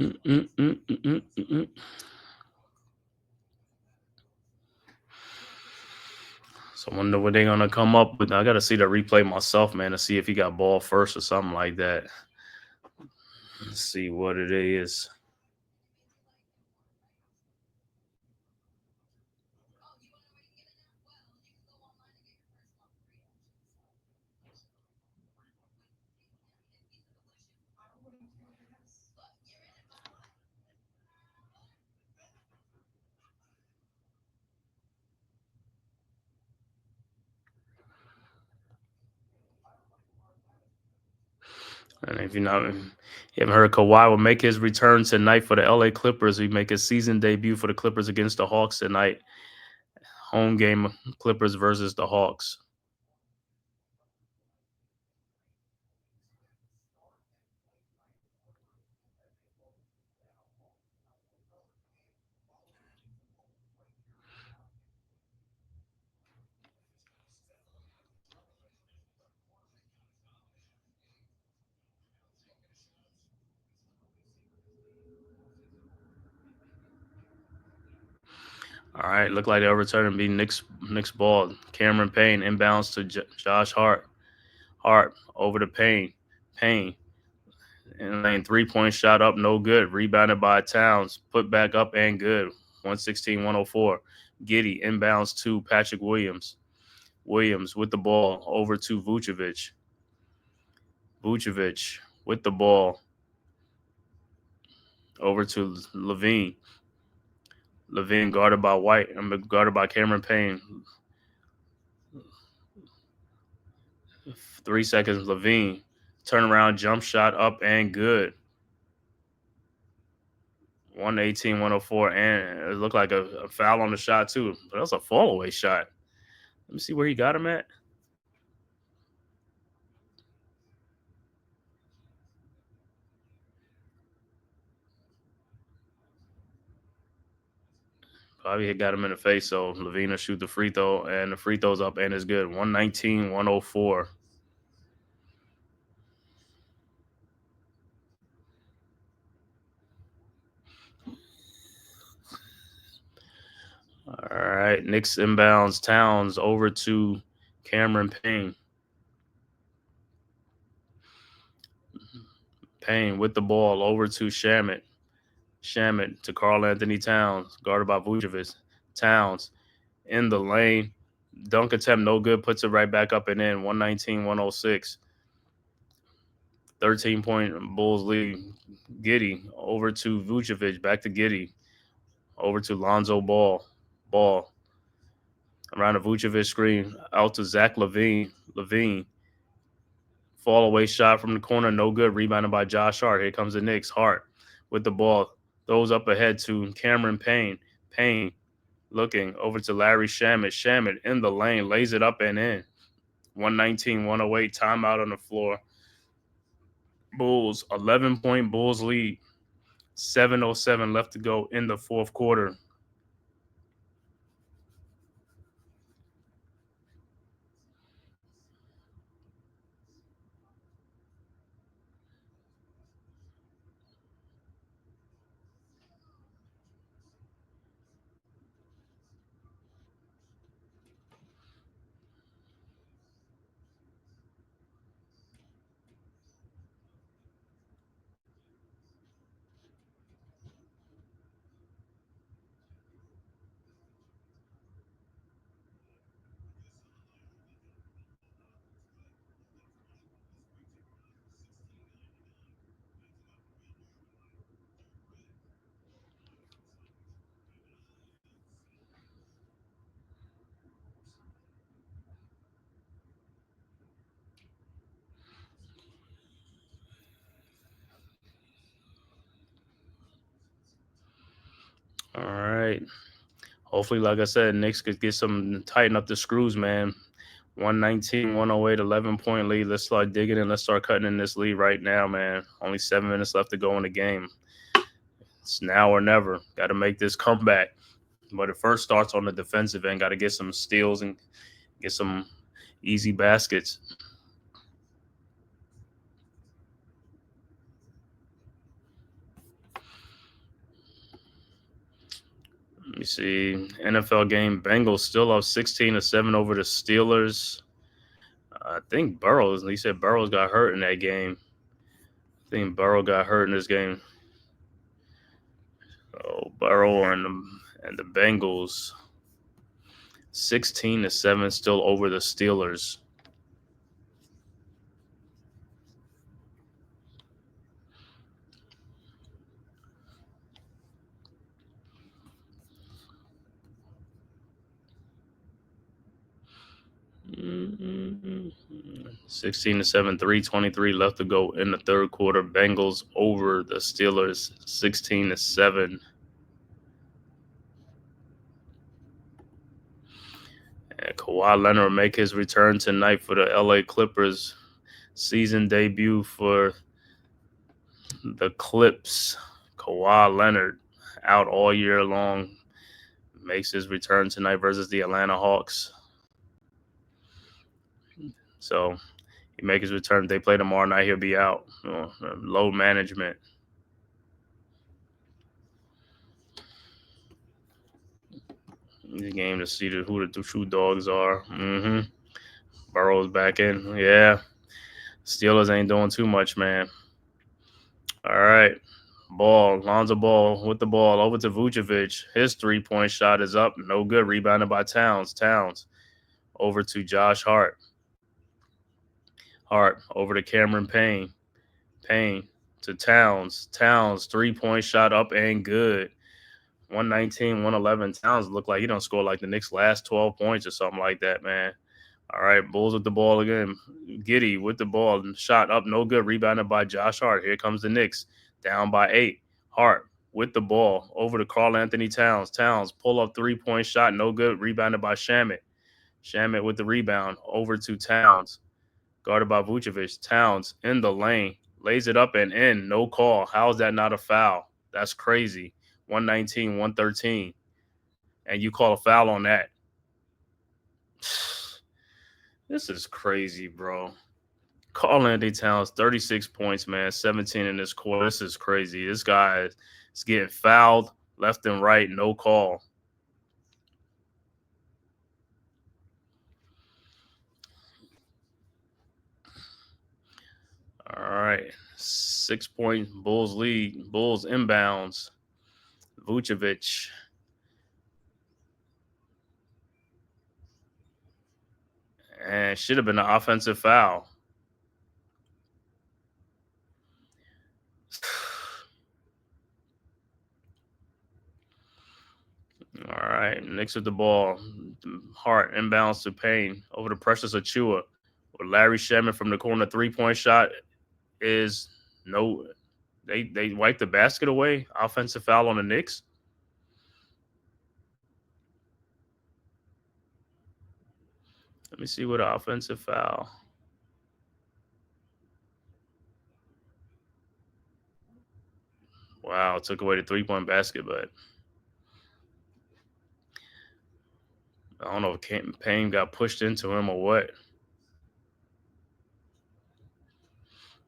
So I wonder what they're going to come up with. I got to see the replay myself, man, to see if he got ball first or something like that. Let's see what it is. And if you haven't heard, Kawhi will make his return tonight for the LA Clippers. He make his season debut for the Clippers against the Hawks tonight. Home game, Clippers versus the Hawks. All right, look like they'll return and be Knicks ball. Cameron Payne inbounds to Josh Hart. Hart over to Payne. Payne in lane 3-point shot up, no good. Rebounded by Towns. Put back up and good. 116-104. Giddey inbounds to Patrick Williams. Williams with the ball over to Vucevic. Vucevic with the ball over to Levine. Levine guarded by White. Guarded by Cameron Payne. 3 seconds. Levine turnaround jump shot up and good. 118-104, and it looked like a foul on the shot too. But that was a fall away shot. Let me see where he got him at. Probably had got him in the face, so Levine will shoot the free throw, and the free throw's up and it's good. 119-104. All right, Knicks inbounds Towns over to Cameron Payne. Payne with the ball over to Shamet. Shamet to Karl Anthony Towns, guarded by Vucevic. Towns in the lane. Dunk attempt, no good. Puts it right back up and in. 119-106. 13-point Bulls lead. Giddey over to Vucevic. Back to Giddey. Over to Lonzo Ball. Ball. Around the Vucevic screen. Out to Zach Levine. Levine. Fall away shot from the corner. No good. Rebounded by Josh Hart. Here comes the Knicks. Hart with the ball. Throws up ahead to Cameron Payne. Payne looking over to Larry Shamet. Shamet in the lane. Lays it up and in. 119-108. Timeout on the floor. Bulls. 11-point Bulls lead. 7:07 left to go in the fourth quarter. All right. Hopefully, like I said, Knicks could get some tighten up the screws, man. 119-108, 11-point lead. Let's start digging in. Let's start cutting in this lead right now, man. Only 7 minutes left to go in the game. It's now or never. Got to make this comeback. But it first starts on the defensive end. Got to get some steals and get some easy baskets. Let me see. NFL game. Bengals still up 16-7 over the Steelers. I think Burrows. He said Burrows got hurt in that game. I think Burrow got hurt in this game. Oh, Burrow and the Bengals. 16-7 still over the Steelers. Mm-hmm. 16-7, 3:23 left to go in the third quarter. Bengals over the Steelers, 16-7. And Kawhi Leonard will make his return tonight for the LA Clippers. Season debut for the Clips. Kawhi Leonard out all year long. Makes his return tonight versus the Atlanta Hawks. So he make his return. If they play tomorrow night, he'll be out. Load management. The game to see who the true dogs are. Burrow's back in. Yeah. Steelers ain't doing too much, man. All right. Lonzo Ball with the ball over to Vucevic. His 3-point shot is up. No good. Rebounded by Towns. Over to Josh Hart. Over to Cameron Payne. Payne to Towns. 3-point shot up and good. 119, 111. Towns look like he don't score like the Knicks' last 12 points or something like that, man. All right, Bulls with the ball again. Giddey with the ball. Shot up, no good. Rebounded by Josh Hart. Here comes the Knicks. Down by 8. Hart with the ball. Over to Karl-Anthony Towns. Pull up 3-point shot. No good. Rebounded by Shamet. Shamet with the rebound. Over to Towns. Guarded by Vucevic. Towns in the lane. Lays it up and in. No call. How is that not a foul? That's crazy. 119, 113. And you call a foul on that. This is crazy, bro. Karl-Anthony Towns, 36 points, man. 17 in this quarter. This is crazy. This guy is getting fouled left and right. No call. All right. 6-point Bulls lead. Bulls inbounds. Vucevic. And should have been an offensive foul. All right. Knicks with the ball. Hart inbounds to Payne. Over to Precious Achiuwa. With Larry Shamet from the corner. 3-point shot is no. They wiped the basket away. Offensive foul on the Knicks. Let me see what offensive foul. Wow, took away the 3-point basket, but I don't know if Payne got pushed into him or what.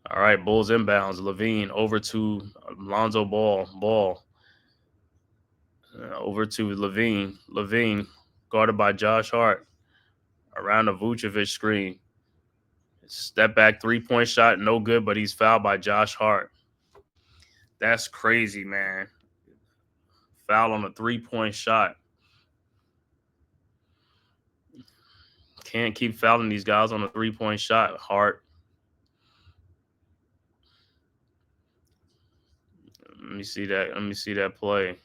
All right, Bulls inbounds. Levine over to Lonzo Ball. Over to Levine. Levine guarded by Josh Hart. Around the Vucevic screen. Step back 3-point shot, no good, but he's fouled by Josh Hart. That's crazy, man. Foul on a 3-point shot. Can't keep fouling these guys on a 3-point shot, Hart. Let me see that play.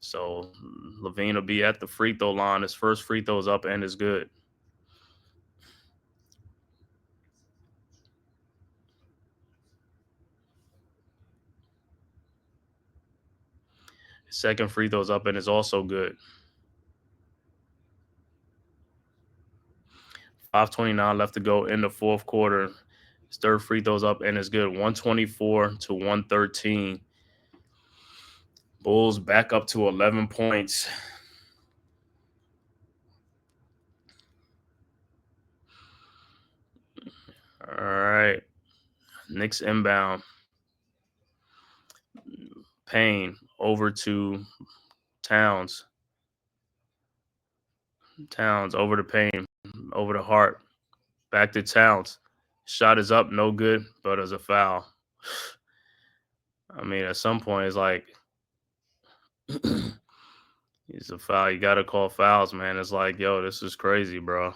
So Levine will be at the free throw line. His first free throw is up and is good. His second free throw is up and is also good. 5:29 left to go in the fourth quarter. His third free throws up and is good. 124 to 113. Bulls back up to 11 points. All right. Knicks inbound. Payne over to Towns. Towns over to Payne. Over to Hart. Back to Towns. Shot is up, no good, but it's a foul. I mean, at some point, it's like, it's a foul. You got to call fouls, man. It's like, yo, this is crazy, bro.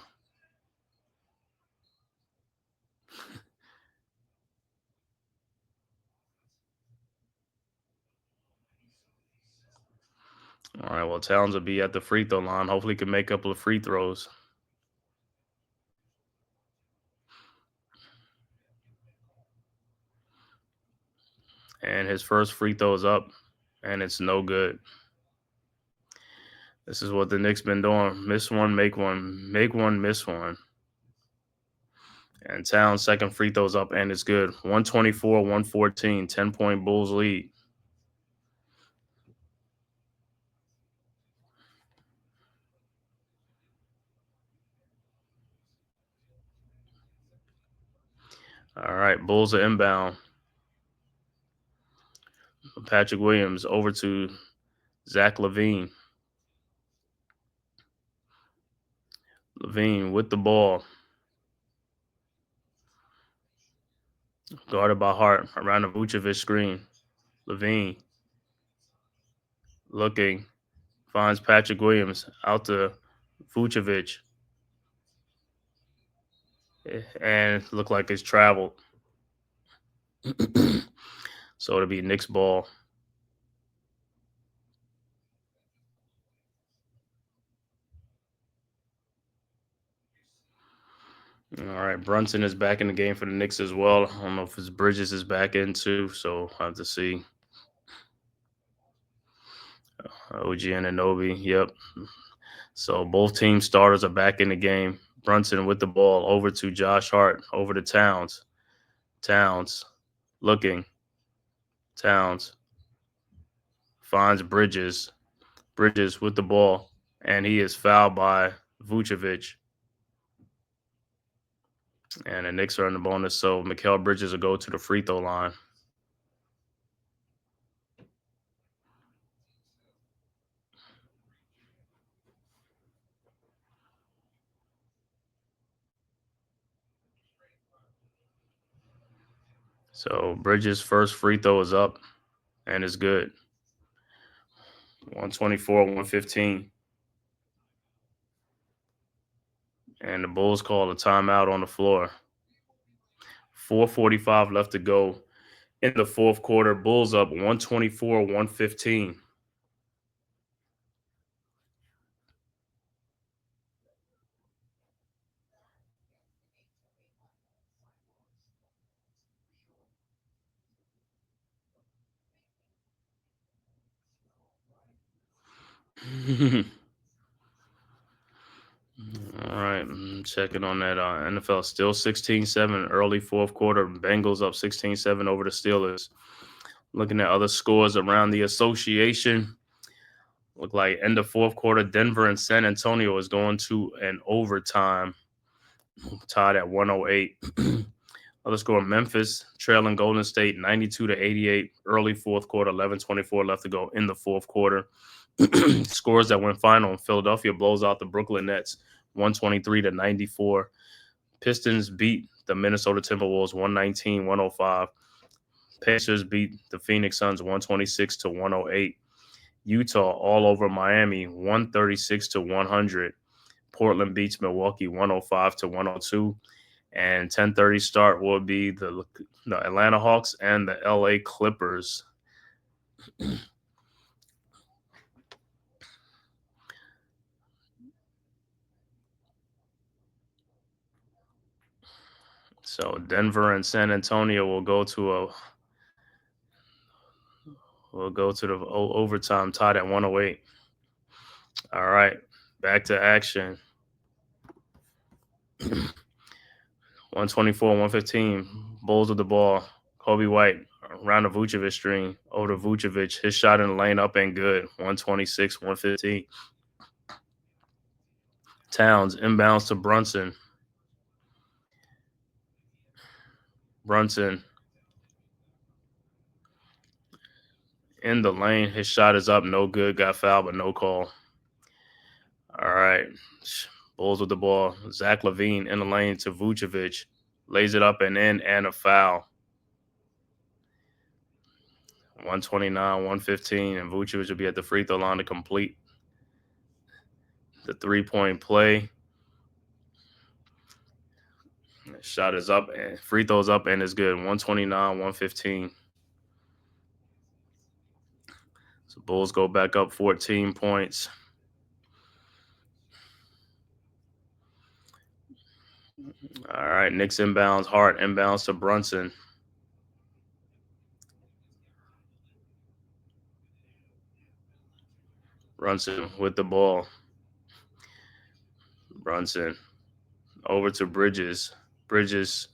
All right, well, Towns will be at the free throw line. Hopefully, he can make up the free throws. And his first free throw is up, and it's no good. This is what the Knicks been doing. Miss one, make one. Make one, miss one. And Towns' second free throw's up, and it's good. 124, 114, 10-point Bulls lead. All right, Bulls are inbound. Patrick Williams over to Zach LaVine. Levine with the ball. Guarded by Hart around the Vucevic screen. Levine looking. Finds Patrick Williams out to Vucevic. And look like it's traveled. So it'll be Knicks ball. All right, Brunson is back in the game for the Knicks as well. I don't know if his Bridges is back in too, so I'll have to see. OG Anunoby, yep. So both team starters are back in the game. Brunson with the ball over to Josh Hart, over to Towns. Towns looking. Towns finds Bridges. Bridges with the ball, and he is fouled by Vucevic. And the Knicks are in the bonus, so Mikal Bridges will go to the free throw line. So Bridges' first free throw is up and it's good. 124, 115. And the Bulls call a timeout on the floor. 4:45 left to go in the fourth quarter. Bulls up 124, 115. All right, checking on that. NFL still 16-7, early fourth quarter. Bengals up 16-7 over the Steelers. Looking at other scores around the association. Look like end of fourth quarter, Denver and San Antonio is going to an overtime, tied at 108. Other score, Memphis trailing Golden State 92-88, early fourth quarter, 11:24 left to go in the fourth quarter. Scores that went final. Philadelphia blows out the Brooklyn Nets 123-94. Pistons beat the Minnesota Timberwolves 119-105. Pacers beat the Phoenix Suns 126-108. Utah all over Miami 136-100. Portland beats Milwaukee 105-102. And 10:30 start will be the Atlanta Hawks and the LA Clippers. So Denver and San Antonio will go to the overtime, tied at 108. All right, back to action. 124, 115. Bulls with the ball. Kobe White around the Vucevic screen. Over to Vucevic. His shot in the lane up and good. 126, 115. Towns inbounds to Brunson. Brunson in the lane. His shot is up. No good. Got fouled, but no call. All right. Bulls with the ball. Zach LaVine in the lane to Vucevic. Lays it up and in, and a foul. 129, 115, and Vucevic will be at the free throw line to complete the three-point play. Shot is up, and free throws up, and it's good. 129, 115. So Bulls go back up 14 points. All right, Knicks inbounds. Hart inbounds to Brunson. Brunson with the ball. Brunson over to Bridges. Bridges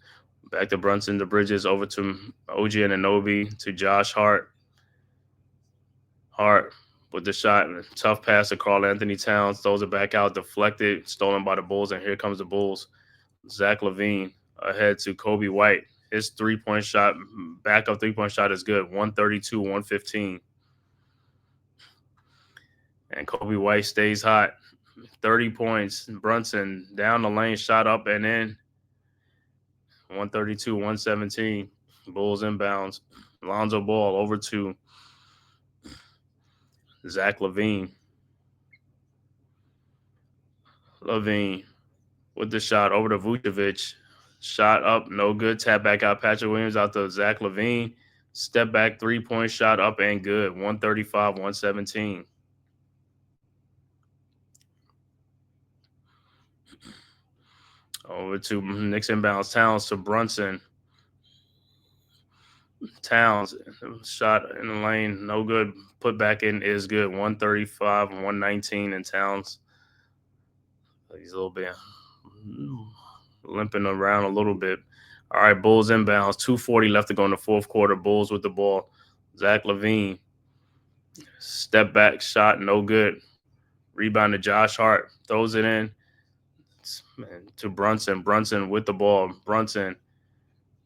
back to Brunson to Bridges, over to OG Anunoby to Josh Hart. Hart with the shot. Tough pass to Karl Anthony Towns. Throws it back out, deflected, stolen by the Bulls, and here comes the Bulls. Zach LaVine ahead to Kobe White. His three-point shot, backup three-point shot is good. 132, 115. And Kobe White stays hot. 30 points. Brunson down the lane, shot up and in. 132, 117. Bulls inbounds. Lonzo Ball over to Zach LaVine. LaVine with the shot over to Vucevic. Shot up, no good. Tap back out. Patrick Williams out to Zach LaVine. Step back, 3-point shot up and good. 135, 117. Over to Knicks inbounds. Towns to Brunson. Towns shot in the lane, no good. Put back in is good. 135, 119, and Towns. He's a little bit limping around a little bit. All right, Bulls inbounds. 2:40 left to go in the fourth quarter. Bulls with the ball. Zach LaVine. Step back shot, no good. Rebound to Josh Hart. Throws it in to Brunson. Brunson with the ball. Brunson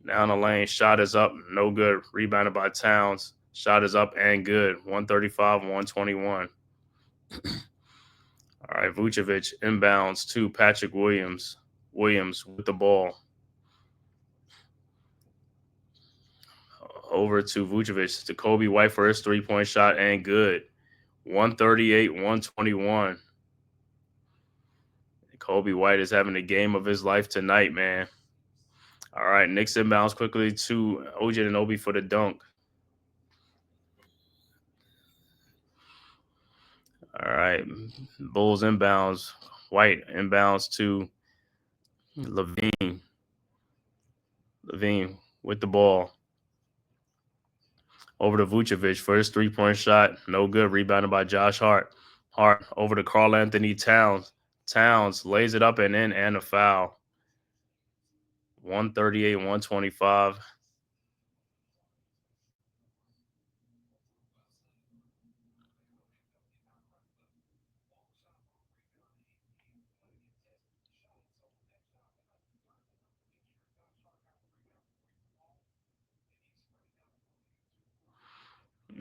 down the lane. Shot is up, no good. Rebounded by Towns. Shot is up and good. 135, 121. All right, Vucevic inbounds to Patrick Williams. Williams with the ball. Over to Vucevic, to Kobe White for his 3-point shot and good. 138, 121. Kobe White is having the game of his life tonight, man. All right, Knicks inbounds quickly to OG Anunoby for the dunk. All right, Bulls inbounds. White inbounds to LaVine. LaVine with the ball. Over to Vucevic for his 3-point shot. No good. Rebounded by Josh Hart. Hart over to Karl Anthony Towns. Towns lays it up and in and a foul. 138, 125.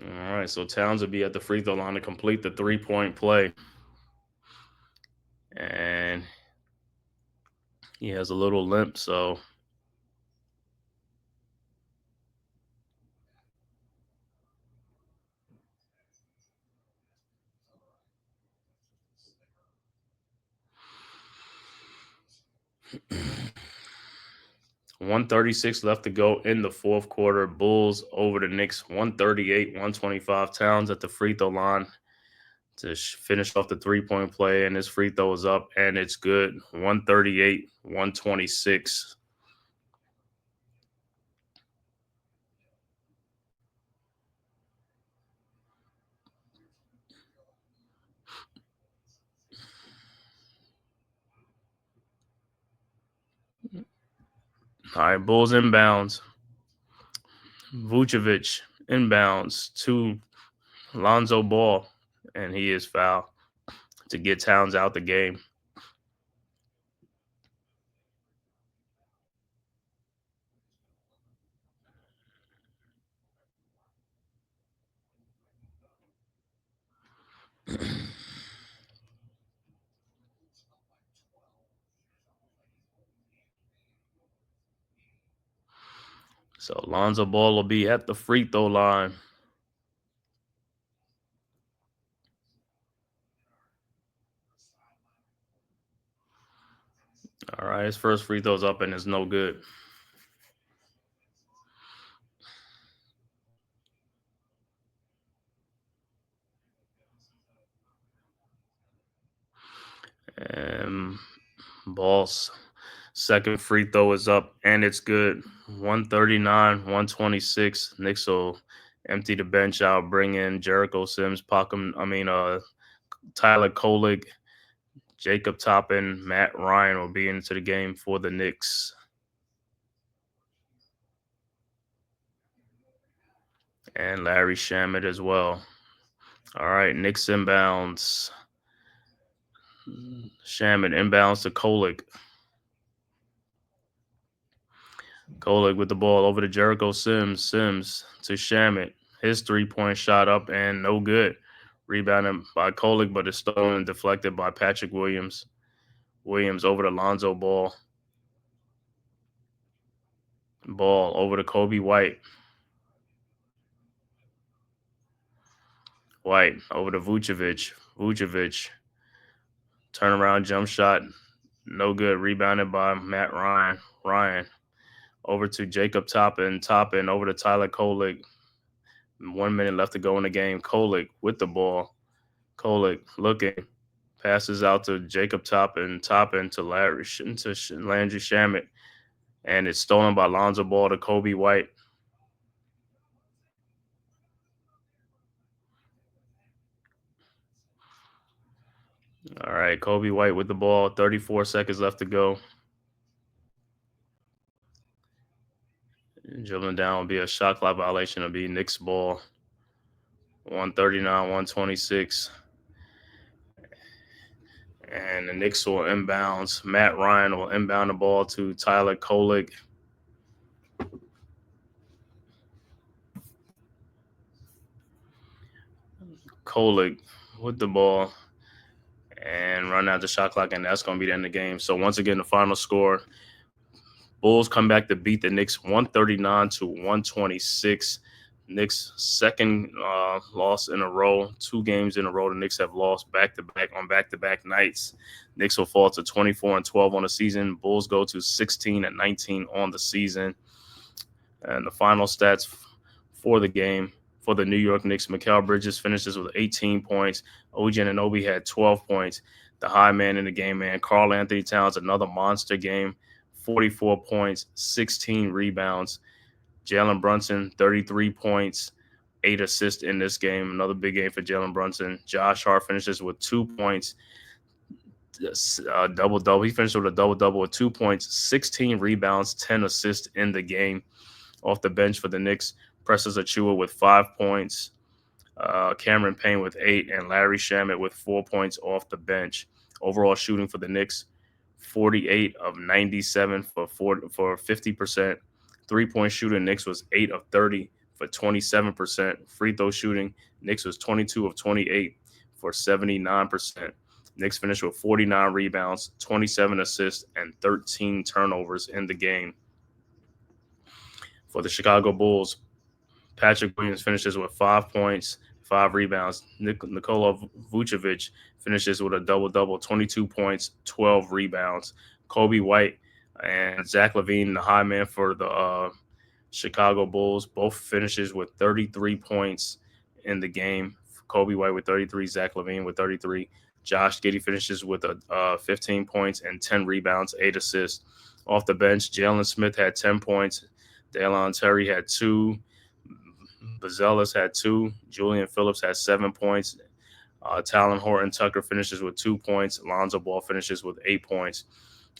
All right, so Towns will be at the free throw line to complete the 3-point play. And he has a little limp, so 136 left to go in the fourth quarter. Bulls over the Knicks, 138, 125. Towns at the free throw line to finish off the 3-point play, and his free throw is up, and it's good. 138, 126. All right, Bulls inbounds. Vucevic inbounds to Lonzo Ball, and he is fouled to get Towns out the game. So Lonzo Ball will be at the free throw line. All right, his first free throw's up and it's no good. And Ball's second free throw is up and it's good. 139, 126. Knicks will empty the bench out, bring in Jericho Sims, Tyler Kolek, Jacob Toppin, Matt Ryan will be into the game for the Knicks. And Larry Shamet as well. All right, Knicks inbounds. Shamet inbounds to Kolek. Kolek with the ball over to Jericho Sims. Sims to Shamet. His 3-point shot up and no good. Rebounded by Kolick, but it's stolen and deflected by Patrick Williams. Williams over to Lonzo Ball. Ball over to Kobe White. White over to Vucevic. Vucevic. Turnaround jump shot. No good. Rebounded by Matt Ryan. Ryan. Over to Jacob Toppin. Toppin over to Tyler Kolick. 1 minute left to go in the game. Kolick with the ball. Kolick looking. Passes out to Jacob Toppin. Toppin to Landry Shamet. And it's stolen by Lonzo Ball to Kobe White. All right, Kobe White with the ball. 34 seconds left to go. Dribbling down will be a shot clock violation. It'll be Knicks ball. 139, 126. And the Knicks will inbounds. Matt Ryan will inbound the ball to Tyler Kolick. Kolick with the ball and run out the shot clock, and that's going to be the end of the game. So once again, the final score, Bulls come back to beat the Knicks 139 to 126. Knicks' second loss in a row, 2 games in a row. The Knicks have lost back-to-back on back-to-back nights. Knicks will fall to 24-12 on the season. Bulls go to 16-19 on the season. And the final stats for the game for the New York Knicks, Mikal Bridges finishes with 18 points. OG Anunoby had 12 points. The high man in the game, man, Karl Anthony Towns, another monster game, 44 points, 16 rebounds. Jalen Brunson, 33 points, 8 assists in this game. Another big game for Jalen Brunson. Josh Hart finishes with 2 points, double-double. He finished with a double-double with 2 points, 16 rebounds, 10 assists in the game. Off the bench for the Knicks, Precious Achiuwa with 5 points, Cameron Payne with 8, and Larry Shamet with 4 points off the bench. Overall shooting for the Knicks, 48 of 97 for 50%. Three-point shooting, Knicks was 8 of 30 for 27%. Free throw shooting, Knicks was 22 of 28 for 79%. Knicks finished with 49 rebounds, 27 assists, and 13 turnovers in the game. For the Chicago Bulls, Patrick Williams finishes with 5 points, 5 rebounds. Nikola Vucevic finishes with a double-double, 22 points, 12 rebounds. Kobe White and Zach LaVine, the high man for the Chicago Bulls, both finishes with 33 points in the game. Kobe White with 33, Zach LaVine with 33. Josh Giddey finishes with 15 points and 10 rebounds, 8 assists. Off the bench, Jalen Smith had 10 points. Dalen Terry had 2. Bazelis had 2. Julian Phillips had 7 points. Talon Horton Tucker finishes with 2 points. Lonzo Ball finishes with 8 points.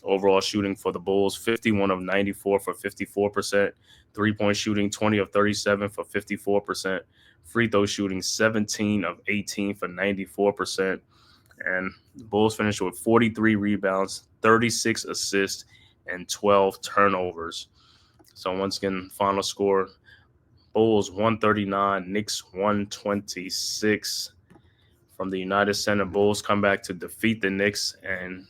Overall shooting for the Bulls, 51 of 94 for 54%. Three-point shooting, 20 of 37 for 54%. Free throw shooting, 17 of 18 for 94%. And the Bulls finished with 43 rebounds, 36 assists, and 12 turnovers. So once again, final score, Bulls 139, Knicks 126. From the United Center, Bulls come back to defeat the Knicks and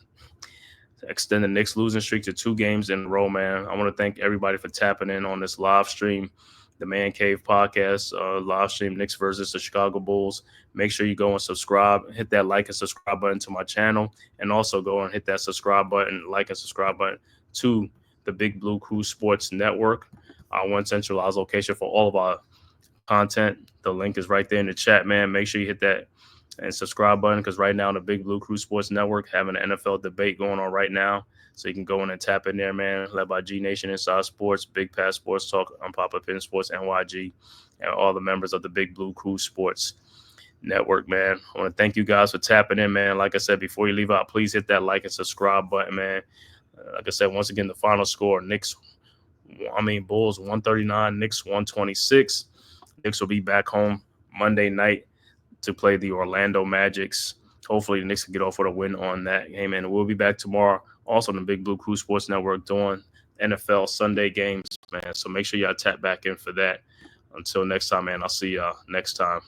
extend the Knicks losing streak to 2 games in a row, man. I want to thank everybody for tapping in on this live stream, the Man-Cave podcast, live stream Knicks versus the Chicago Bulls. Make sure you go and subscribe, hit that like and subscribe button to my channel, and also go and hit that subscribe button, like and subscribe button to the Big Blue Crew Sports Network, our one centralized location for all of our content. The link is right there in the chat, man. Make sure you hit that and subscribe button, because right now the Big Blue Crew Sports Network having an NFL debate going on right now. So you can go in and tap in there, man. Led by G Nation Inside Sports, Big Pass Sports Talk, Pop-Up In Sports, NYG, and all the members of the Big Blue Crew Sports Network, man. I want to thank you guys for tapping in, man. Like I said, before you leave out, please hit that like and subscribe button, man. Like I said, once again, the final score, Bulls 139, Knicks 126. Knicks will be back home Monday night to play the Orlando Magics. Hopefully the Knicks can get off with a win on that game. And we'll be back tomorrow, also on the Big Blue Crew Sports Network, doing NFL Sunday games, man. So make sure y'all tap back in for that. Until next time, man, I'll see y'all next time.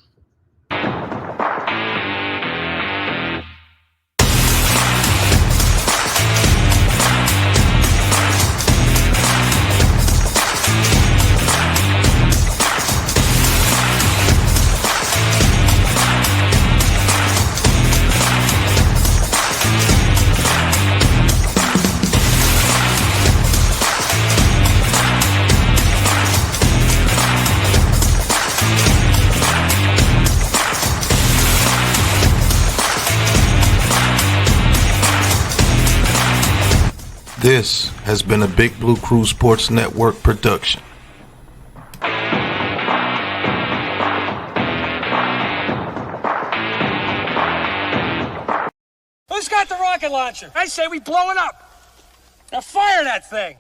This has been a Big Blue Crew Sports Network production. Who's got the rocket launcher? I say we blow it up. Now fire that thing.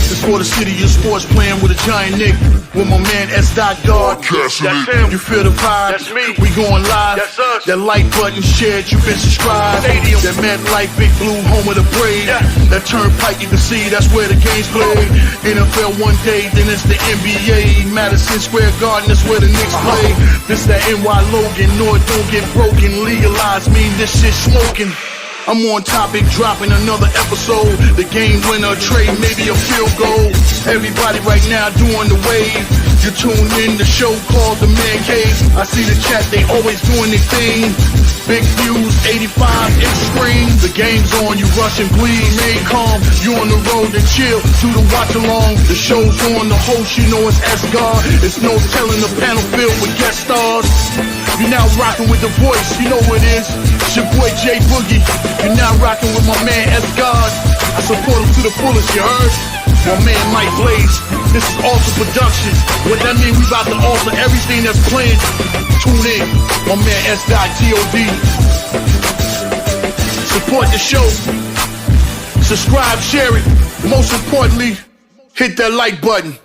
It's for the city of sports, playing with a giant Nick. With my man S. God. That's him. You feel the vibe? That's me. We going live. That's us. That like button shared, you been subscribed. Stadium. That MetLife, Big Blue, home of the Braves. Yeah. That turnpike, you can see that's where the game's played. NFL one day, then it's the NBA. Madison Square Garden, that's where the Knicks play. This that NY Logan, North don't get broken. Legalize mean this shit smoking. I'm on topic, dropping another episode. The game winner, trade, maybe a field goal. Everybody right now doing the wave. You tune in the show called TheMan-Cave. I see the chat, they always doing their thing. Big views, 85 inch screen. The game's on, you rush and bleed. Remain calm, you on the road and chill. Do the watch along. The show's on, the host, you know it's S-God. It's no telling, the panel filled with guest stars. You're now rocking with the voice, you know what it is. It's your boy J Boogie. You're now rocking with my man S-God. I support him to the fullest, you heard? My man Mike Blaze. This is Alter Productions. What that mean, we about to alter everything that's playing. Tune in, my man S.T.O.D. Support the show. Subscribe, share it. Most importantly, hit that like button.